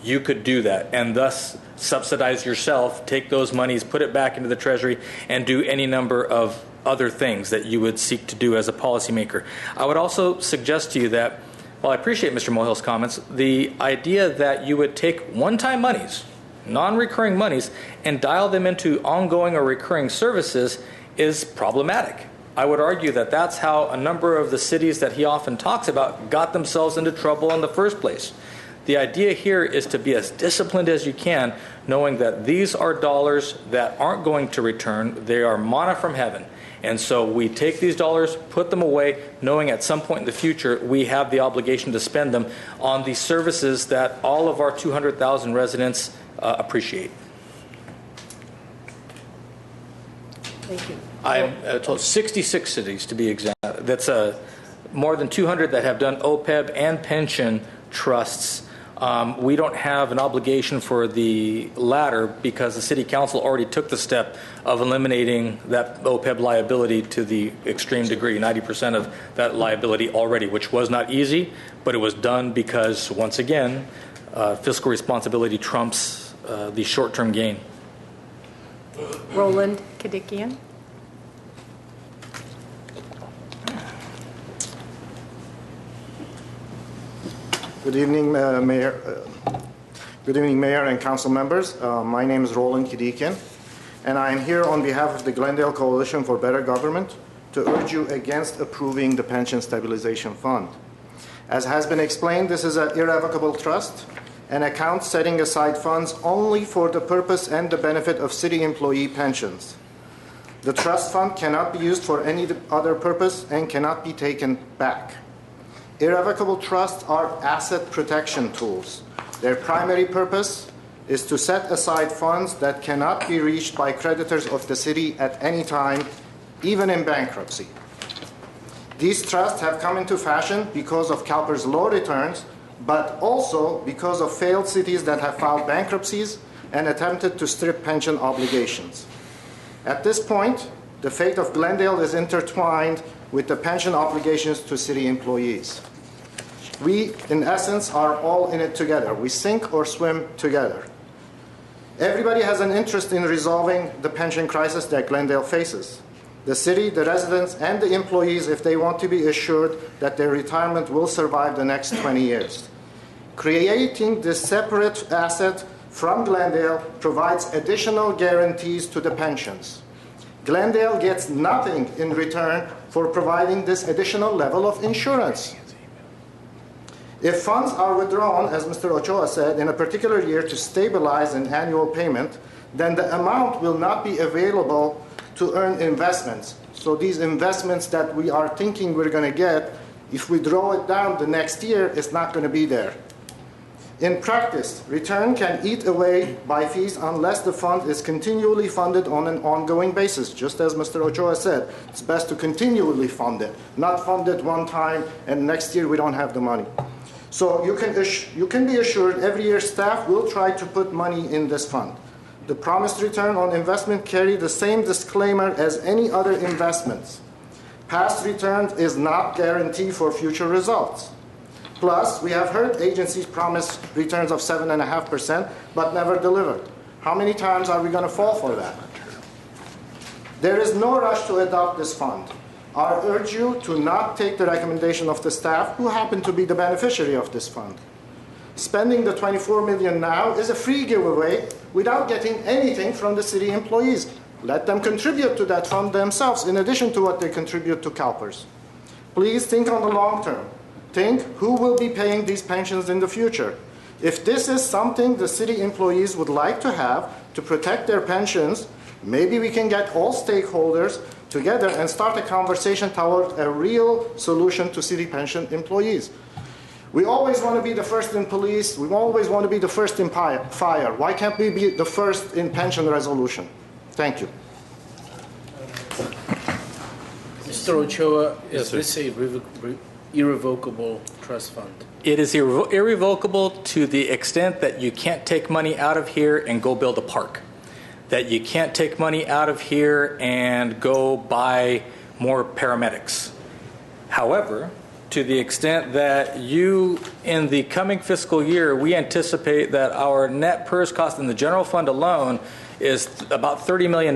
you could do that and thus subsidize yourself, take those monies, put it back into the Treasury, and do any number of other things that you would seek to do as a policymaker. I would also suggest to you that, while I appreciate Mr. Mohill's comments, the idea that you would take one-time monies, non-recurring monies, and dial them into ongoing or recurring services is problematic. I would argue that that's how a number of the cities that he often talks about got themselves into trouble in the first place. The idea here is to be as disciplined as you can, knowing that these are dollars that aren't going to return. They are manna from heaven. And so we take these dollars, put them away, knowing at some point in the future we have the obligation to spend them on the services that all of our 200,000 residents appreciate. Thank you. I'm told 66 cities to be exact. That's more than 200 that have done OPEB and pension trusts. We don't have an obligation for the latter because the City Council already took the step of eliminating that OPEB liability to the extreme degree, 90% of that liability already, which was not easy, but it was done because, once again, fiscal responsibility trumps the short-term gain. Roland Kadikian. Good evening, Mayor. Good evening, Mayor and Council members. My name is Roland Kadikian, and I am here on behalf of the Glendale Coalition for Better Government to urge you against approving the Pension Stabilization Fund. As has been explained, this is an irrevocable trust, an account setting aside funds only for the purpose and the benefit of city employee pensions. The trust fund cannot be used for any other purpose and cannot be taken back. Irrevocable trusts are asset protection tools. Their primary purpose is to set aside funds that cannot be reached by creditors of the city at any time, even in bankruptcy. These trusts have come into fashion because of CalPERS low returns, but also because of failed cities that have filed bankruptcies and attempted to strip pension obligations. At this point, the fate of Glendale is intertwined with the pension obligations to city employees. We, in essence, are all in it together. We sink or swim together. Everybody has an interest in resolving the pension crisis that Glendale faces. The city, the residents, and the employees, if they want to be assured that their retirement will survive the next 20 years. Creating this separate asset from Glendale provides additional guarantees to the pensions. Glendale gets nothing in return for providing this additional level of insurance. If funds are withdrawn, as Mr. Ochoa said, in a particular year to stabilize an annual payment, then the amount will not be available to earn investments. So these investments that we are thinking we're going to get, if we draw it down the next year, it's not going to be there. In practice, return can eat away by fees unless the fund is continually funded on an ongoing basis. Just as Mr. Ochoa said, it's best to continually fund it, not fund it one time and next year we don't have the money. So you can be assured every year staff will try to put money in this fund. The promised return on investment carry the same disclaimer as any other investments. Past returns is not guarantee for future results. Plus, we have heard agencies promise returns of 7.5%, but never delivered. How many times are we going to fall for that? There is no rush to adopt this fund. I urge you to not take the recommendation of the staff who happen to be the beneficiary of this fund. Spending the $24 million now is a free giveaway without getting anything from the city employees. Let them contribute to that fund themselves in addition to what they contribute to CalPERS. Please think on the long term. Think who will be paying these pensions in the future. If this is something the city employees would like to have to protect their pensions, maybe we can get all stakeholders together and start a conversation toward a real solution to city pension employees. We always want to be the first in police. We always want to be the first in fire. Why can't we be the first in pension resolution? Thank you. Mr. Ochoa, is this a irrevocable trust fund? It is irrevocable to the extent that you can't take money out of here and go build a park, that you can't take money out of here and go buy more paramedics. However, to the extent that in the coming fiscal year, we anticipate that our net PERS cost in the general fund alone is about $30 million.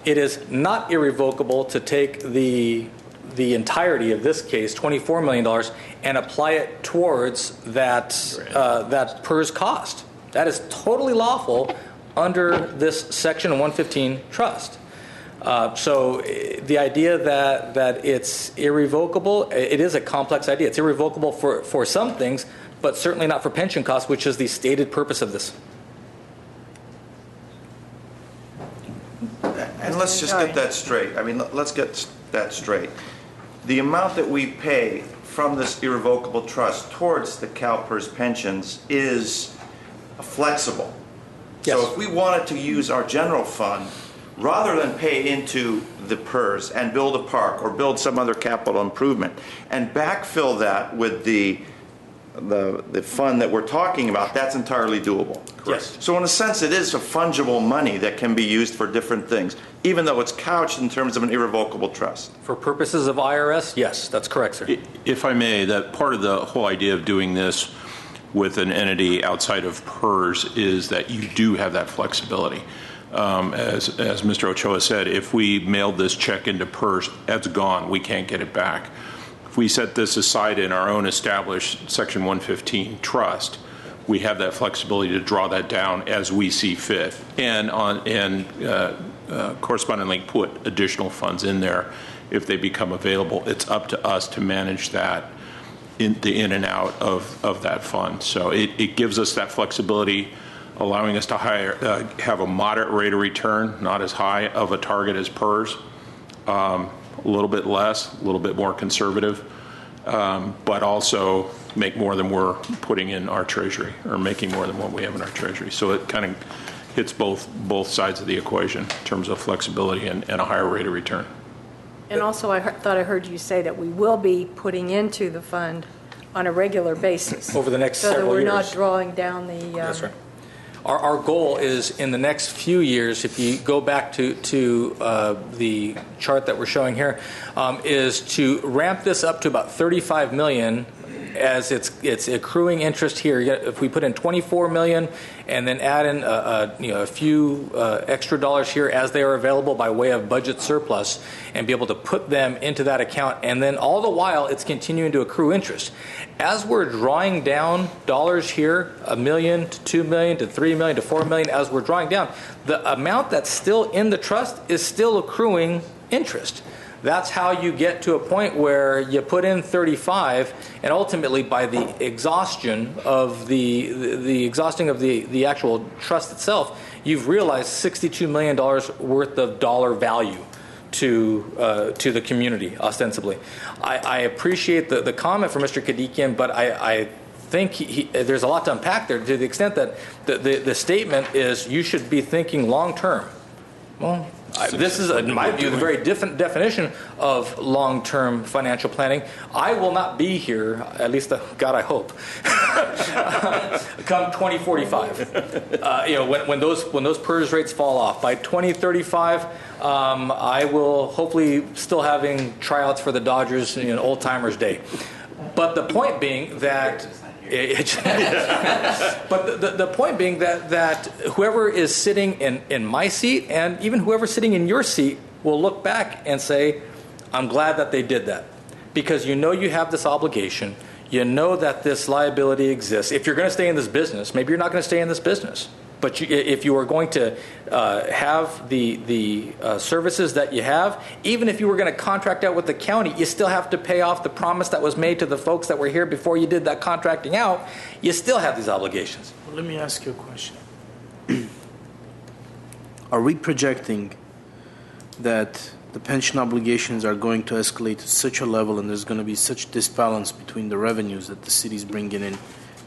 It is not irrevocable to take the entirety of this case, $24 million, and apply it towards that PERS cost. That is totally lawful under this Section 115 trust. So the idea that it's irrevocable, it is a complex idea. It's irrevocable for some things, but certainly not for pension costs, which is the stated purpose of this. And let's just get that straight. I mean, let's get that straight. The amount that we pay from this irrevocable trust towards the CalPERS pensions is flexible. Yes. So if we wanted to use our general fund, rather than pay into the PERS and build a park or build some other capital improvement and backfill that with the fund that we're talking about, that's entirely doable. Yes. So in a sense, it is a fungible money that can be used for different things, even though it's couched in terms of an irrevocable trust. For purposes of IRS, yes, that's correct, sir. If I may, that part of the whole idea of doing this with an entity outside of PERS is that you do have that flexibility. As Mr. Ochoa said, if we mailed this check into PERS, that's gone. We can't get it back. If we set this aside in our own established Section 115 trust, we have that flexibility to draw that down as we see fit, and correspondingly put additional funds in there if they become available. It's up to us to manage that in and out of that fund. So it gives us that flexibility, allowing us to have a moderate rate of return, not as high of a target as PERS, a little bit less, a little bit more conservative, but also make more than we're putting in our treasury, or making more than what we have in our treasury. So it kind of hits both sides of the equation in terms of flexibility and a higher rate of return. And also, I thought I heard you say that we will be putting into the fund on a regular basis. Over the next several years. So that we're years. not drawing down the... That's right. Our goal is in the next few years, if you go back to the chart that we're showing here, is to ramp this up to about $35 million as it's accruing interest here. If we put in $24 million and then add in a few extra dollars here as they are available by way of budget surplus, and be able to put them into that account, and then all the while it's continuing to accrue interest. As we're drawing down dollars here, $1 million to $2 million to $3 million to $4 million, as we're drawing down, the amount that's still in the trust is still accruing interest. That's how you get to a point where you put in 35, and ultimately by the exhaustion of the actual trust itself, you've realized $62 million worth of dollar value to the community, ostensibly. I appreciate the comment from Mr. Kadikian, but I think there's a lot to unpack there to the extent that the statement is you should be thinking long term. Well, this is, in my view, the very different definition of long-term financial planning. I will not be here, at least, God, I hope, come 2045. When those PERS rates fall off by 2035, I will hopefully still having tryouts for the Dodgers in Old Timers Day. But the point being that. But the point being that whoever is sitting in my seat and even whoever's sitting in your seat will look back and say, I'm glad that they did that. Because you have this obligation. You know that this liability exists. If you're going to stay in this business, maybe you're not going to stay in this business. But if you are going to have the services that you have, even if you were going to contract out with the county, you still have to pay off the promise that was made to the folks that were here before you did that contracting out. You still have these obligations. Well, let me ask you a question. Are we projecting that the pension obligations are going to escalate to such a level and there's going to be such disbalance between the revenues that the city's bringing in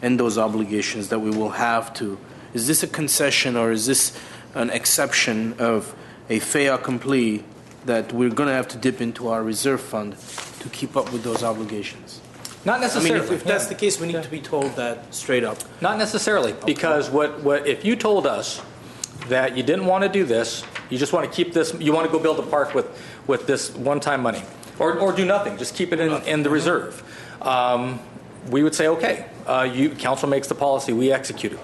and those obligations that we will have to? Is this a concession or is this an exception of a fait accompli that we're going to have to dip into our reserve fund to keep up with those obligations? Not necessarily. I mean, if that's the case, we need to be told that straight up. Not necessarily, because what if you told us that you didn't want to do this, you just want to keep this, you want to go build a park with this one-time money, or do nothing, just keep it in the reserve, we would say, okay, council makes the policy, we execute it.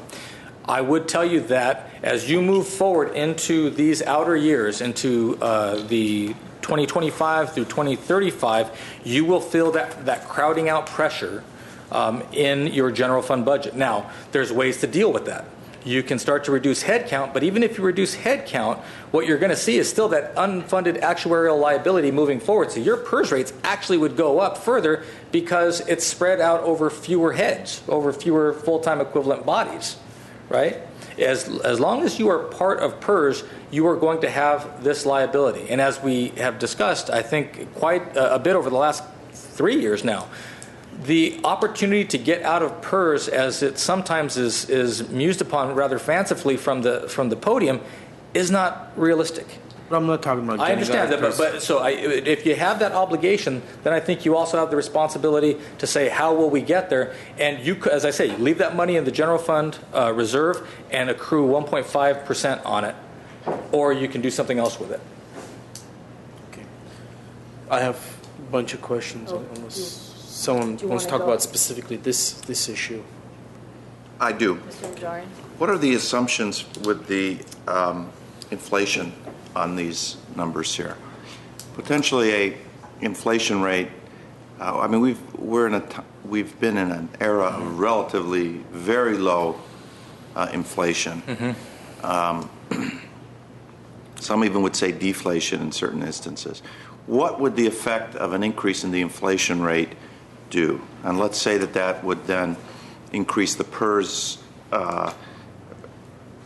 I would tell you that as you move forward into these outer years, into the 2025 through 2035, you will feel that crowding out pressure in your general fund budget. Now, there's ways to deal with that. You can start to reduce headcount, but even if you reduce headcount, what you're going to see is still that unfunded actuarial liability moving forward. So your PERS rates actually would go up further because it's spread out over fewer heads, over fewer full-time equivalent bodies. Right? As long as you are part of PERS, you are going to have this liability. And as we have discussed, I think quite a bit over the last 3 years now, the opportunity to get out of PERS, as it sometimes is mused upon rather fancifully from the podium, is not realistic. But I'm not talking about. I understand that, but if you have that obligation, then I think you also have the responsibility to say, how will we get there? And you, as I say, you leave that money in the general fund reserve and accrue 1.5% on it, or you can do something else with it. Okay. I have a bunch of questions, unless someone wants to talk about specifically this issue. I do. Mr. Najarian? What are the assumptions with the inflation on these numbers here? Potentially a inflation rate. I mean, we've been in an era of relatively very low inflation. Mm-hmm. Some even would say deflation in certain instances. What would the effect of an increase in the inflation rate do? And let's say that would then increase the PERS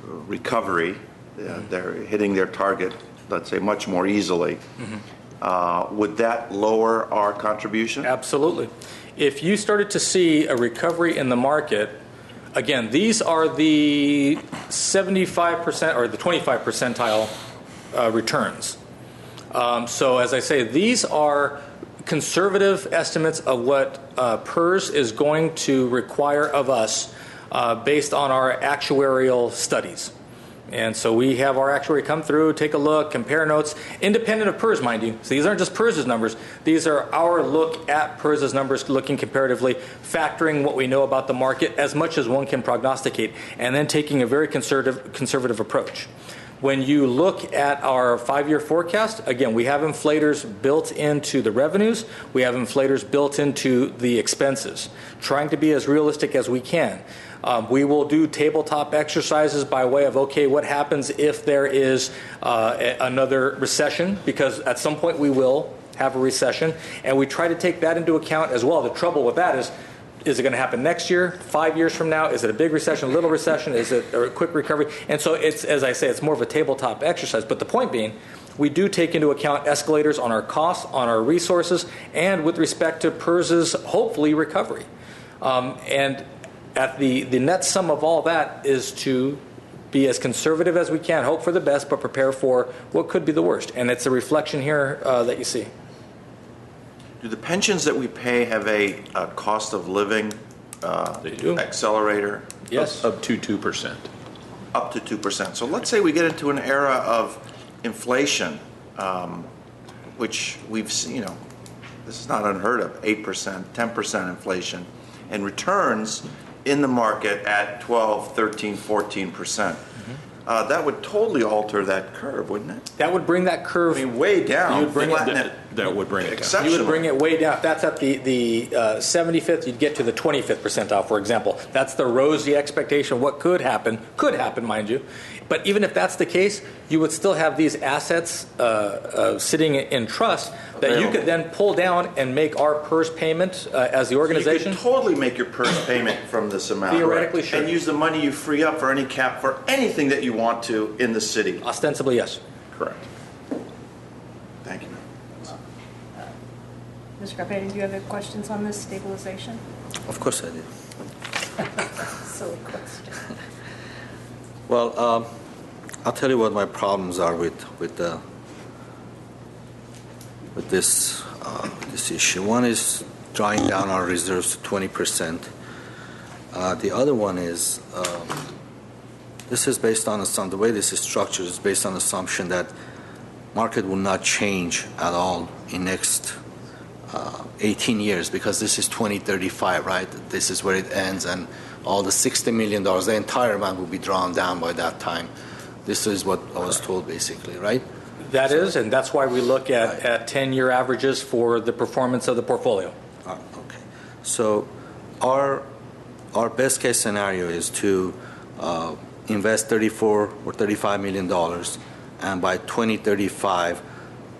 recovery. They're hitting their target, let's say, much more easily. Mm-hmm. Would that lower our contribution? Absolutely. If you started to see a recovery in the market, again, these are the 75% or the 25 percentile returns. So as I say, these are conservative estimates of what PERS is going to require of us based on our actuarial studies. And so we have our actuary come through, take a look, compare notes, independent of PERS, mind you. So these aren't just PERS's numbers. These are our look at PERS's numbers, looking comparatively, factoring what we know about the market as much as one can prognosticate, and then taking a very conservative approach. When you look at our 5-year forecast, again, we have inflators built into the revenues. We have inflators built into the expenses, trying to be as realistic as we can. We will do tabletop exercises by way of, okay, what happens if there is another recession? Because at some point we will have a recession, and we try to take that into account as well. The trouble with that is it going to happen next year, 5 years from now? Is it a big recession, a little recession? Is it a quick recovery? And so it's, as I say, it's more of a tabletop exercise. But the point being, we do take into account escalators on our costs, on our resources, and with respect to PERS's hopefully recovery. And at the net sum of all that is to be as conservative as we can, hope for the best, but prepare for what could be the worst. And it's a reflection here that you see. Do the pensions that we pay have a cost of living They do. accelerator? Yes. Up to 2%. Up to 2%. So let's say we get into an era of inflation, which we've seen, this is not unheard of, 8%, 10% inflation, and returns in the market at 12, 13, 14%. That would totally alter that curve, wouldn't it? That would bring that curve way down. You'd bring That would bring it down. You would bring it way down. If that's at the 75th, you'd get to the 25th percentile, for example. That's the rosy expectation of what could happen, mind you. But even if that's the case, you would still have these assets sitting in trust that you could then pull down and make our PERS payment as the organization. You could totally make your PERS payment from this amount. Theoretically, sure. And use the money you free up for any cap for anything that you want to in the city. Ostensibly, yes. Correct. Thank you. Mr. Carpenter, do you have any questions on this stabilization? Of course I do. Silly question. Well, I'll tell you what my problems are with this issue. One is drawing down our reserves to 20%. The other one is this is based on the way this is structured is based on assumption that market will not change at all in next 18 years, because this is 2035, right? This is where it ends, and all the $60 million, the entire amount will be drawn down by that time. This is what I was told, basically, right? That is, and that's why we look at 10-year averages for the performance of the portfolio. Okay. So our best case scenario is to invest $34 or $35 million, and by 2035,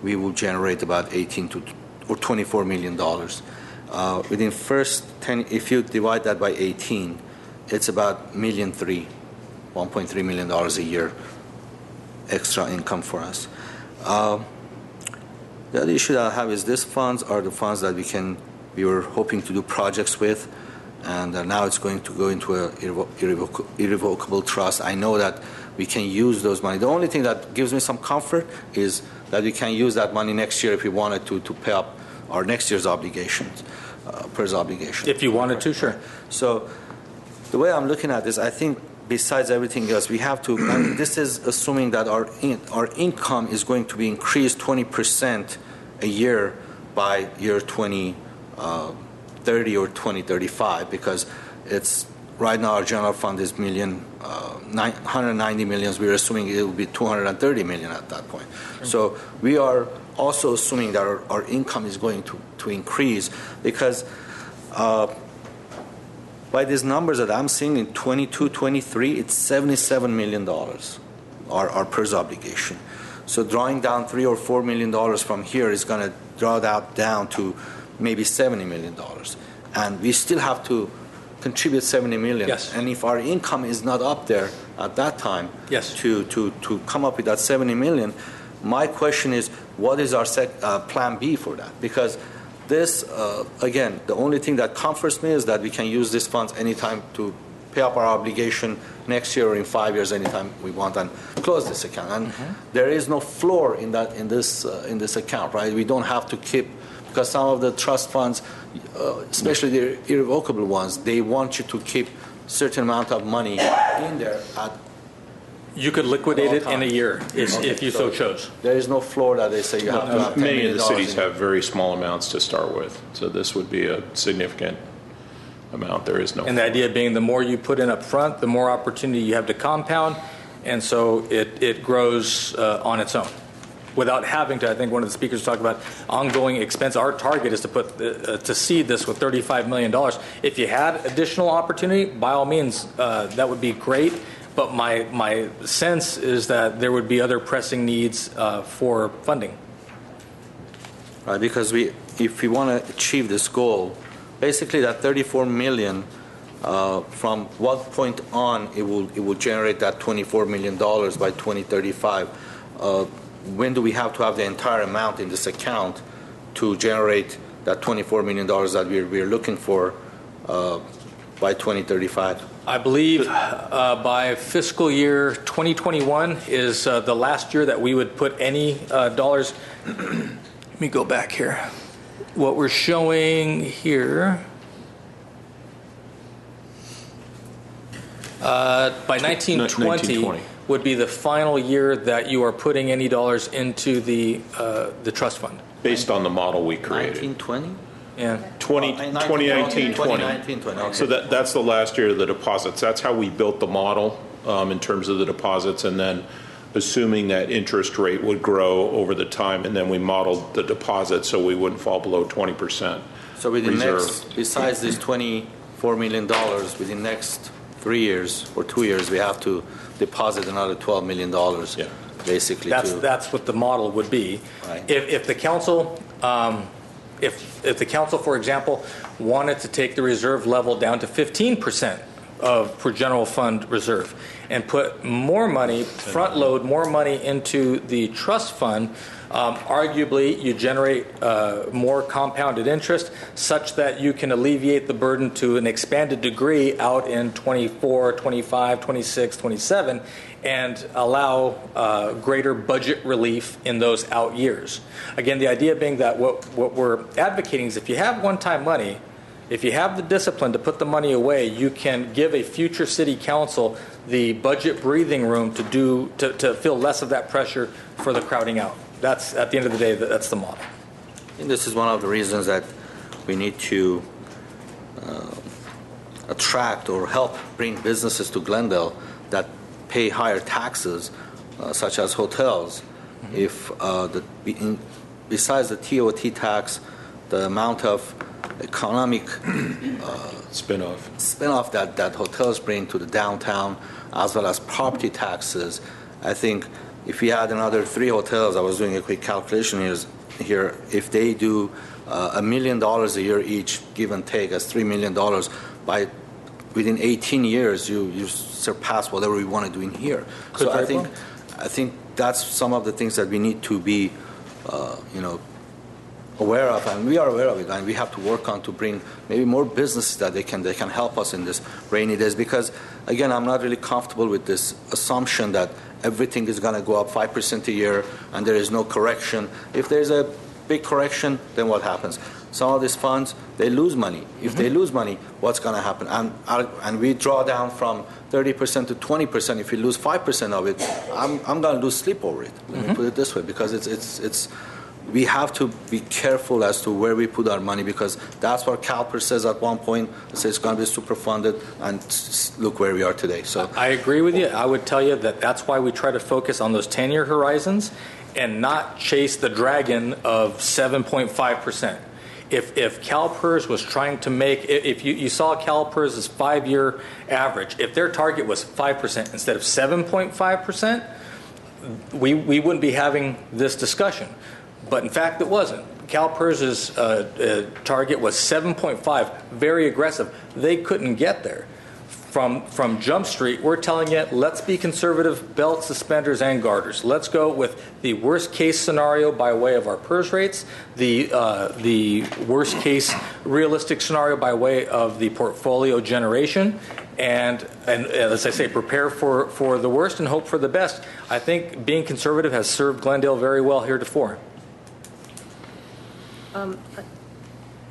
we will generate about 18 to or $24 million. Within first 10, if you divide that by 18, it's about $1.3 million a year extra income for us. The other issue that I have is these funds are the funds that we were hoping to do projects with, and now it's going to go into a irrevocable trust. I know that we can use those money. The only thing that gives me some comfort is that we can use that money next year if we wanted to pay up our next year's obligations, PERS obligation. If you wanted to, sure. So the way I'm looking at this, I think besides everything else, we have to, and this is assuming that our income is going to be increased 20% a year by year 2030 or 2035, because it's right now our general fund is $190 million. We're assuming it will be $230 million at that point. Sure. So we are also assuming that our income is going to increase, because by these numbers that I'm seeing in 22, 23, it's $77 million, our PERS obligation. So drawing down $3 or $4 million from here is going to draw that down to maybe $70 million. And we still have to contribute $70 million. Yes. And if our income is not up there at that time, yes, to come up with that $70 million, my question is, what is our plan B for that? Because this, again, the only thing that comforts me is that we can use these funds anytime to pay up our obligation next year or in 5 years, anytime we want, and close this account. And there is no floor in this account, right? We don't have to keep, because some of the trust funds, especially the irrevocable ones, they want you to keep certain amount of money in there. You could liquidate it in a year if you so chose. There is no floor that they say you have to have. Many of the cities have very small amounts to start with, so this would be a significant amount. There is no. And the idea being, the more you put in up front, the more opportunity you have to compound, and so it grows on its own, without having to. I think one of the speakers talked about ongoing expense. Our target is to seed this with $35 million. If you had additional opportunity, by all means, that would be great. But my sense is that there would be other pressing needs for funding. right? Because if we want to achieve this goal, basically that 34 million, from what point on it will generate that $24 million by 2035. When do we have to have the entire amount in this account to generate that $24 million that we're looking for by 2035? I believe by fiscal year 2021 is the last year that we would put any dollars. Let me go back here. What we're showing here, by 1920 would be the final year that you are putting any dollars into the trust fund. Based on the model we created. 1920? Yeah. 2019-20. Okay. So that's the last year of the deposits. That's how we built the model in terms of the deposits, and then assuming that interest rate would grow over the time, and then we modeled the deposits so we wouldn't fall below 20%. So within reserve. next, besides this $24 million, within next 3 years or 2 years, we have to deposit another $12 million. Yeah. Basically. That's what the model would be. Right. If the council, if the council, for example, wanted to take the reserve level down to 15% for general fund reserve and put more money, front load more money into the trust fund, arguably you generate more compounded interest such that you can alleviate the burden to an expanded degree out in 24, 25, 26, 27 and allow greater budget relief in those out years. Again, the idea being that what we're advocating is if you have one-time money, if you have the discipline to put the money away, you can give a future city council the budget breathing room to feel less of that pressure for the crowding out. That's, at the end of the day, that's the model. And this is one of the reasons that we need to attract or help bring businesses to Glendale that pay higher taxes, such as hotels. Mm-hmm. If besides the TOT tax, the amount of economic spin-off that hotels bring to the downtown, as well as property taxes, I think if we had another 3 hotels, I was doing a quick calculation here, if they do $1 million a year each, give and take, as $3 million, within 18 years, you surpass whatever we want to do in here. So I think that's some of the things that we need to be, aware of, and we are aware of it, and we have to work on to bring maybe more businesses that they can help us in this rainy days. Because again, I'm not really comfortable with this assumption that everything is going to go up 5% a year and there is no correction. If there's a big correction, then what happens? Some of these funds, they lose money. If they lose money, what's going to happen? And we draw down from 30% to 20%. If we lose 5% of it, I'm going to lose sleep over it. Let me put it this way, because it's we have to be careful as to where we put our money, because that's what CalPERS says at one point. It says it's going to be super funded, and look where we are today. So I agree with you. I would tell you that's why we try to focus on those 10-year horizons and not chase the dragon of 7.5%. If CalPERS was trying to make, if you saw CalPERS' 5-year average, if their target was 5% instead of 7.5%, we wouldn't be having this discussion. But in fact, it wasn't. CalPERS' target was 7.5, very aggressive. They couldn't get there. From Jump Street, we're telling you, let's be conservative, belt, suspenders, and garters. Let's go with the worst case scenario by way of our PERS rates, the worst case realistic scenario by way of the portfolio generation, and as I say, prepare for the worst and hope for the best. I think being conservative has served Glendale very well heretofore.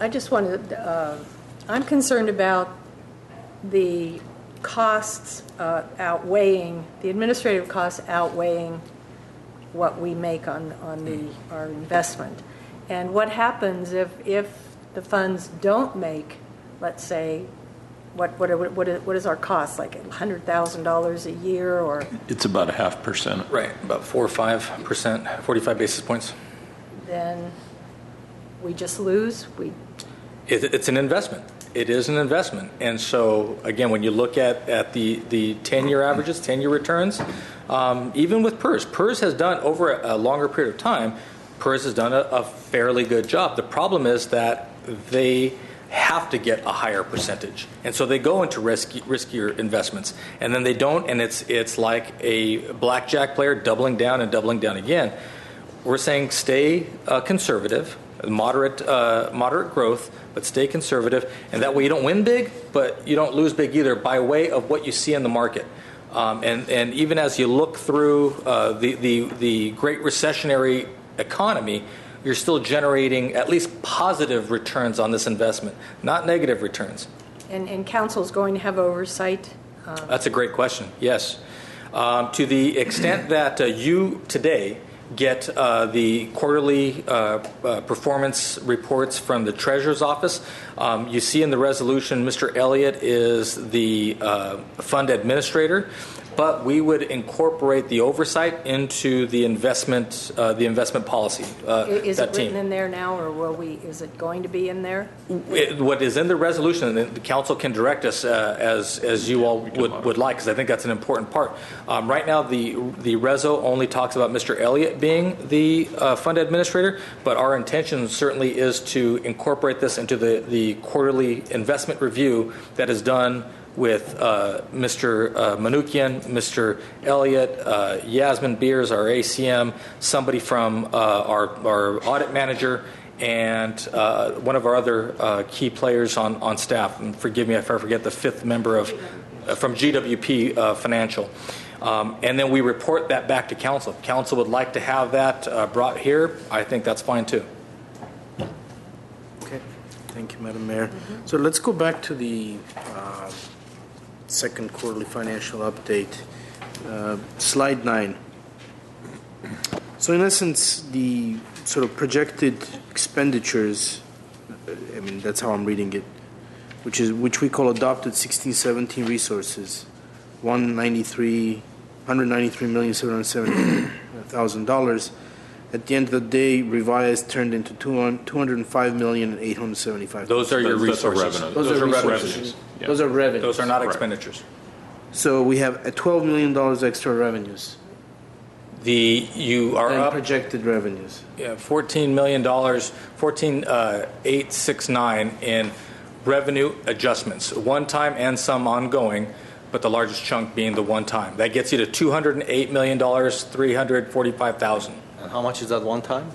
I just wanted, I'm concerned about the costs outweighing, the administrative costs outweighing what we make on our investment. And what happens if the funds don't make, let's say, what is our cost, like $100,000 a year, or? It's about 0.5%. Right, about 4 or 5%, 45 basis points. Then we just lose? It's an investment. It is an investment. And so, again, when you look at the 10-year averages, 10-year returns, even with PERS has done over a longer period of time, PERS has done a fairly good job. The problem is that they have to get a higher percentage, and so they go into riskier investments, and then they don't, and it's like a blackjack player doubling down and doubling down again. We're saying stay conservative, moderate growth, but stay conservative, and that way you don't win big, but you don't lose big either by way of what you see in the market. And even as you look through the great recessionary economy, you're still generating at least positive returns on this investment, not negative returns. And council is going to have oversight? That's a great question, yes. To the extent that you today get the quarterly performance reports from the Treasurer's Office, you see in the resolution Mr. Elliott is the fund administrator, but we would incorporate the oversight into the investment policy. Is it written in there now, or is it going to be in there? What is in the resolution, and the council can direct us as you all would like, because I think that's an important part. Right now, the reso only talks about Mr. Elliott being the fund administrator, but our intention certainly is to incorporate this into the quarterly investment review that is done with Mr. Manukian, Mr. Elliott, Yasmin Beers, our ACM, somebody from our audit manager, and one of our other key players on staff. And forgive me if I forget the fifth member from GWP Financial. And then we report that back to council. If council would like to have that brought here, I think that's fine too. Okay. Thank you, Madam Mayor. So let's go back to the second quarterly financial update, slide 9. So in essence, the sort of projected expenditures, I mean, that's how I'm reading it, which we call adopted 16-17 resources, $193,770,000. At the end of the day, revised turned into $205,875,000. Those are your resources. Those are revenues. Yeah. Those are revenues. Those are not expenditures. So we have $12 million extra revenues. You are and up projected revenues. Yeah, $14 million, $14,869 in revenue adjustments, one time and some ongoing, but the largest chunk being the one time. That gets you to $208,345,000. And how much is that one time?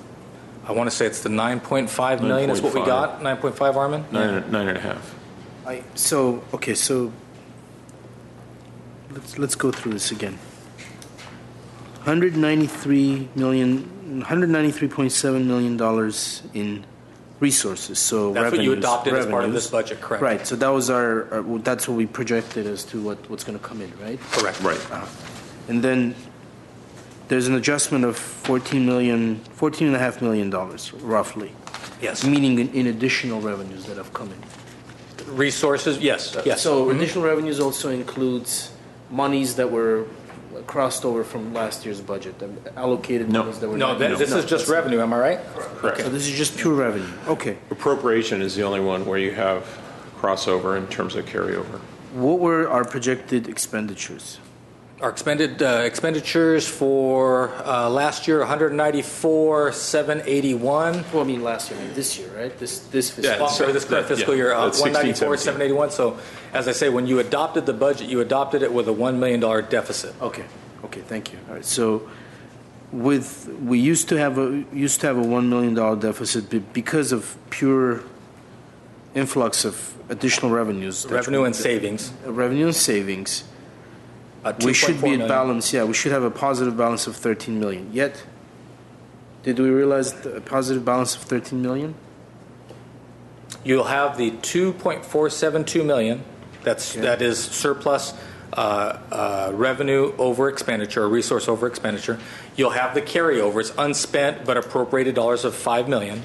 I want to say it's the 9.5 million is what we got. 9.5, Armin? 9.5. So let's go through this again. $193.7 million in resources. So that's revenues, what you adopted revenues. As part of this budget, correct? Right. So that was that's what we projected as to what's going to come in, right? Correct. Right. And then there's an adjustment of $14.5 million, roughly. Yes. Meaning in additional revenues that have come in. Resources, yes. Yes. So additional revenues also includes monies that were crossed over from last year's budget, allocated monies that were this is just revenue, am I right? Correct. So this is just pure revenue. Okay. Appropriation is the only one where you have crossover in terms of carryover. What were our projected expenditures? Our expenditures for last year, $194,781. Well, I mean last year, this year, right? This fiscal. Yeah, sorry, this current fiscal year, $194,781. So, as I say, when you adopted the budget, you adopted it with a $1 million deficit. Okay, thank you. All right, so we used to have a $1 million deficit because of pure influx of additional revenues. Revenue and savings. We should be at balance. Yeah, we should have a positive balance of $13 million. Yet, did we realize a positive balance of $13 million? You'll have the $2.472 million. That is surplus revenue over expenditure, or resource over expenditure. You'll have the carryovers, unspent but appropriated dollars of $5 million.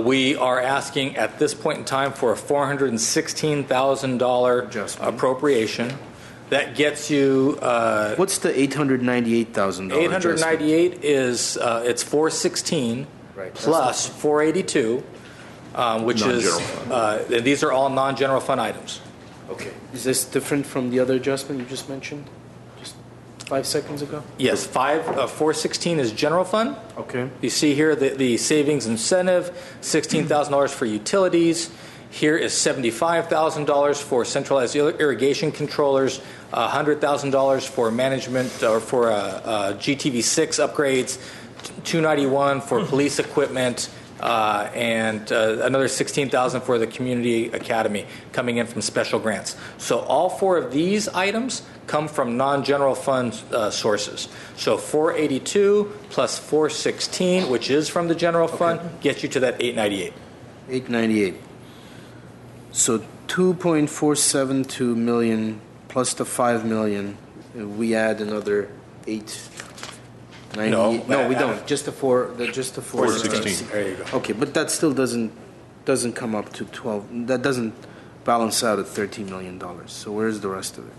We are asking at this point in time for a $416,000 appropriation. That gets you. What's the $898,000? $898 is it's $416 plus $482, which is these are all non-general fund items. Okay. Is this different from the other adjustment you just mentioned? 5 seconds ago? Yes, 416 is general fund. Okay. You see here the savings incentive, $16,000 for utilities. Here is $75,000 for centralized irrigation controllers, $100,000 for management or for GTV6 upgrades, $291 for police equipment, and another $16,000 for the community academy coming in from special grants. So all four of these items come from non-general fund sources. So 482 plus 416, which is from the general fund, gets you to that 898. 898. So 2.472 million plus the 5 million. We add another 898. No, we don't. Just the 416. There you go. Okay, but that still doesn't come up to 12. That doesn't balance out at $13 million. So where's the rest of it?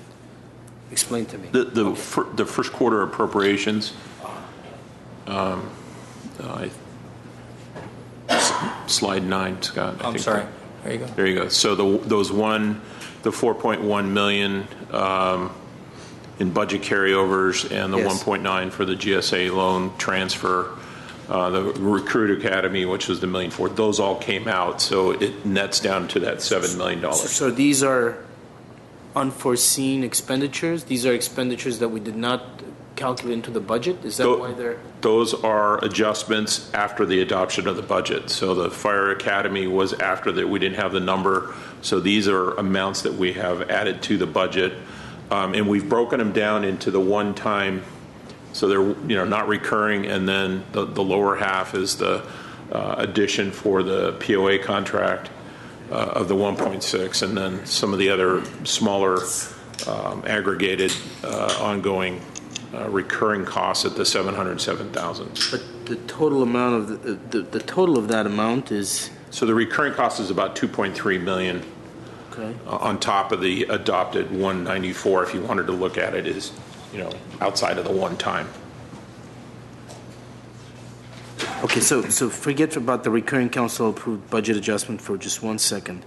Explain to me. The first quarter appropriations, slide 9, Scott. I'm sorry. There you go. There you go. So the 4.1 million in budget carryovers and the 1.9 for the GSA loan transfer, the Recruit Academy, which was the $1.4 million, those all came out. So it nets down to that $7 million. So these are unforeseen expenditures? These are expenditures that we did not calculate into the budget? Is that why they're... Those are adjustments after the adoption of the budget. So the Fire Academy was after that. We didn't have the number. So these are amounts that we have added to the budget. And we've broken them down into the one-time, so they're not recurring, and then the lower half is the addition for the POA contract of the 1.6, and then some of the other smaller aggregated ongoing recurring costs at the $707,000. But the total amount of the total of that amount is... So the recurring cost is about $2.3 million. Okay. On top of the adopted 194, if you wanted to look at it, is outside of the one time. Okay, so forget about the recurring council approved budget adjustment for just 1 second.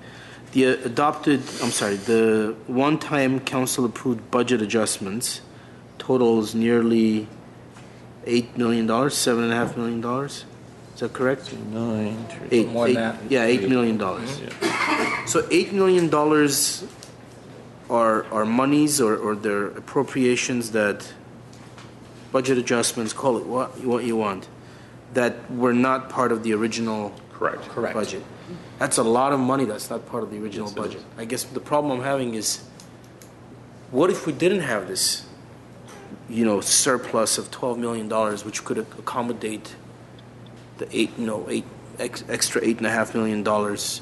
The the one-time council approved budget adjustments totals nearly $8 million, $7.5 million. Is that correct? More than that. Yeah, $8 million. Yeah. So $8 million are monies or they're appropriations that budget adjustments, call it what you want, that were not part of the original budget. That's a lot of money that's not part of the original budget. I guess the problem I'm having is, what if we didn't have this, surplus of $12 million, which could accommodate the extra $8.5 million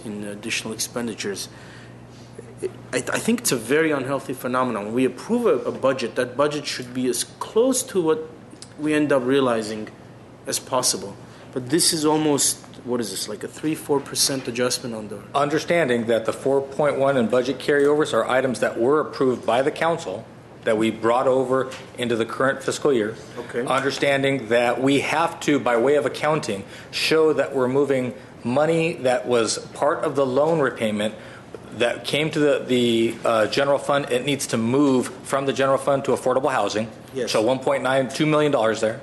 in additional expenditures? I think it's a very unhealthy phenomenon. When we approve a budget, that budget should be as close to what we end up realizing as possible. But this is almost, what is this, like a 3-4% adjustment on the... Understanding that the 4.1 and budget carryovers are items that were approved by the council that we brought over into the current fiscal year. Okay. Understanding that we have to, by way of accounting, show that we're moving money that was part of the loan repayment that came to the general fund. It needs to move from the general fund to affordable housing. Yes. So $2 million there.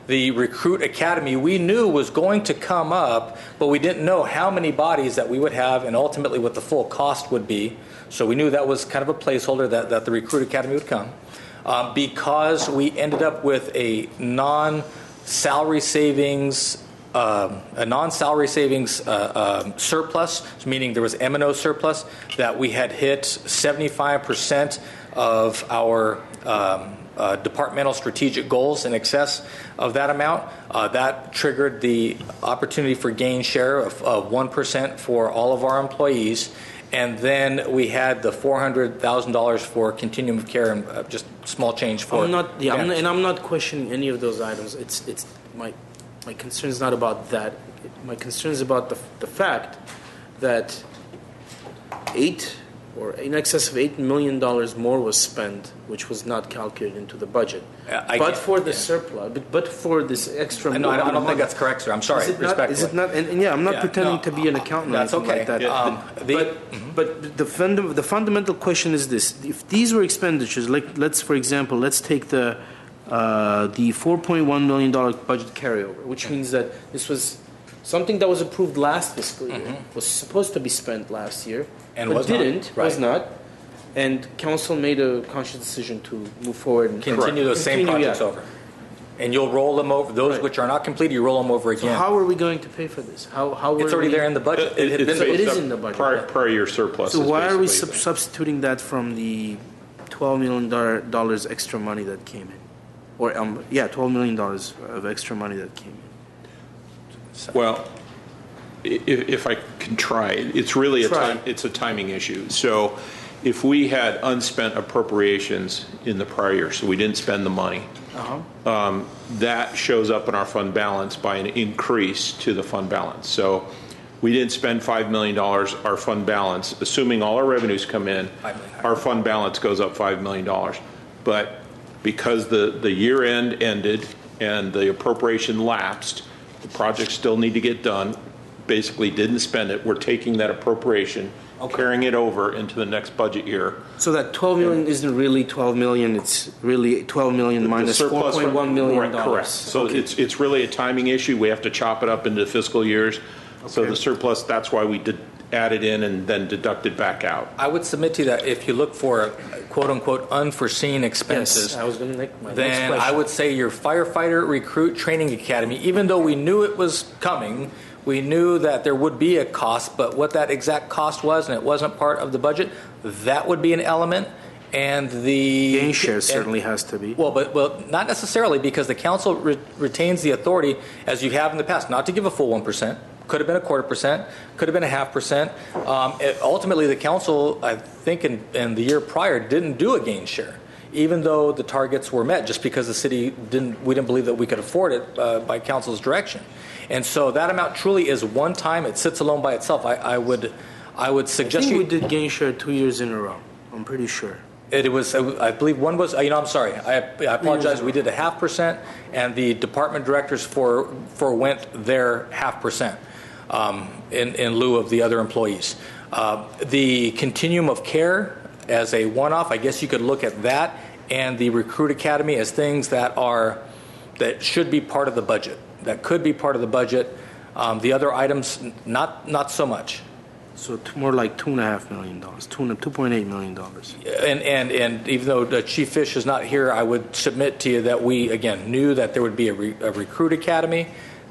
The Recruit Academy we knew was going to come up, but we didn't know how many bodies that we would have and ultimately what the full cost would be. So we knew that was kind of a placeholder that the Recruit Academy would come. Because we ended up with a non-salary savings surplus, meaning there was M&O surplus, that we had hit 75% of our departmental strategic goals in excess of that amount. That triggered the opportunity for gain share of 1% for all of our employees. And then we had the $400,000 for continuum of care and just small change for... I'm not questioning any of those items. It's my concern is not about that. My concern is about the fact that in excess of $8 million more was spent, which was not calculated into the budget. But for this extra... I don't think that's correct, sir. I'm sorry. Is it not? And I'm not pretending to be an accountant. That's okay. Like that. But the fundamental question is this: if these were expenditures, let's take the the $4.1 million budget carryover, which means that this was something that was approved last fiscal year, was supposed to be spent last year, And but was not. didn't, Right. was not. And council made a conscious decision to move forward and Continue those same projects over. And you'll roll them over. Those Right. which are not completed, you roll them over So again. how are we going to pay for this? How It's already there in the budget. It had been- So it based is up in the budget. Prior year surplus. So is why are we basically the- substituting that from the $12 million extra money that came in? Or, $12 million of extra money that came in. Well, if I can try, it's really it's a timing issue. So if we had unspent appropriations in the prior year, so we didn't spend the money, that shows up in our fund balance by an increase to the fund balance. So we didn't spend $5 million, our fund balance, assuming all our revenues come in, our fund balance goes up $5 million. But because the year end ended and the appropriation lapsed, the projects still need to get done, basically didn't spend it, we're taking that appropriation, carrying it over into the next budget year. So that 12 million isn't really 12 million, it's really 12 million minus $4.1 million. Right, correct. So it's really a timing issue. We have to chop it up into fiscal years. So the surplus, that's why we did add it in and then deduct it back out. I would submit to you that if you look for quote-unquote unforeseen expenses, Yes, I was going to make my next then question. I would say your firefighter recruit training academy, even though we knew it was coming, we knew that there would be a cost, but what that exact cost was, and it wasn't part of the budget, that would be an element. And the gain share certainly has to be. Well, not necessarily, because the council retains the authority, as you have in the past, not to give a full 1%. Could have been a 0.25%, could have been a 0.5%. Ultimately, the council, I think, in the year prior, didn't do a gain share, even though the targets were met, just because the city we didn't believe that we could afford it by council's direction. And so that amount truly is one time. It sits alone by itself. I would suggest I think we did gain share 2 years in a row. I'm pretty sure. It was, I believe one was, I'm sorry, I apologize. We did a 0.5%, and the department directors forwent their 0.5%. In lieu of the other employees. The continuum of care as a one-off, I guess you could look at that, and the recruit academy as things that should be part of the budget, that could be part of the budget. The other items, not so much. So more like $2.5 million, $2.8 million. And even though Chief Fish is not here, I would submit to you that we, again, knew that there would be a recruit academy,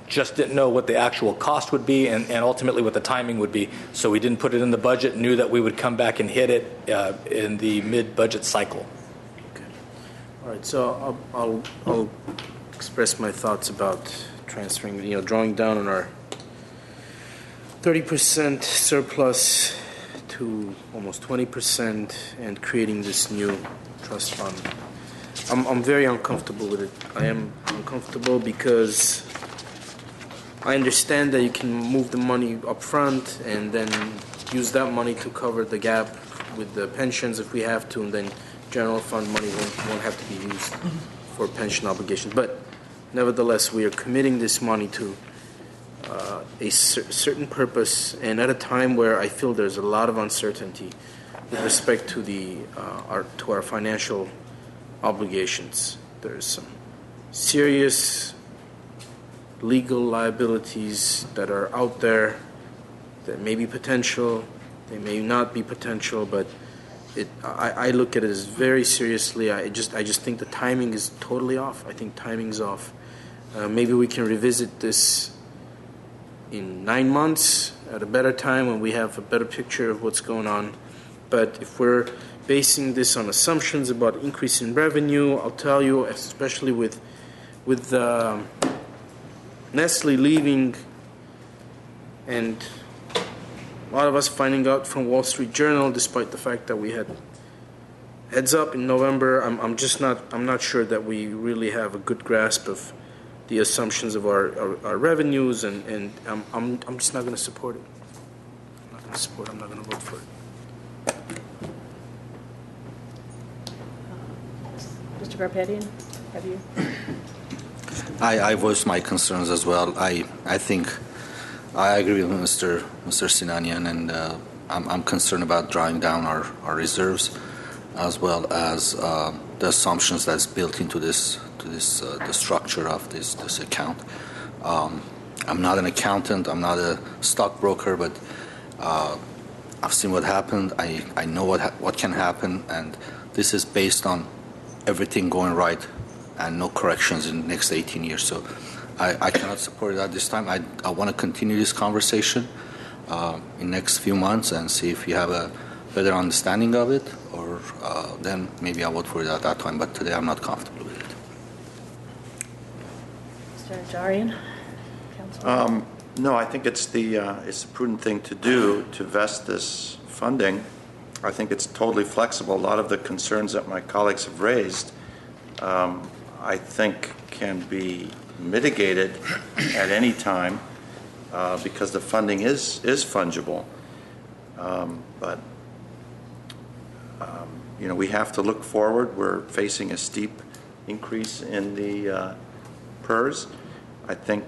just didn't know what the actual cost would be and ultimately what the timing would be. So we didn't put it in the budget, knew that we would come back and hit it in the mid-budget cycle. Okay. All right, so I'll express my thoughts about transferring, drawing down on our 30% surplus to almost 20% and creating this new trust fund. I'm very uncomfortable with it. I am uncomfortable because I understand that you can move the money up front and then use that money to cover the gap with the pensions if we have to, and then general fund money won't have to be used for pension obligations. But nevertheless, we are committing this money to a certain purpose, and at a time where I feel there's a lot of uncertainty with respect to our financial obligations. There's some serious legal liabilities that are out there that may be potential, they may not be potential, but I look at it as very seriously. I just think the timing is totally off. I think timing's off. Maybe we can revisit this in 9 months at a better time when we have a better picture of what's going on. But if we're basing this on assumptions about increase in revenue, I'll tell you, especially with Nestle leaving and a lot of us finding out from Wall Street Journal, despite the fact that we had heads up in November, I'm not sure that we really have a good grasp of the assumptions of our revenues, and I'm just not going to support it. I'm not going to vote for it. Mr. Garpetian, have you? I voiced my concerns as well. I think I agree with Mr. Sinanian, and I'm concerned about drawing down our reserves, as well as the assumptions that's built into this the structure of this account. I'm not an accountant. I'm not a stockbroker, but I've seen what happened. I know what can happen, and this is based on everything going right and no corrections in the next 18 years. So I cannot support it at this time. I want to continue this conversation in the next few months and see if you have a better understanding of it, or then maybe I'll vote for it at that time. But today I'm not comfortable with it. Mr. Najarian? No, I think it's the prudent thing to do to vest this funding. I think it's totally flexible. A lot of the concerns that my colleagues have raised, I think, can be mitigated at any time because the funding is fungible. But we have to look forward. We're facing a steep increase in the PERS. I think.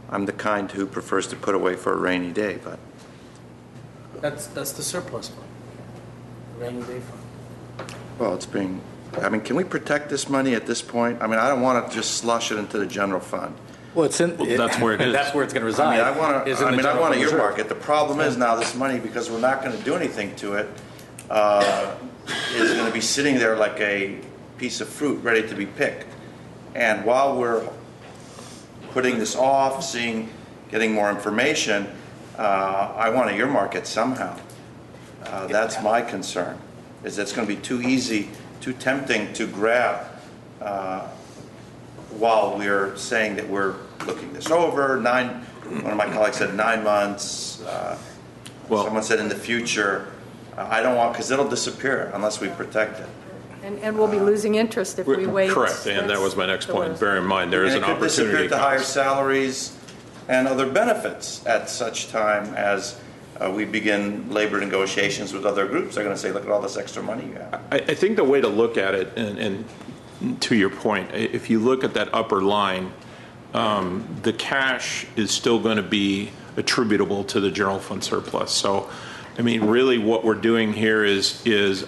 I'm the kind who prefers to put away for a rainy day, but That's the surplus fund, rainy day fund. well, it's being. I mean, can we protect this money at this point? I mean, I don't want to just slush it into the general fund. Well, it's in. That's where it is. That's where it's going to reside. I want to reserve. earmark it. The problem is now this money, because we're not going to do anything to it, is going to be sitting there like a piece of fruit ready to be picked. And while we're putting this off, getting more information, I want to earmark it somehow. That's my concern, is it's going to be too easy, too tempting to grab while we're saying that we're looking this over. One of my colleagues said 9 months. Someone said in the future. I don't want, because it'll disappear unless we protect it. And we'll be losing interest if we wait. Correct, and that was my next point. Bear in mind, there is an opportunity. It could disappear to higher salaries and other benefits at such time as we begin labor negotiations with other groups. They're going to say, look at all this extra money you have. I think the way to look at it, and to your point, if you look at that upper line, the cash is still going to be attributable to the general fund surplus. So, I mean, really what we're doing here is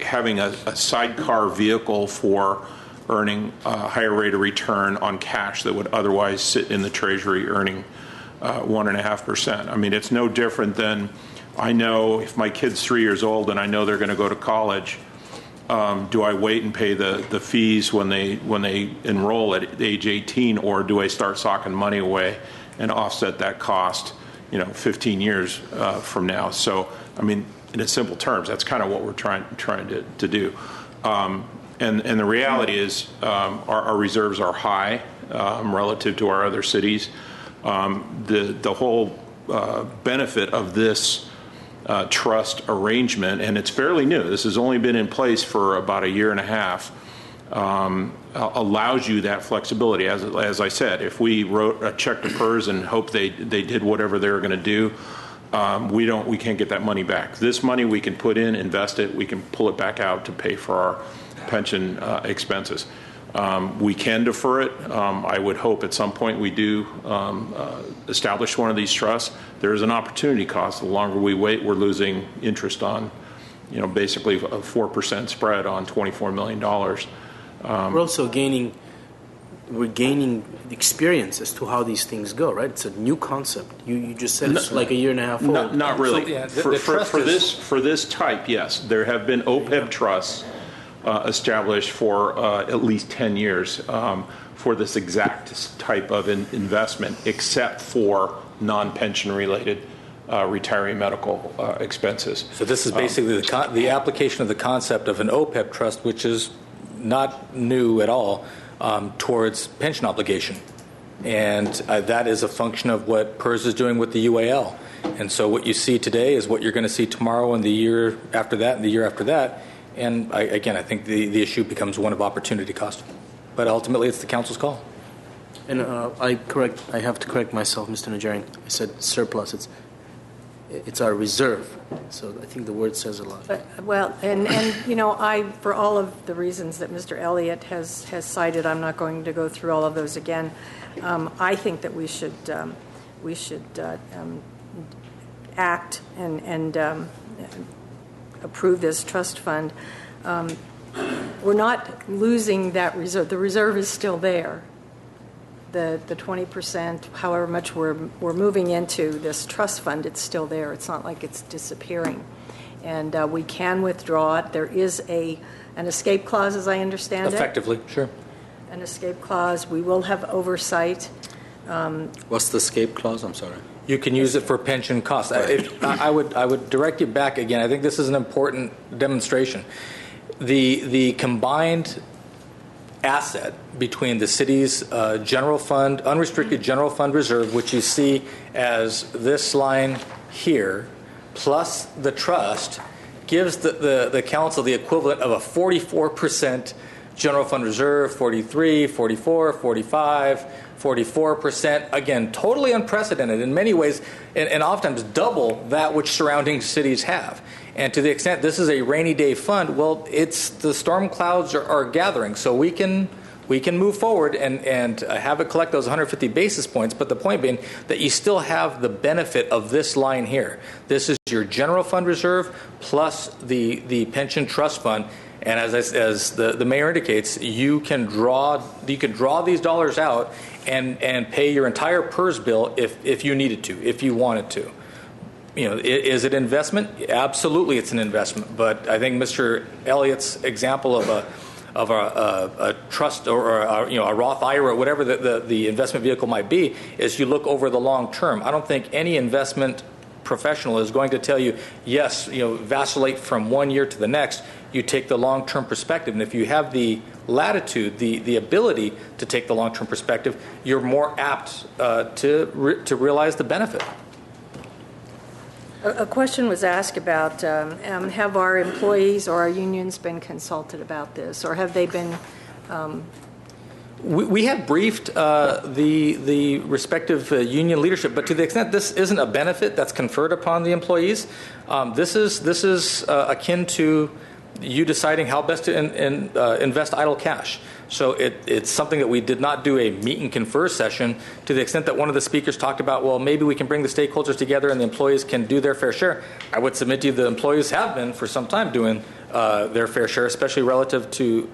having a sidecar vehicle for earning a higher rate of return on cash that would otherwise sit in the Treasury earning 1.5%. I mean, it's no different than, I know if my kid's 3 years old and I know they're going to go to college, do I wait and pay the fees when they enroll at age 18, or do I start socking money away and offset that cost 15 years from now? So, I mean, in simple terms, that's kind of what we're trying to do. And the reality is our reserves are high relative to our other cities. The whole benefit of this trust arrangement, and it's fairly new, this has only been in place for about 1.5 years, allows you that flexibility. As I said, if we wrote a check to PERS and hope they did whatever they were going to do, we can't get that money back. This money we can put in, invest it, we can pull it back out to pay for our pension expenses. We can defer it. I would hope at some point we do establish one of these trusts. There is an opportunity cost. The longer we wait, we're losing interest on, basically a 4% spread on $24 million. We're also gaining experience as to how these things go, right? It's a new concept. You just said it's like 1.5 years old. Not really. So, yeah, for this type, yes, there have been OPEB trusts established for at least 10 years for this exact type of investment, except for non-pension related retiree medical expenses. So this is basically the application of the concept of an OPEB trust, which is not new at all, towards pension obligation. And that is a function of what PERS is doing with the UAL. And so what you see today is what you're going to see tomorrow and the year after that and the year after that. And I think the issue becomes one of opportunity cost. But ultimately, it's the council's call. And I have to correct myself, Mr. Najarian. I said surplus. It's our reserve. So I think the word says a lot. I, for all of the reasons that Mr. Elliott has cited, I'm not going to go through all of those again. I think that we should act and approve this trust fund, we're not losing that reserve. The reserve is still there. The 20%, however much we're moving into this trust fund, it's still there. It's not like it's disappearing. And we can withdraw it. There is an escape clause, as I understand it. Effectively, sure. An escape clause. We will have oversight. What's the escape clause? I'm sorry. You can use it for pension costs. I would direct you back again. I think this is an important demonstration. The combined asset between the city's general fund, unrestricted general fund reserve, which you see as this line here, plus the trust, gives the council the equivalent of a 44% general fund reserve, 43, 44, 45, 44%. Again, totally unprecedented in many ways, and oftentimes double that which surrounding cities have. And to the extent this is a rainy day fund, well, it's the storm clouds are gathering, so we can move forward and have it collect those 150 basis points. But the point being that you still have the benefit of this line here. This is your general fund reserve plus the pension trust fund. And as the mayor indicates, you can draw these dollars out and pay your entire PERS bill if you needed to, if you wanted to. You know, is it investment? Absolutely, it's an investment. But I think Mr. Elliott's example of a trust or a Roth IRA or whatever the investment vehicle might be is you look over the long term. I don't think any investment professional is going to tell you, yes, vacillate from one year to the next. You take the long term perspective, and if you have the latitude, the ability to take the long term perspective, you're more apt to realize the benefit. A question was asked about have our employees or our unions been consulted about this, or have they been? We have briefed the respective union leadership, but to the extent this isn't a benefit that's conferred upon the employees, this is akin to you deciding how best to invest idle cash. So it's something that we did not do a meet and confer session, to the extent that one of the speakers talked about, well, maybe we can bring the stakeholders together and the employees can do their fair share. I would submit to you the employees have been for some time doing their fair share, especially relative to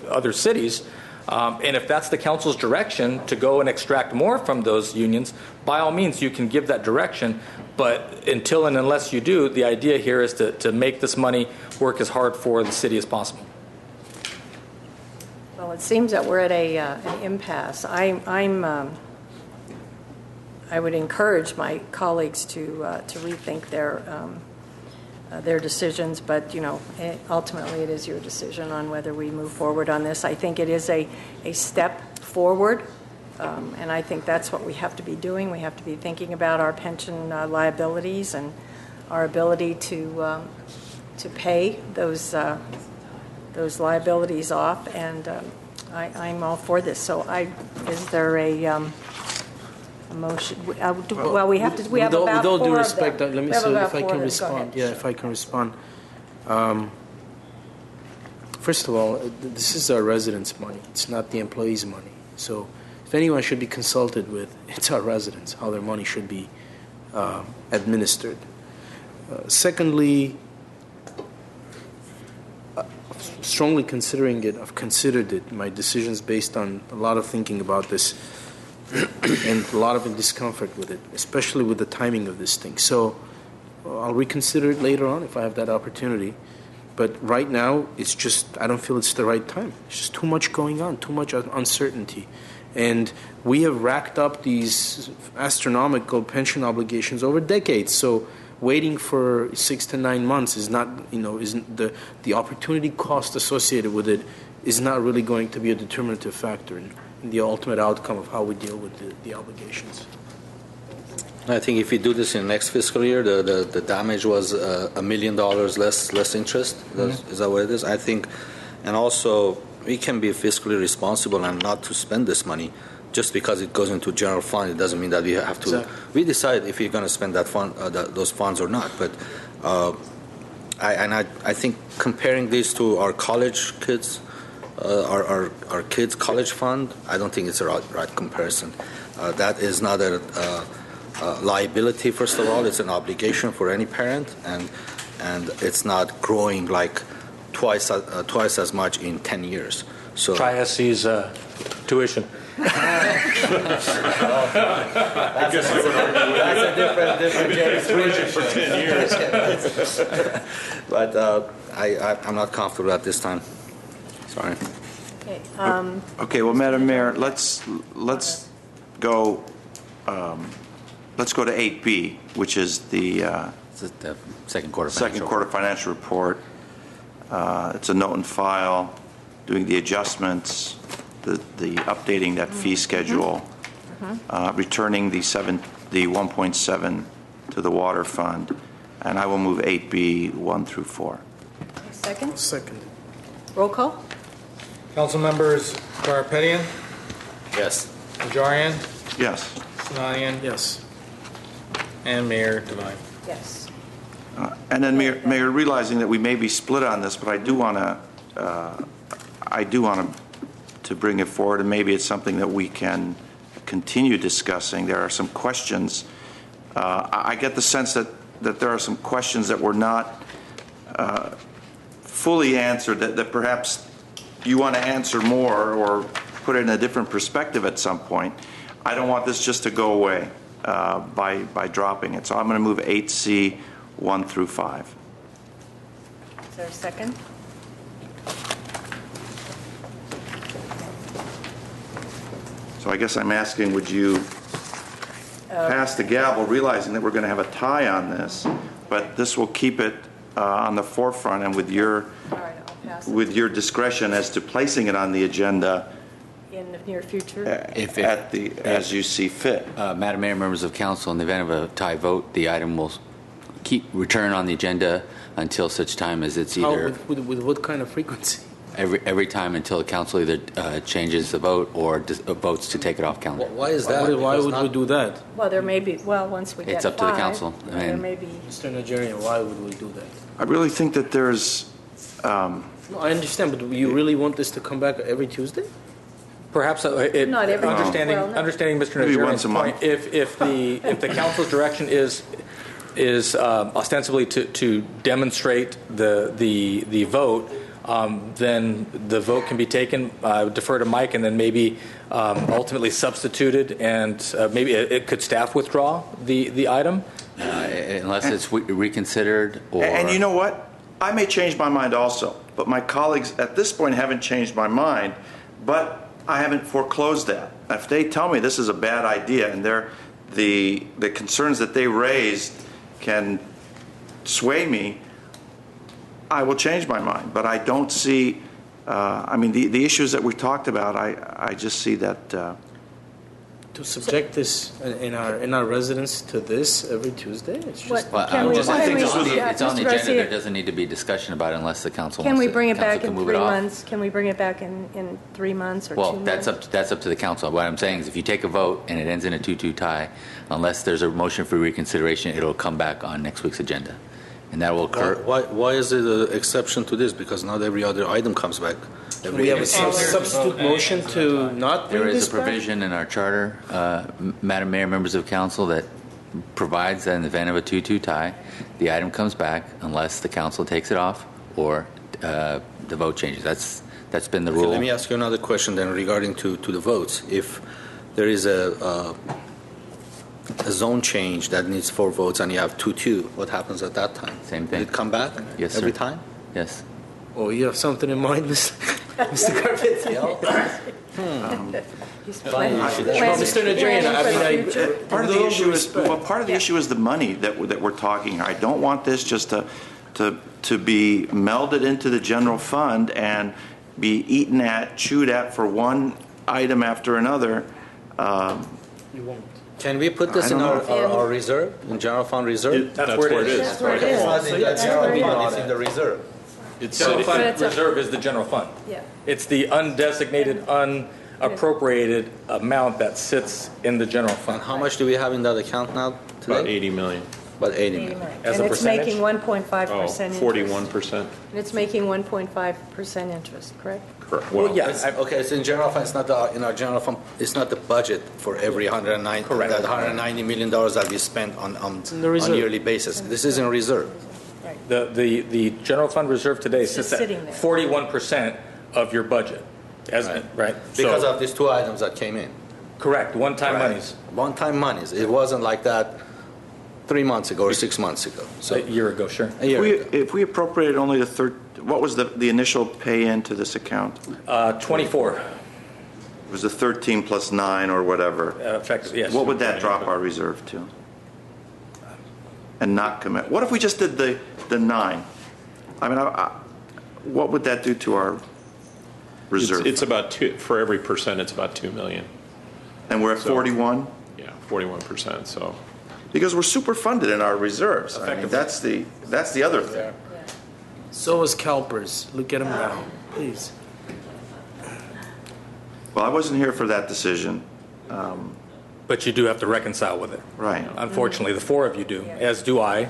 other cities. And if that's the council's direction to go and extract more from those unions, by all means, you can give that direction. But until and unless you do, the idea here is to make this money work as hard for the city as possible. Well, it seems that we're at an impasse. I would encourage my colleagues to rethink their decisions, but ultimately it is your decision on whether we move forward on this. I think it is a step forward, and I think that's what we have to be doing. We have to be thinking about our pension liabilities and our ability to pay those liabilities off, and I'm all for this. So is there a motion? Well, we have about with all due four respect, of them. let me see if I can respond. Yeah, if I can respond. First of all, this is our residents' money. It's not the employees' money. So if anyone should be consulted with, it's our residents, how their money should be administered. Secondly, strongly considering it, I've considered it, my decisions based on a lot of thinking about this and a lot of discomfort with it, especially with the timing of this thing. So I'll reconsider it later on if I have that opportunity. But right now, it's just, I don't feel it's the right time. It's just too much going on, too much uncertainty. And we have racked up these astronomical pension obligations over decades. So waiting for 6 to 9 months is not, isn't the opportunity cost associated with it is not really going to be a determinative factor in the ultimate outcome of how we deal with the obligations. I think if we do this in the next fiscal year, the damage was $1 million less interest. Is that what it is? I think, and also we can be fiscally responsible and not to spend this money. Just because it goes into general fund, it doesn't mean that we have to. Exactly. We decide if we're going to spend that fund, those funds or not. But I think comparing these to our college kids, our kids' college fund, I don't think it's a right comparison. That is not a liability. First of all, it's an obligation for any parent, and and it's not growing like twice as much in 10 years. So Try SC's tuition. that's a different tuition for 10 years. But I'm not comfortable at this time. Sorry. Okay, Okay, well, Madam Mayor, let's go to 8B, which is the The second quarter financial report. It's a note and file, doing the adjustments, the updating that fee schedule, returning the 1.7 to the water fund, and I will move 8B 1 through 4. second? Second. Roll call? Council members Garpetian, Yes. Najarian, Yes. Sinanian, yes, and Mayor Devine. Yes. And then, Mayor, realizing that we may be split on this, but I do want to bring it forward, and maybe it's something that we can continue discussing. There are some questions. I get the sense that there are some questions that were not fully answered, that perhaps you want to answer more or put it in a different perspective at some point. I don't want this just to go away by dropping it. So I'm going to move 8C 1 through 5. Is there a second? So I guess I'm asking, would you pass the gavel, realizing that we're going to have a tie on this, but this will keep it on the forefront and with your All right, I'll pass it. with your discretion as to placing it on the agenda In the near future? as you see fit. Madam Mayor, members of council, in the event of a tie vote, the item will return on the agenda until such time as it's either With what kind of frequency? every time until the council either changes the vote or votes to take it off calendar. Why is that? Why would we do that? Well, there may be, once we get It's up to the 5, council. I there mean- may be. Mr. Nigerian, why would we do that? I really think that there's No, I understand, but you really want this to come back every Tuesday? Perhaps Not every- understanding well, no. understanding Mr. Maybe Najarian's once a month. point. If the council's direction is ostensibly to demonstrate the vote, then the vote can be taken. I would defer to Mike, and then maybe ultimately substituted, and maybe it could staff withdraw the item. Unless it's reconsidered or... And you know what? I may change my mind also, but my colleagues at this point haven't changed my mind, but I haven't foreclosed that. If they tell me this is a bad idea and the concerns that they raised can sway me, I will change my mind. But I don't see, the issues that we talked about, I just see that... To subject this in our residence to this every Tuesday? It's just What- Well, Can I we- think can we- it's on the Mr. agenda. Garcia- There doesn't need to be discussion about it unless the council Can wants we to. bring it back council in can move 3 it off. months? Can we bring it back in 3 months or 2 Well, months? that's up to the council. What I'm saying is if you take a vote and it ends in a 2-2 tie, unless there's a motion for reconsideration, it'll come back on next week's agenda. And that will occur. Why is it an exception to this? Because not every other item comes back. we have a substitute motion to not bring There is this a back? provision in our charter, Madam Mayor, members of council, that provides that in the event of a 2-2 tie, the item comes back unless the council takes it off or the vote changes. That's been the Okay, rule. let me ask you another question then regarding to the votes. If there is a zone change that needs 4 votes and you have 2-2, what happens at that time? Same thing. Will it come back Yes, every sir. time? Yes. Oh, you have something in mind, Mr. Carpentier? He's planning- Well, planning- Mr. Nigerian, planning for the future. Part of the issue is issue is the money that we're talking here. I don't want this just to be melded into the general fund and be eaten at, chewed at for one item after another. You won't. Can we put this I in don't our reserve, in general fund reserve? That's where it is. That's where it is. It's in the reserve. General But fund it's a- reserve is the general fund. Yeah. It's the undesignated, unappropriated amount that sits in the general And fund. how much do we have in that account now today? About 80 million. About 80 80 million. million. As And a it's percentage? making 1.5% interest. 41%. And it's making 1.5% interest, correct? Correct. Well, yeah. Okay, it's in general fund. It's not in our general fund. It's not the budget for every 190. Correct. That $190 million that we spend on in the reserve. yearly basis. This is in reserve. Right. The general fund reserve today sits at sitting there. 41% of your budget, right? Because of these two items that came in. Correct, one-time Right. monies. One-time monies. It wasn't like that 3 months ago or 6 months ago. So A year ago, sure. a year ago. If we appropriated only the third, what was the initial pay into this account? 24. It was the 13 plus 9 or whatever. Effective, yes. What would that drop our reserve to? And not commit. What if we just did the 9? I mean, what would that do to our reserve? It's about for every percent, it's about $2 million. And we're at 41? Yeah, 41%. So because we're super funded in our reserves. I mean, that's the other thing. So is CalPERS. Look at them now, please. Well, I wasn't here for that decision. But you do have to reconcile with it. Right. Unfortunately, the four of you do, as do I,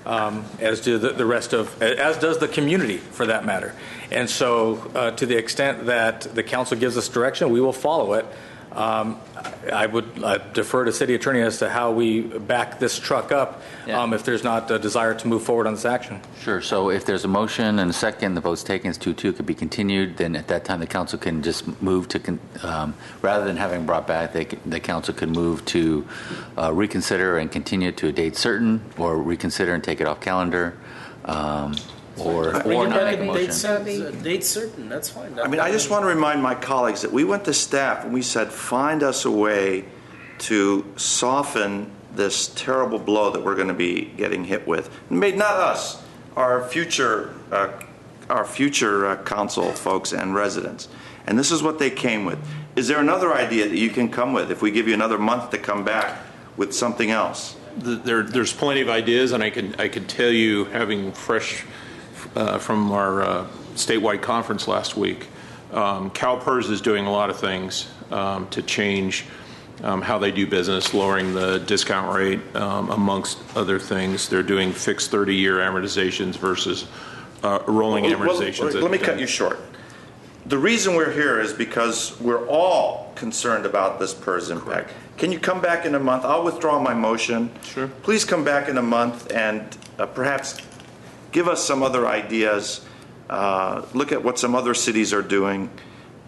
as do the rest of, as does the community, for that matter. And so, to the extent that the council gives us direction, we will follow it. I would defer to city attorney as to how we back this truck up if there's not a desire to move forward on this action. Sure. So if there's a motion and a second, the vote's taken, it's 2-2, could be continued, then at that time the council can just move to, rather than having brought back, the council could move to reconsider and continue to a date certain, or reconsider and take it off calendar, or not make a motion. Date certain, that's fine. I mean, I just want to remind my colleagues that we went to staff and we said, find us a way to soften this terrible blow that we're going to be getting hit with. Not us, our future council folks and residents. And this is what they came with. Is there another idea that you can come with if we give you another month to come back with something else? there's plenty of ideas, and I can tell you, having fresh from our statewide conference last week, CalPERS is doing a lot of things to change how they do business, lowering the discount rate, amongst other things. They're doing fixed 30-year amortizations versus rolling amortizations. Let me cut you short. The reason we're here is because we're all concerned about this PERS impact. Correct. Can you come back in a month? I'll withdraw my motion. Sure. Please come back in a month and perhaps give us some other ideas. Look at what some other cities are doing,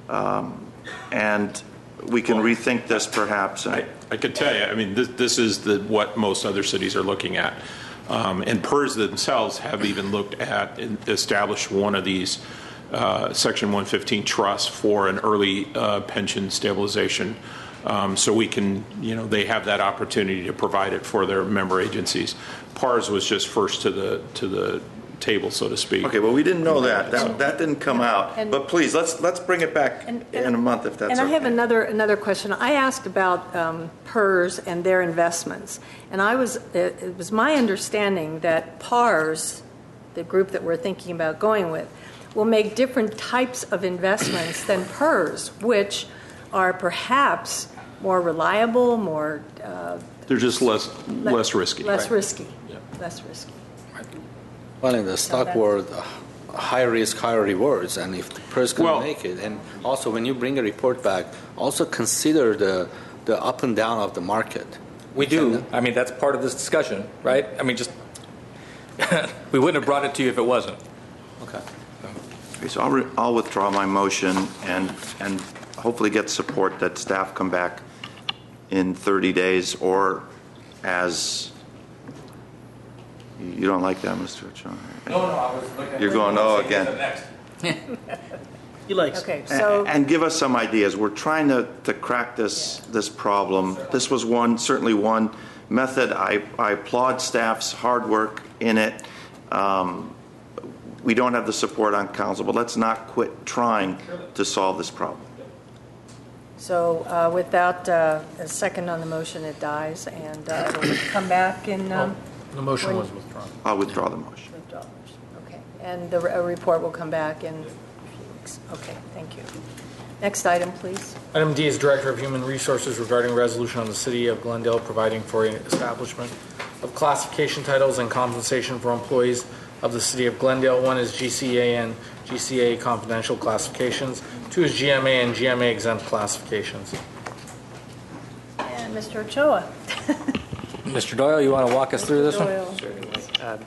and we can rethink this perhaps. I could tell you, I mean, this is what most other cities are looking at. And PERS themselves have even looked at and established one of these Section 115 trusts for an early pension stabilization. So we can, they have that opportunity to provide it for their member agencies. PARS was just first to the table, so to speak. Okay, well, we didn't know that. That didn't come out. But please, let's bring it back in a month if that's okay. And I have another question. I asked about PERS and their investments, and it was my understanding that PARS, the group that we're thinking about going with, will make different types of investments than PERS, which are perhaps more reliable, more... They're just less risky. Less right? risky. Yeah. Less risky. Well, in the stock world, high risk, high rewards, and if the PERS can make it, and also when you bring a report back, also consider the up and down of the market. We do. I mean, that's part of this discussion, right? I mean, just we wouldn't have brought it to you if it wasn't. Okay. Okay, so I'll withdraw my motion and hopefully get support that staff come back in 30 days, or as... You don't like that, Mr. Ochoa? No, I was looking at... You're going, again. He likes. Okay, so... And give us some ideas. We're trying to crack this problem. This was certainly one method. I applaud staff's hard work in it. We don't have the support on council, but let's not quit trying to solve this problem. So without a second on the motion, it dies, and it'll come back in... The motion was withdrawn. I'll withdraw the motion. Okay, and the report will come back in a few weeks. Okay, thank you. Next item, please. Item D is Director of Human Resources regarding resolution on the City of Glendale providing for establishment of classification titles and compensation for employees of the City of Glendale. One is GCA and GCA confidential classifications. Two is GMA and GMA exempt classifications. And Mr. Ochoa. Mr. Doyle, you want to walk us through this one?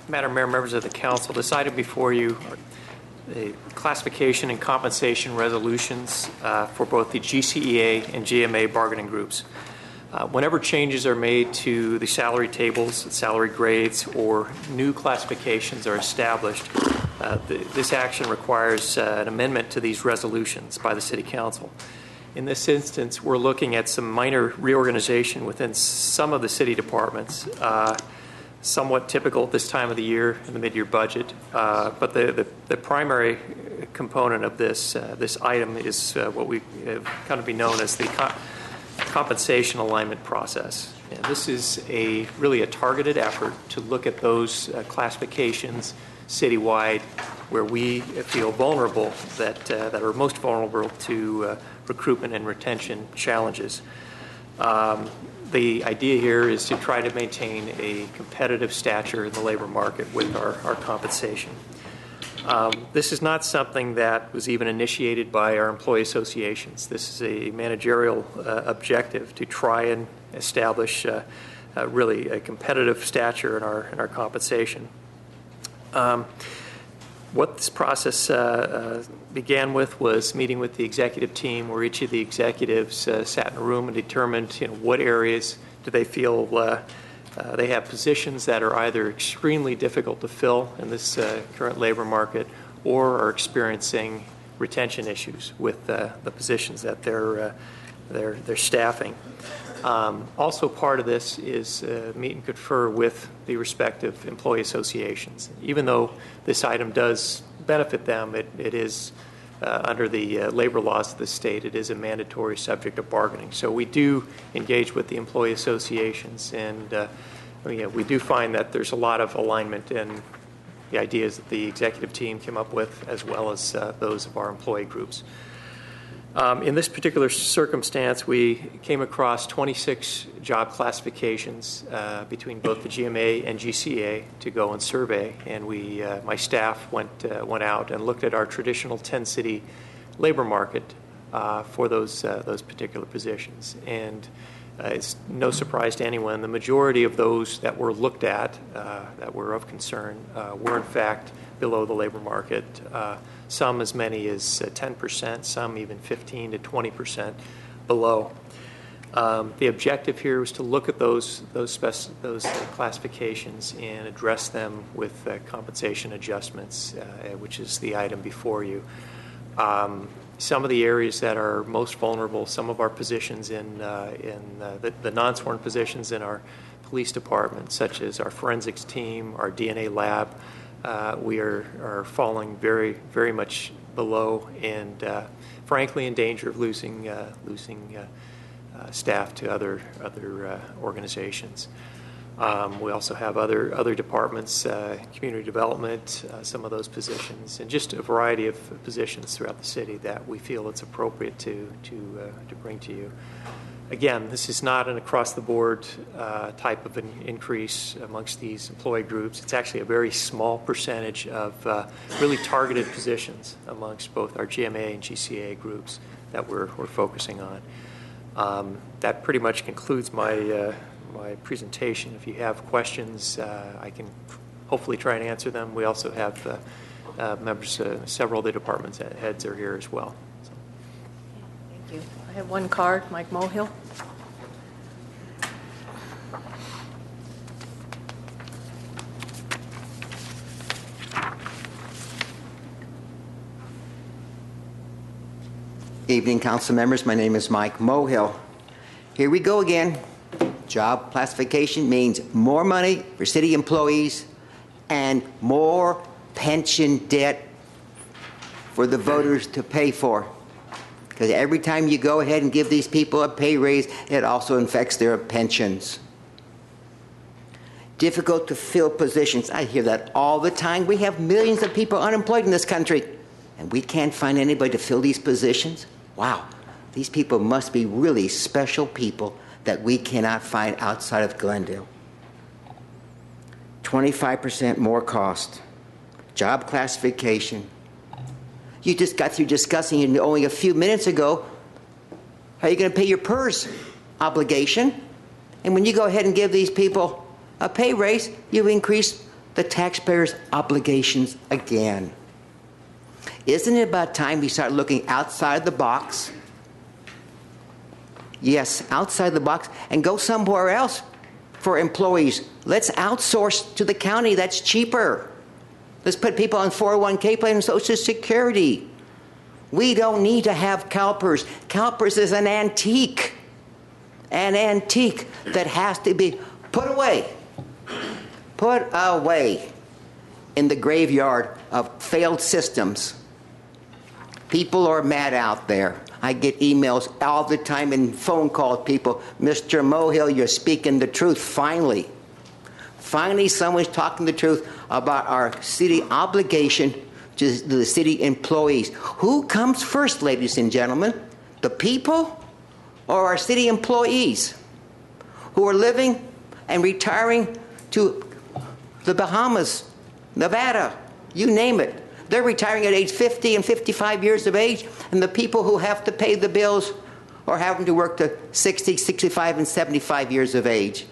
Madam Mayor, members of the council, this item before you are the classification and compensation resolutions for both the GCEA and GMA bargaining groups. Whenever changes are made to the salary tables, salary grades, or new classifications are established, this action requires an amendment to these resolutions by the City Council. In this instance, we're looking at some minor reorganization within some of the city departments, somewhat typical at this time of the year in the mid-year budget. But the primary component of this item is what we have come to be known as the compensation alignment process. And this is really a targeted effort to look at those classifications citywide where we feel vulnerable, that are most vulnerable to recruitment and retention challenges. The idea here is to try to maintain a competitive stature in the labor market with our compensation. This is not something that was even initiated by our employee associations. This is a managerial objective to try and establish really a competitive stature in our compensation. What this process began with was meeting with the executive team, where each of the executives sat in a room and determined what areas do they feel they have positions that are either extremely difficult to fill in this current labor market or are experiencing retention issues with the positions that they're staffing. Also part of this is meet and confer with the respective employee associations. Even though this item does benefit them, it is under the labor laws of the state, it is a mandatory subject of bargaining. So we do engage with the employee associations, and we do find that there's a lot of alignment in the ideas that the executive team came up with, as well as those of our employee groups. In this particular circumstance, we came across 26 job classifications between both the GMA and GCA to go and survey, and my staff went out and looked at our traditional 10-city labor market for those particular positions. And it's no surprise to anyone, the majority of those that were looked at that were of concern were in fact below the labor market. Some as many as 10%, some even 15 to 20% below. The objective here was to look at those classifications and address them with compensation adjustments, which is the item before you. Some of the areas that are most vulnerable, some of our positions in the non-sworn positions in our police department, such as our forensics team, our DNA lab, we are falling very, very much below, and frankly in danger of losing staff to other organizations. We also have other departments, community development, some of those positions, and just a variety of positions throughout the city that we feel it's appropriate to bring to you. Again, this is not an across-the-board type of an increase amongst these employee groups. It's actually a very small percentage of really targeted positions amongst both our GMA and GCA groups that we're focusing on. That pretty much concludes my presentation. If you have questions, I can hopefully try and answer them. We also have members, several of the departments heads are here as well. Thank you. I have one card, Mike Mohill. Evening, council members. My name is Mike Mohill. Here we go again. Job classification means more money for city employees and more pension debt for the voters to pay for. Because every time you go ahead and give these people a pay raise, it also affects their pensions. Difficult to fill positions. I hear that all the time. We have millions of people unemployed in this country, and we can't find anybody to fill these positions. Wow, these people must be really special people that we cannot find outside of Glendale. 25% more cost. Job classification. You just got through discussing it only a few minutes ago. How are you going to pay your PERS obligation? And when you go ahead and give these people a pay raise, you increase the taxpayers' obligations again. Isn't it about time we start looking outside the box? Yes, outside the box, and go somewhere else for employees. Let's outsource to the county. That's cheaper. Let's put people on 401k plan and Social Security. We don't need to have CalPERS. CalPERS is an antique that has to be put away in the graveyard of failed systems. People are mad out there. I get emails all the time and phone calls, people, Mr. Mohill, you're speaking the truth, finally. Finally, someone's talking the truth about our city obligation to the city employees. Who comes first, ladies and gentlemen? The people or our city employees who are living and retiring to the Bahamas, Nevada, you name it. They're retiring at age 50 and 55 years of age, and the people who have to pay the bills are having to work to 60, 65, and 75 years of age,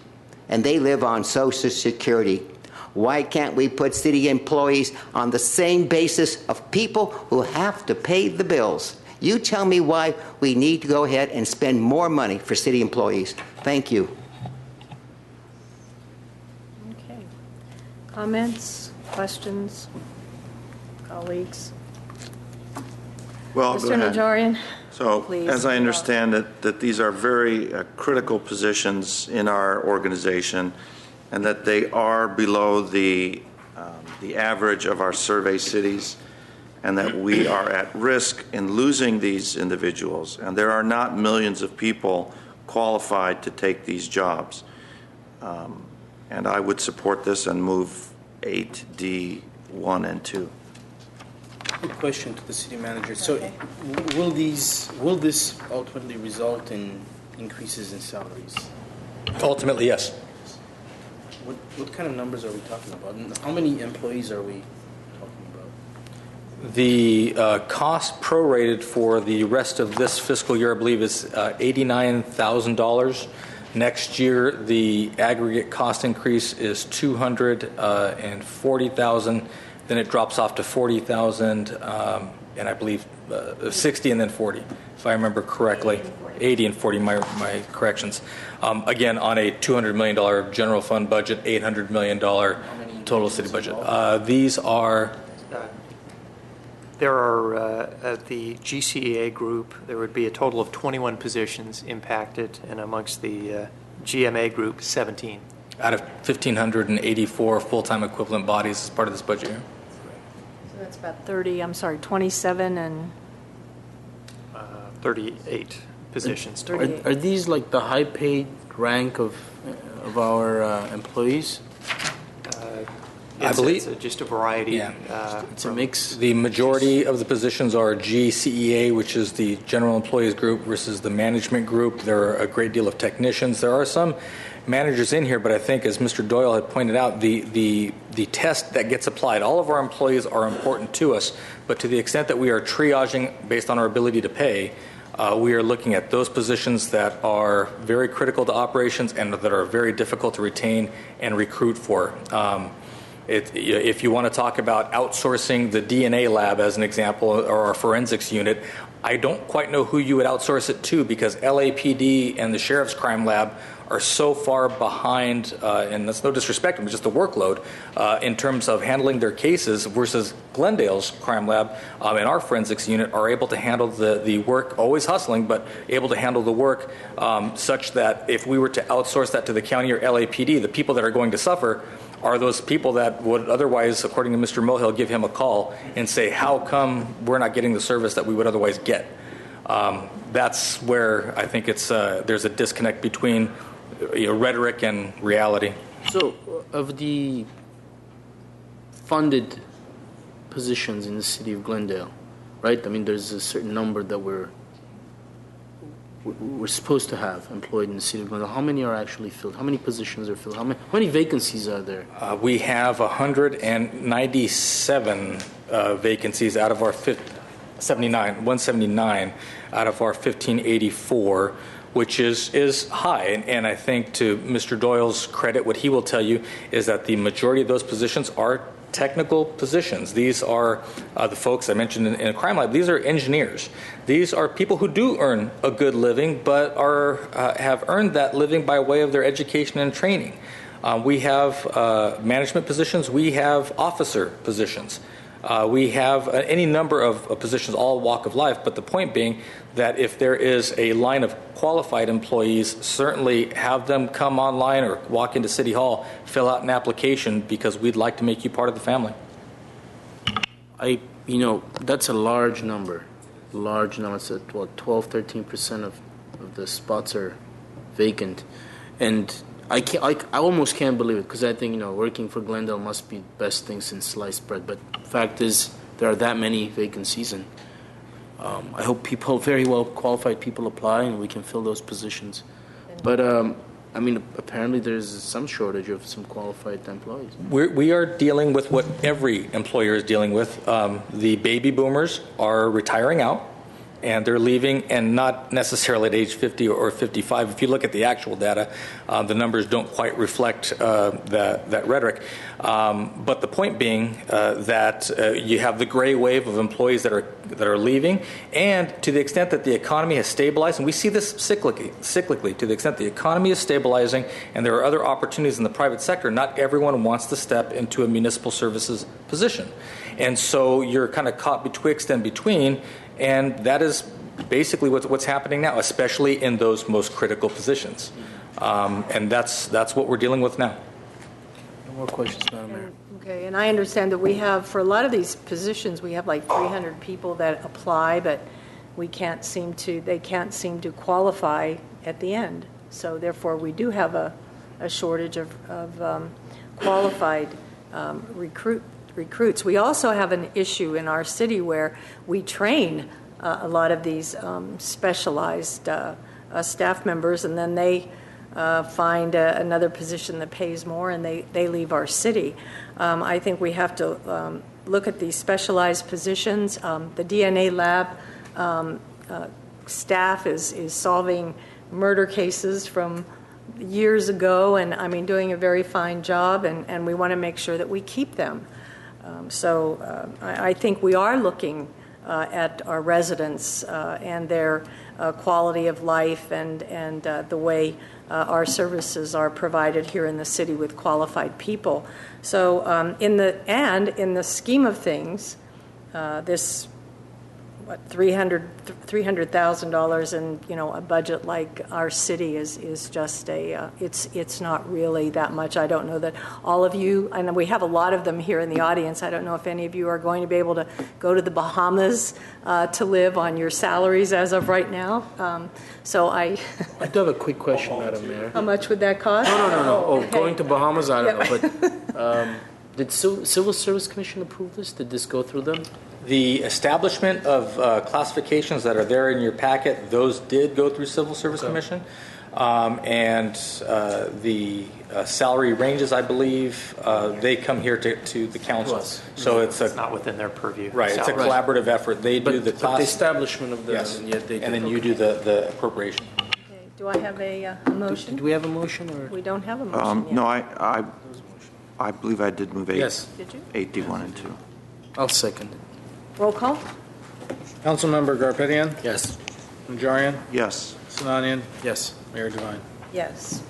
and they live on Social Security. Why can't we put city employees on the same basis of people who have to pay the bills? You tell me why we need to go ahead and spend more money for city employees. Thank you. Okay. Comments, questions, colleagues? Well, Mr. go ahead. Najarian? So, Please. as I understand it, that these are very critical positions in our organization, and that they are below the average of our survey cities, and that we are at risk in losing these individuals. And there are not millions of people qualified to take these jobs. And I would support this and move 8D1 and 2. Quick question to the city manager. So, will this ultimately result in increases in salaries? Ultimately, yes. What kind of numbers are we talking about? And how many employees are we talking about? The cost prorated for the rest of this fiscal year, I believe, is $89,000. Next year, the aggregate cost increase is $240,000. Then it drops off to $40,000, and I believe 60 and then 40, if I remember correctly. 80 and 40, my corrections. Again, on a $200 million general fund budget, $800 million total city budget. These are... There are, at the GCEA group, there would be a total of 21 positions impacted, and amongst the GMA group, 17. Out of 1,584 full-time equivalent bodies as part of this budget year. So that's about 27 and... 38 positions. 38. Are these like the high-paid rank of our employees? I believe it's just a variety. Yeah, it's a mix. The majority of the positions are GCEA, which is the general employees group, versus the management group. There are a great deal of technicians. There are some managers in here, but I think, as Mr. Doyle had pointed out, the test that gets applied, all of our employees are important to us, but to the extent that we are triaging based on our ability to pay, we are looking at those positions that are very critical to operations and that are very difficult to retain and recruit for. If you want to talk about outsourcing the DNA lab as an example, or our forensics unit, I don't quite know who you would outsource it to, because LAPD and the Sheriff's Crime Lab are so far behind, and that's no disrespect, it's just the workload, in terms of handling their cases, versus Glendale's crime lab and our forensics unit are able to handle the work, always hustling, but able to handle the work such that if we were to outsource that to the county or LAPD, the people that are going to suffer are those people that would otherwise, according to Mr. Mohill, give him a call and say, how come we're not getting the service that we would otherwise get? That's where I think there's a disconnect between rhetoric and reality. So, of the funded positions in the city of Glendale, right? I mean, there's a certain number that we're supposed to have employed in the city of Glendale. How many are actually filled? How many positions are filled? How many vacancies are there? We have 197 vacancies out of our 179 out of our 1584. which is high. And I think to Mr. Doyle's credit, what he will tell you is that the majority of those positions are technical positions. These are the folks I mentioned in a crime lab. These are engineers. These are people who do earn a good living, but have earned that living by way of their education and training. We have management positions. We have officer positions. We have any number of positions, all walk of life. But the point being that if there is a line of qualified employees, certainly have them come online or walk into City Hall, fill out an application, because we'd like to make you part of the family. That's a large number. It's at 12, 13% of the spots are vacant. And I almost can't believe it, because I think, working for Glendale must be the best thing since sliced bread. But the fact is, there are that many vacancies, and I hope very well qualified people apply and we can fill those positions. But, apparently there's some shortage of some qualified employees. We are dealing with what every employer is dealing with. The baby boomers are retiring out, and they're leaving, and not necessarily at age 50 or 55. If you look at the actual data, the numbers don't quite reflect that rhetoric. But the point being that you have the gray wave of employees that are leaving, and to the extent that the economy has stabilized, and we see this cyclically, to the extent the economy is stabilizing and there are other opportunities in the private sector, not everyone wants to step into a municipal services position. And so you're kind of caught betwixt and between, and that is basically what's happening now, especially in those most critical positions. And that's what we're dealing with now. No more questions, Madam Mayor. Okay, and I understand that we have, for a lot of these positions, we have like 300 people that apply, but they can't seem to qualify at the end. So therefore, we do have a shortage of qualified recruits. We also have an issue in our city where we train a lot of these specialized staff members, and then they find another position that pays more, and they leave our city. I think we have to look at these specialized positions. The DNA lab staff is solving murder cases from years ago, and doing a very fine job, and we want to make sure that we keep them. So I think we are looking at our residents and their quality of life and the way our services are provided here in the city with qualified people. So in the scheme of things, this $300,000 in a budget like our city is just it's not really that much. I don't know that all of you, and we have a lot of them here in the audience, I don't know if any of you are going to be able to go to the Bahamas to live on your salaries as of right now. So I do have a quick question, Madam Mayor. How much would that cost? No. Okay. Going to Bahamas, I don't know, but did Civil Service Commission approve this? Did this go through them? The establishment of classifications that are there in your packet, those did go through Civil Service Commission. And the salary ranges, I believe, they come here to the council. So it's not within their purview. Right, it's a collaborative effort. They do the class. The establishment of the, yes. and yet they do. And then you do the appropriation. Okay. Do I have a motion? Did we have a motion? Or? We don't have a motion yet. No, I believe I did move 8. Yes. Did you? 8D1 and 2. I'll second it. Roll call? Councilmember Garpetian? Yes. Najarian? Yes. Sinanian? Yes. Mayor Devine? Yes.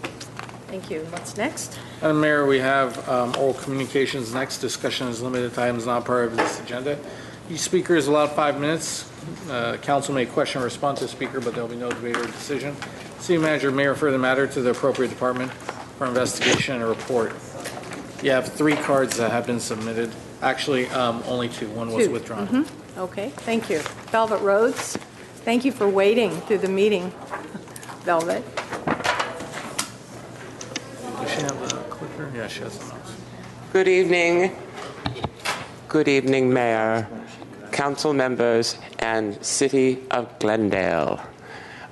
Thank you. What's next? Madam Mayor, we have oral communications next. Discussion is limited to items not part of this agenda. Each speaker is allowed 5 minutes. Council may question or respond to the speaker, but there will be no debate or decision. City Manager may refer the matter to the appropriate department for investigation and a report. You have 3 cards that have been submitted. Actually, only 2. One was withdrawn. Mm-hmm. Okay, thank you. Velvet Rhodes, thank you for waiting through the meeting. Velvet. Does she have a clicker? Yeah, she has the mouse. Good evening. Good evening, Mayor, council members, and City of Glendale.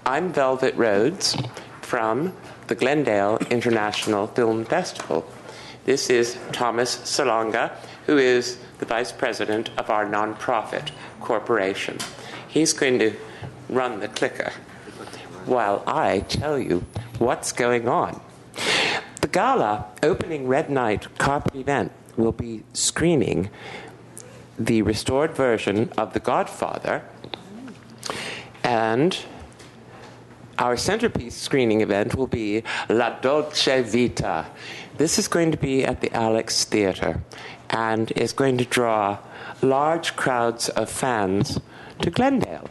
I'm Velvet Rhodes from the Glendale International Film Festival. This is Thomas Salonga, who is the vice president of our nonprofit corporation. He's going to run the clicker. while I tell you what's going on. The gala opening Red Night carpet event will be screening the restored version of The Godfather, and our centerpiece screening event will be La Dolce Vita. This is going to be at the Alex Theater and is going to draw large crowds of fans to Glendale.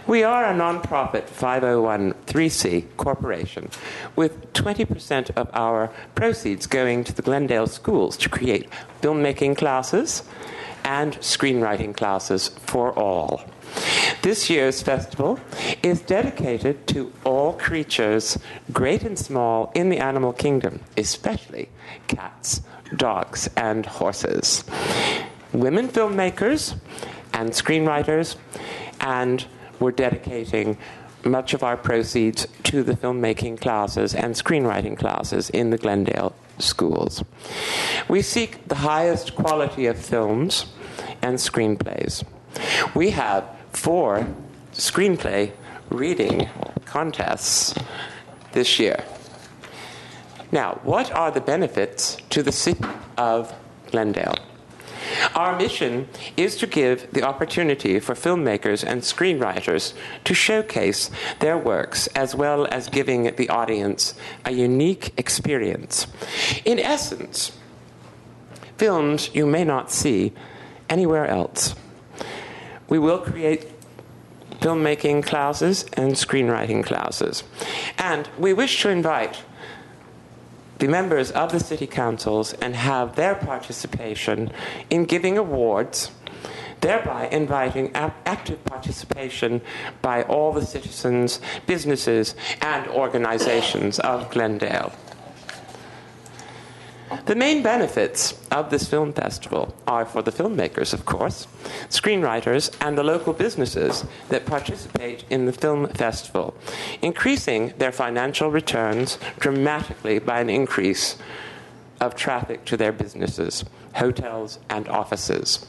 We are a nonprofit 501(c) corporation with 20% of our proceeds going to the Glendale schools to create filmmaking classes and screenwriting classes for all. This year's festival is dedicated to all creatures, great and small, in the animal kingdom, especially cats, dogs, and horses. Women filmmakers and screenwriters, and we're dedicating much of our proceeds to the filmmaking classes and screenwriting classes in the Glendale schools. We seek the highest quality of films and screenplays. We have 4 screenplay reading contests this year. Now, what are the benefits to the city of Glendale? Our mission is to give the opportunity for filmmakers and screenwriters to showcase their works, as well as giving the audience a unique experience. In essence, films you may not see anywhere else. We will create filmmaking classes and screenwriting classes. And we wish to invite the members of the city councils and have their participation in giving awards, thereby inviting active participation by all the citizens, businesses, and organizations of Glendale. The main benefits of this film festival are for the filmmakers, of course, screenwriters, and the local businesses that participate in the film festival, increasing their financial returns dramatically by an increase of traffic to their businesses, hotels, and offices.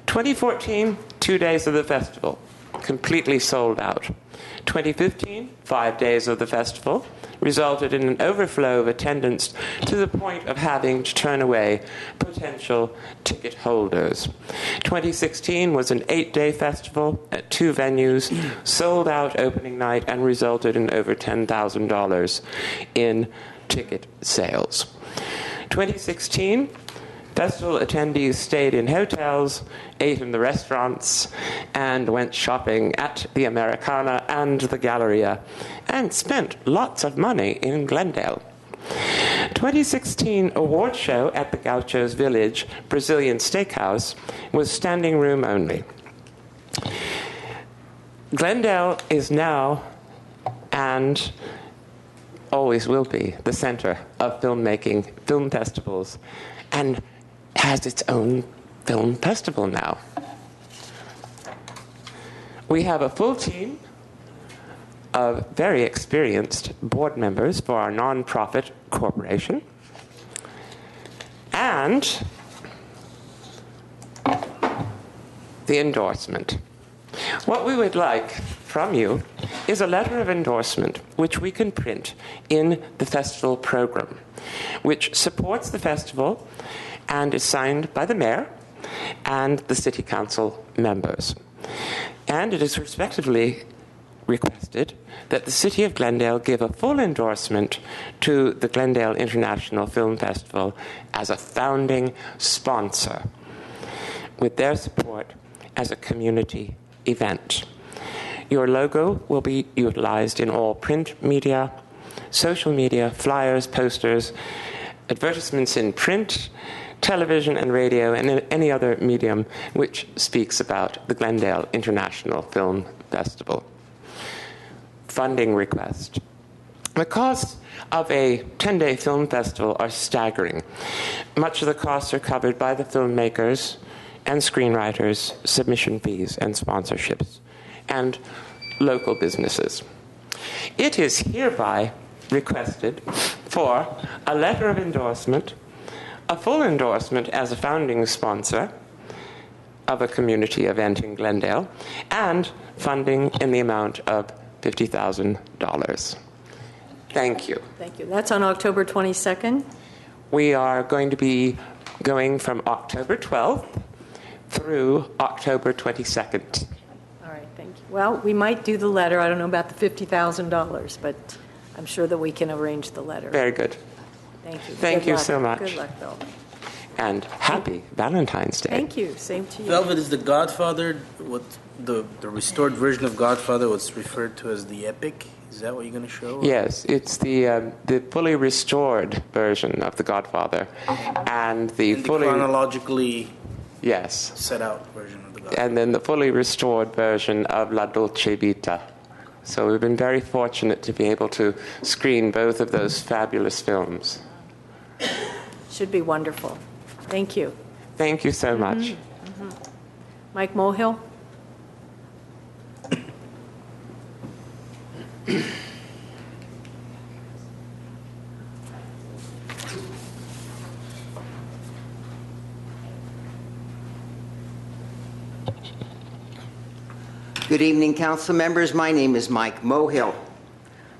2014, 2 days of the festival, completely sold out. 2015, 5 days of the festival, resulted in an overflow of attendance to the point of having to turn away potential ticket holders. 2016 was an 8-day festival at 2 venues, sold out opening night, and resulted in over $10,000 in ticket sales. 2016, festival attendees stayed in hotels, ate in the restaurants, and went shopping at the Americana and the Galleria, and spent lots of money in Glendale. 2016 award show at the Gauchos Village Brazilian Steakhouse was standing room only. Glendale is now, and always will be, the center of filmmaking, film festivals, and has its own film festival now. We have a full team of very experienced board members for our nonprofit corporation, and the endorsement. What we would like from you is a letter of endorsement which we can print in the festival program, which supports the festival and is signed by the mayor and the city council members. And it is respectively requested that the City of Glendale give a full endorsement to the Glendale International Film Festival as a founding sponsor, with their support as a community event. Your logo will be utilized in all print media, social media, flyers, posters, advertisements in print, television and radio, and any other medium which speaks about the Glendale International Film Festival. Funding request. The costs of a 10-day film festival are staggering. Much of the costs are covered by the filmmakers and screenwriters, submission fees and sponsorships, and local businesses. It is hereby requested for a letter of endorsement, a full endorsement as a founding sponsor of a community event in Glendale, and funding in the amount of $50,000. Thank you. Thank you. That's on October 22nd. We are going to be going from October 12th through October 22nd. All right, thank you. Well, we might do the letter. I don't know about the $50,000, but I'm sure that we can arrange the letter. Very good. Thank you. Thank Good you luck. so much. Good luck, Bill. And happy Valentine's Day. Thank you. Same to you. Velvet is the Godfather, what the restored version of Godfather, what's referred to as the epic. Is that what you're going to show? Yes, it's the fully restored version of The Godfather, and the fully chronologically yes set out version of The Godfather. and then the fully restored version of La Dolce Vita. So we've been very fortunate to be able to screen both of those fabulous films. Should be wonderful. Thank you. Thank you so much. Mike Mohill? Good evening, council members. My name is Mike Mohill.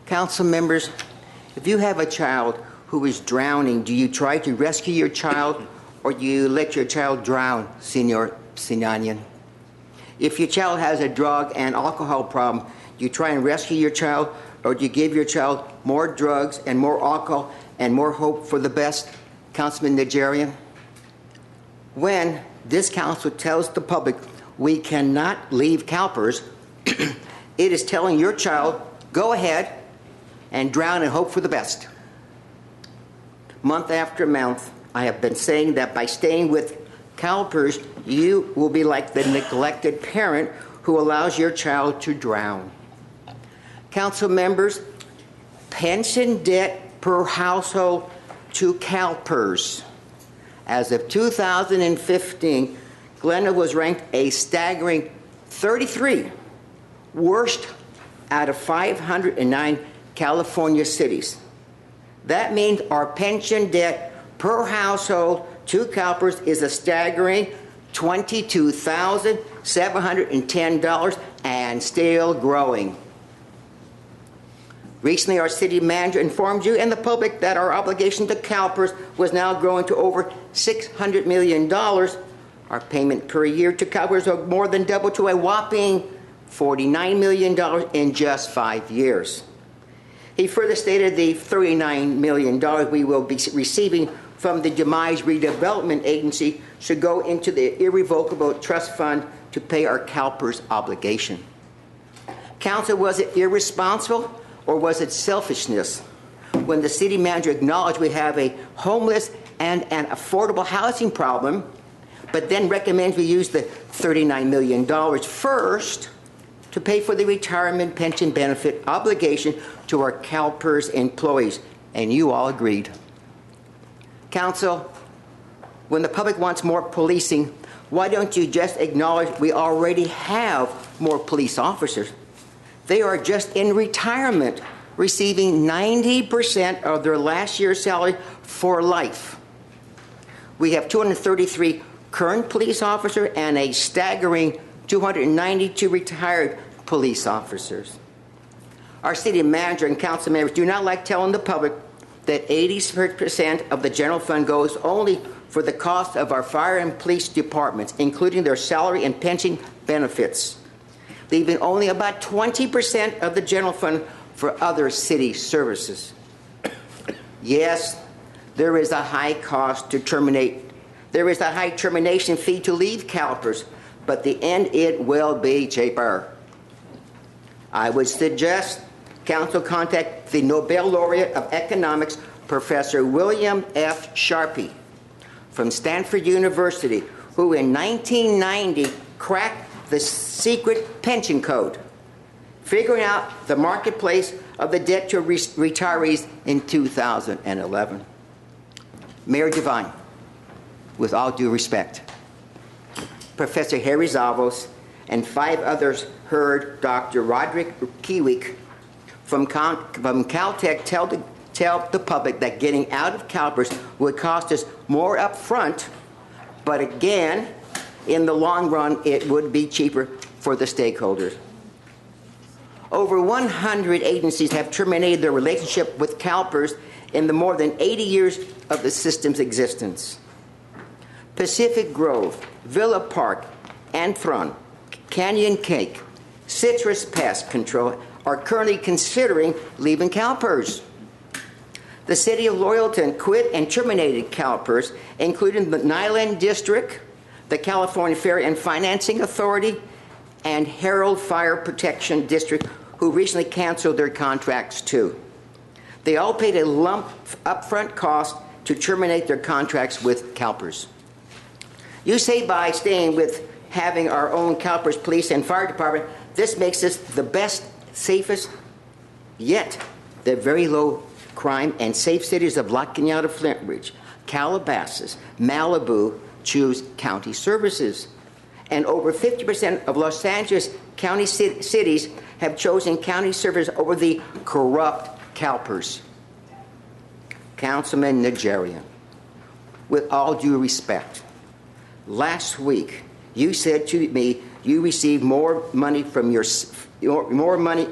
Council members, if you have a child who is drowning, do you try to rescue your child or do you let your child drown, Senor Sinanian? If your child has a drug and alcohol problem, do you try and rescue your child or do you give your child more drugs and more alcohol and more hope for the best, Councilman Nigerian? When this council tells the public we cannot leave CalPERS, it is telling your child, go ahead and drown and hope for the best. Month after month, I have been saying that by staying with CalPERS, you will be like the neglected parent who allows your child to drown. Council members, pension debt per household to CalPERS. As of 2015, Glendale was ranked a staggering 33, worst out of 509 California cities. That means our pension debt per household to CalPERS is a staggering $22,710 and still growing. Recently, our city manager informed you and the public that our obligation to CalPERS was now growing to over $600 million. Our payment per year to CalPERS will more than double to a whopping $49 million in just 5 years. He further stated the $39 million we will be receiving from the Demise Redevelopment Agency should go into the irrevocable trust fund to pay our CalPERS obligation. Council, was it irresponsible or was it selfishness when the city manager acknowledged we have a homeless and an affordable housing problem, but then recommends we use the $39 million first to pay for the retirement pension benefit obligation to our CalPERS employees, and you all agreed. Council, when the public wants more policing, why don't you just acknowledge we already have more police officers? They are just in retirement, receiving 90% of their last year's salary for life. We have 233 current police officers and a staggering 292 retired police officers. Our city manager and council members do not like telling the public that 80% of the general fund goes only for the cost of our fire and police departments, including their salary and pension benefits, leaving only about 20% of the general fund for other city services. Yes, there is a high cost to terminate. There is a high termination fee to leave CalPERS, but the end it will be cheaper. I would suggest council contact the Nobel laureate of economics, Professor William F. Sharpey from Stanford University, who in 1990 cracked the secret pension code, figuring out the marketplace of the debt to retirees in 2011. Mayor Devine, with all due respect, Professor Harry Zavos and 5 others heard Dr. Roderick Kiewick from Caltech tell the public that getting out of CalPERS would cost us more up front, but again, in the long run, it would be cheaper for the stakeholders. Over 100 agencies have terminated their relationship with CalPERS in the more than 80 years of the system's existence. Pacific Grove, Villa Park, Anthron, Canyon Cake, Citrus Pest Control are currently considering leaving CalPERS. The City of Loyalton quit and terminated CalPERS, including the Nyland District, the California Fair and Financing Authority, and Herald Fire Protection District, who recently canceled their contracts too. They all paid a lump upfront cost to terminate their contracts with CalPERS. You say by staying with having our own CalPERS Police and Fire Department, this makes us the best, safest, yet the very low crime and safe cities of La Cañada, Flint Ridge, Calabasas, Malibu choose county services. And over 50% of Los Angeles County cities have chosen county service over the corrupt CalPERS. Councilman Najarian, with all due respect, last week you said to me you received more money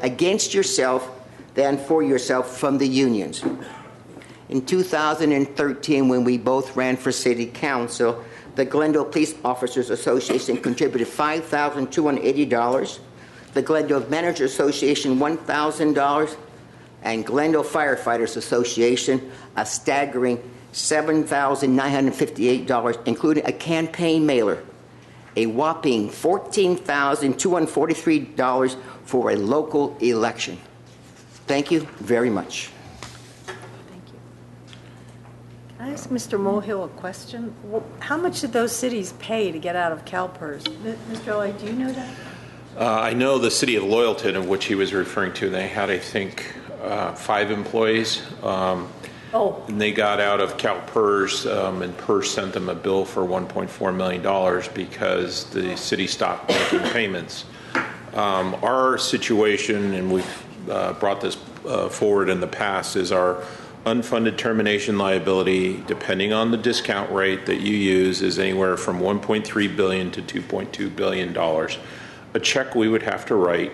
against yourself than for yourself from the unions. In 2013, when we both ran for city council, the Glendale Police Officers Association contributed $5,280, the Glendale Managers Association $1,000, and Glendale Firefighters Association a staggering $7,958, including a campaign mailer, a whopping $14,243 for a local election. Thank you very much. Can I ask Mr. Mulhill a question? How much did those cities pay to get out of CalPERS? Mr. Lloyd, do you know that? I know the city of Loyalton, of which he was referring to, they had, I think, 5 employees. And they got out of CalPERS, and PERS sent them a bill for $1.4 million because the city stopped making payments. Our situation, and we've brought this forward in the past, is our unfunded termination liability, depending on the discount rate that you use, is anywhere from $1.3 billion to $2.2 billion. A check we would have to write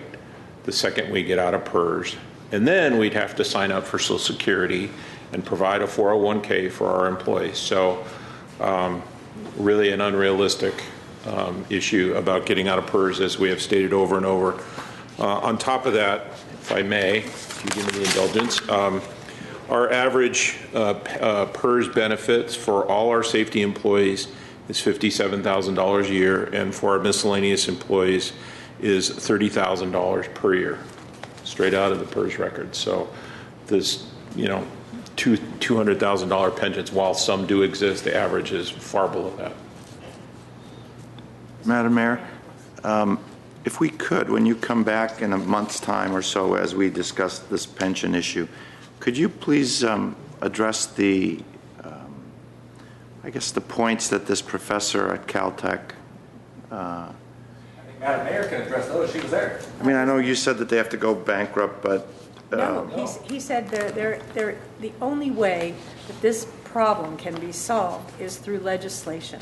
the second we get out of PERS, and then we'd have to sign up for Social Security and provide a 401k for our employees. So really an unrealistic issue about getting out of PERS, as we have stated over and over. On top of that, if I may, if you give me the indulgence, our average PERS benefits for all our safety employees is $57,000 a year, and for our miscellaneous employees is $30,000 per year, straight out of the PERS record. So this, $200,000 pensions, while some do exist, the average is far below that. Madam Mayor, if we could, when you come back in a month's time or so as we discuss this pension issue, could you please address the points that this professor at Caltech I think Madam Mayor can address those. She was there. I mean, I know you said that they have to go bankrupt, but no, he said the only way that this problem can be solved is through legislation.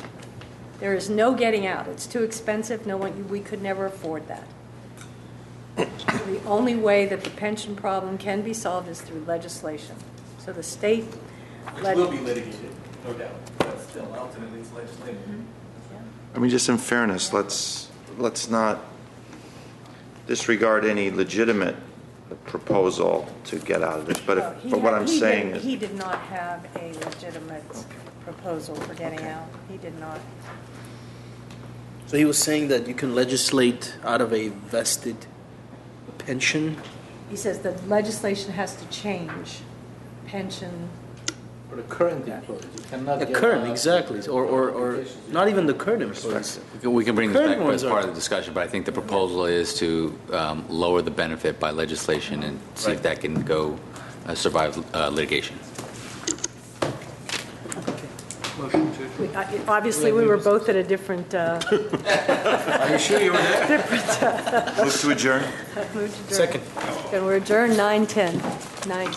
There is no getting out. It's too expensive. We could never afford that. The only way that the pension problem can be solved is through legislation. So the state will be litigated, no doubt, but still ultimately it's legislated. I mean, just in fairness, let's not disregard any legitimate proposal to get out of this. But what I'm saying is, he did not have a legitimate proposal for getting out. He did not. So he was saying that you can legislate out of a vested pension? He says the legislation has to change pension. For the current employees, you cannot get current, exactly, or not even the current employees. We can bring this back as part of the discussion, but I think the proposal is to lower the benefit by legislation and see if that can go survive litigation. Obviously, we were both at a different. Are you sure you were there? Different. Move to adjourn. Second. And we're adjourned 9:10. 9.